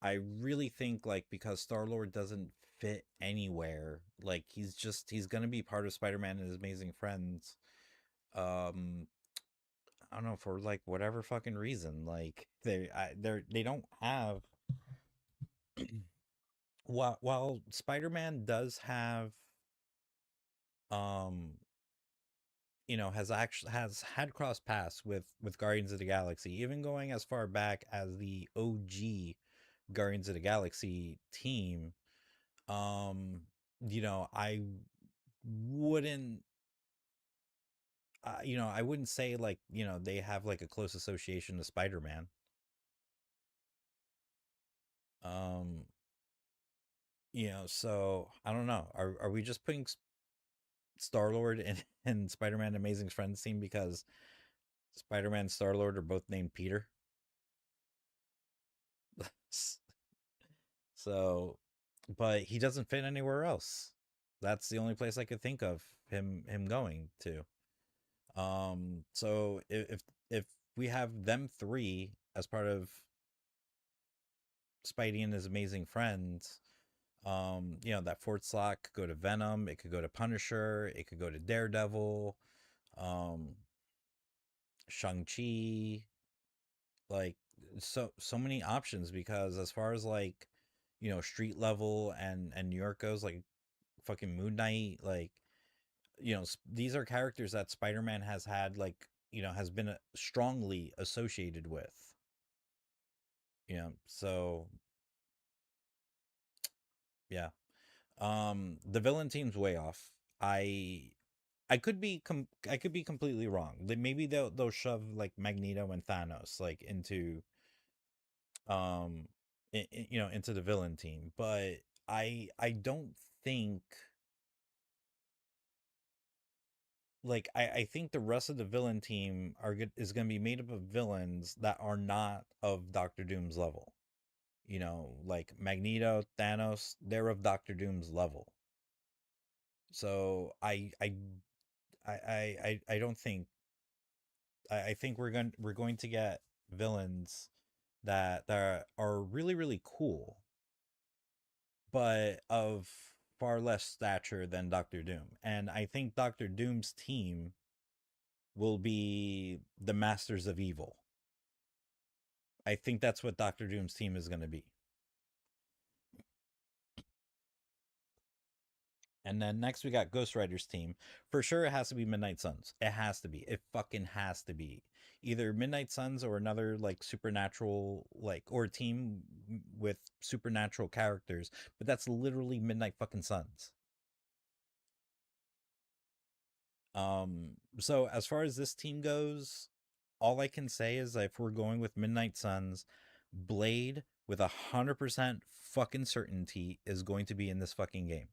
Speaker 1: I really think, like, because Star-Lord doesn't fit anywhere, like, he's gonna be part of Spider-Man and his amazing friends. I don't know, for like whatever fucking reason, like they don't have while Spider-Man does have has had cross paths with Guardians of the Galaxy, even going as far back as the OG Guardians of the Galaxy team. I wouldn't I wouldn't say like, they have like a close association to Spider-Man. Um, so I don't know. Are we just putting Star-Lord and Spider-Man Amazing Friends team because Spider-Man and Star-Lord are both named Peter? So, but he doesn't fit anywhere else. That's the only place I could think of him going to. So if we have them three as part of Spidey and his amazing friends, You know, that fourth slot could go to Venom, it could go to Punisher, it could go to Daredevil, um, Shang-Chi, like so many options, because as far as like, you know, street level and New York goes, like fucking Moon Knight, like, you know, these are characters that Spider-Man has had, like, you know, has been strongly associated with, you know. So yeah. The villain team's way off. I could be I could be completely wrong. Maybe they'll shove like Magneto and Thanos like into you know, into the villain team, but I don't think, like, I think the rest of the villain team is going to be made up of villains that are not of Doctor Doom's level. You know, like Magneto, Thanos, they're of Doctor Doom's level. So I don't think, I think we're going to get villains that are really really cool, but of far less stature than Doctor Doom. And I think Doctor Doom's team will be the Masters of Evil. I think that's what Doctor Doom's team is going to be. And then next we got Ghost Rider's team. For sure, it has to be Midnight Suns. It has to be. It fucking has to be. Either Midnight Suns or another like supernatural, like, or a team with supernatural characters. But that's literally Midnight fucking Suns. So as far as this team goes, all I can say is that if we're going with Midnight Suns, Blade with 100% fucking certainty is going to be in this fucking game.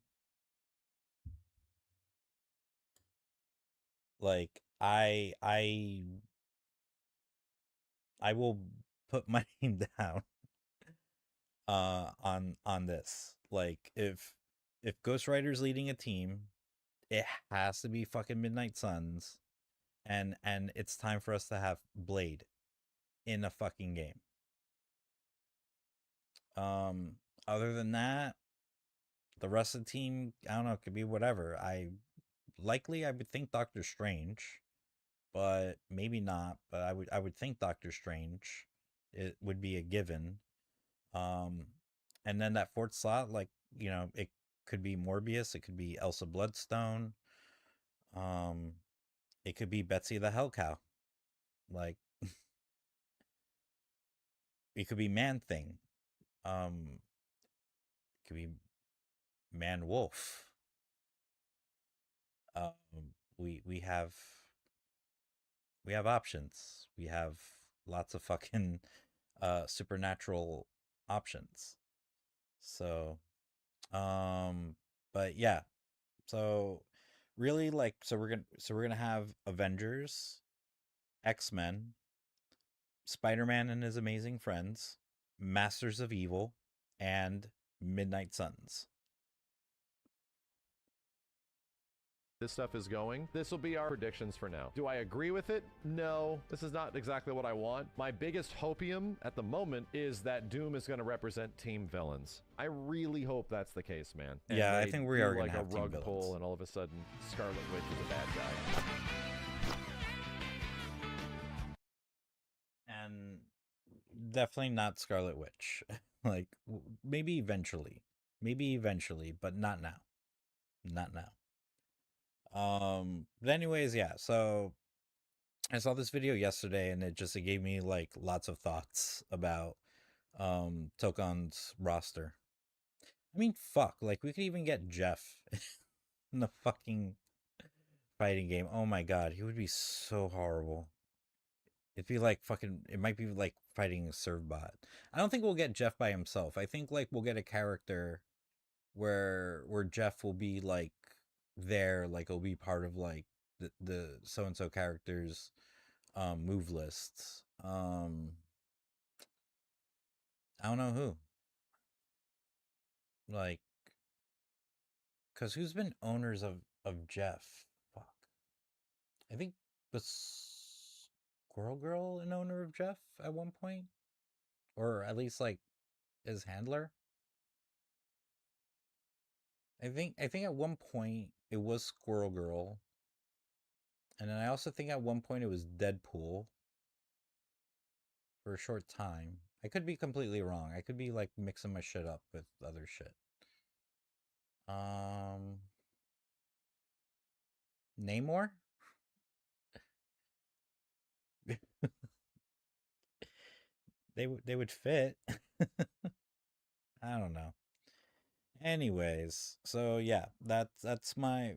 Speaker 1: Like, I will put my name down on this. Like, if Ghost Rider's leading a team, it has to be fucking Midnight Suns, and it's time for us to have Blade in a fucking game. Other than that, the rest of the team, I don't know, it could be whatever. I would think Doctor Strange, but maybe not. But I would think Doctor Strange, it would be a given. And then that fourth slot, like, you know, it could be Morbius, it could be Elsa Bloodstone, um, it could be Betsy the Hell Cow, like, it could be Man Thing, it could be Man Wolf. Um, we have options. We have lots of fucking supernatural options. So, but yeah. So really, like, so we're gonna have Avengers, X-Men, Spider-Man and his amazing friends, Masters of Evil, and Midnight Suns.
Speaker 4: This stuff is going. This will be our predictions for now. Do I agree with it? No, this is not exactly what I want. My biggest hopium at the moment is that Doom is going to represent team villains. I really hope that's the case, man. And
Speaker 1: yeah, I think we
Speaker 4: do
Speaker 1: are going
Speaker 4: like
Speaker 1: to have
Speaker 4: a
Speaker 1: team
Speaker 4: rug
Speaker 1: villains.
Speaker 4: pull, and all of a sudden Scarlet Witch is a bad guy.
Speaker 1: And definitely not Scarlet Witch. Like, maybe eventually, but not now. Not now. But anyways, yeah, so I saw this video yesterday and it gave me like lots of thoughts about Tokon's roster. I mean, fuck, like we could even get Jeff in the fucking fighting game. Oh my god, he would be so horrible. It'd be like fucking, it might be like fighting a Servbot. I don't think we'll get Jeff by himself. I think like we'll get a character where Jeff will be like there, like it'll be part of like the so and so characters move lists. I don't know who. Like, cause who's been owners of Jeff? Fuck. I think was Squirrel Girl an owner of Jeff at one point, or at least like his handler. I think at one point it was Squirrel Girl, and then I also think at one point it was Deadpool for a short time. I could be completely wrong. I could be like mixing my shit up with other shit. Namor? They would fit. I don't know. Anyways, so yeah, that's my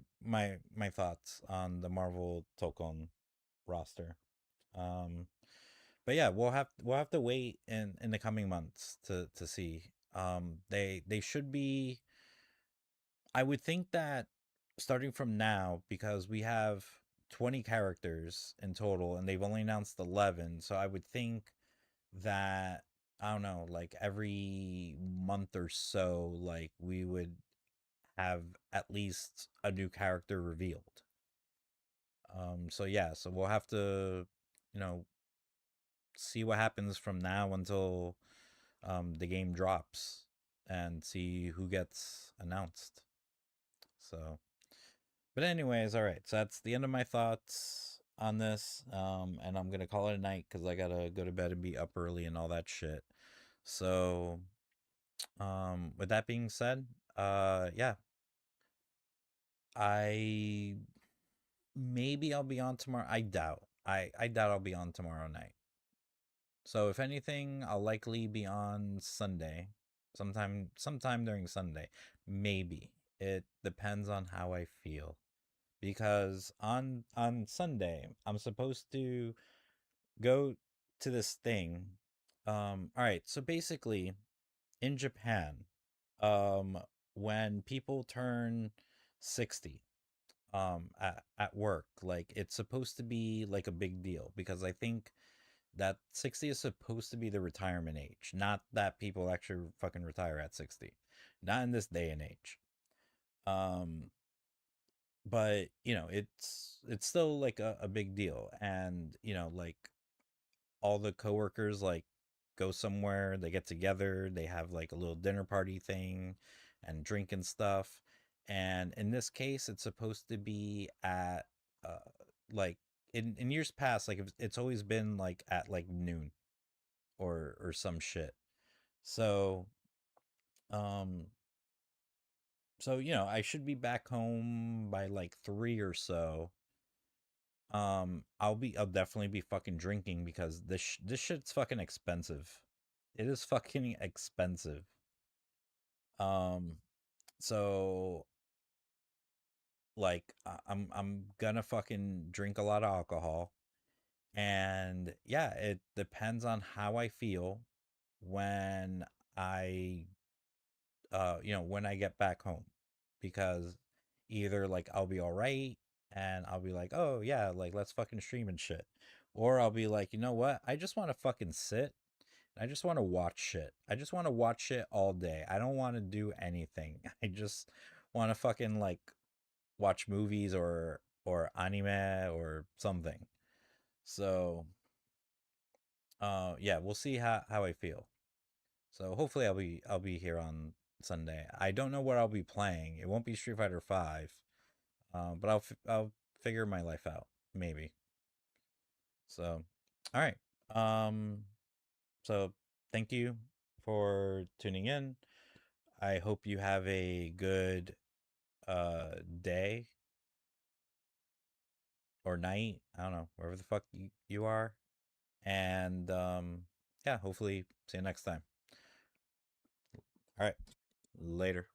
Speaker 1: thoughts on the Marvel Tokon roster. Um but yeah, we'll have to wait in the coming months to see. They should be, I would think that starting from now, because we have 20 characters in total and they've only announced 11, so I would think that, I don't know, like every month or so, like we would have at least a new character revealed. So yeah, so we'll have to, you know, see what happens from now until the game drops and see who gets announced. So, but anyways, all right. So that's the end of my thoughts on this. And I'm gonna call it a night because I gotta go to bed and be up early and all that shit. So, with that being said, yeah, I maybe I'll be on tomorrow. I doubt. I doubt I'll be on tomorrow night. So if anything, I'll likely be on Sunday, sometime during Sunday, maybe. It depends on how I feel, because on Sunday I'm supposed to go to this thing. All right, so basically in Japan, um when people turn 60 at work, like it's supposed to be like a big deal, because I think that 60 is supposed to be the retirement age, not that people actually fucking retire at 60. Not in this day and age. Um but it's still like a big deal, and like all the coworkers like go somewhere, they get together, they have like a little dinner party thing and drink and stuff. And in this case, it's supposed to be at uh like in years past, like it's always been like at like noon or some shit. So um I should be back home by like 3 or so. I'll definitely be fucking drinking, because this shit's fucking expensive. It is fucking expensive. Um so like I'm gonna fucking drink a lot of alcohol, and yeah, it depends on how I feel when I when I get back home, because either like I'll be all right and I'll be like, "Oh yeah, like let's fucking stream and shit." Or I'll be like, "You know what? I just want to fucking sit. I just want to watch shit. I just want to watch shit all day. I don't want to do anything. I just want to fucking like watch movies or anime or something." So, yeah, we'll see how I feel. So hopefully I'll be here on Sunday. I don't know what I'll be playing. It won't be Street Fighter 5. But I'll figure my life out, maybe. So, all right. So thank you for tuning in. I hope you have a good day or night. I don't know, wherever the fuck you are. And yeah, hopefully see you next time. All right. Later.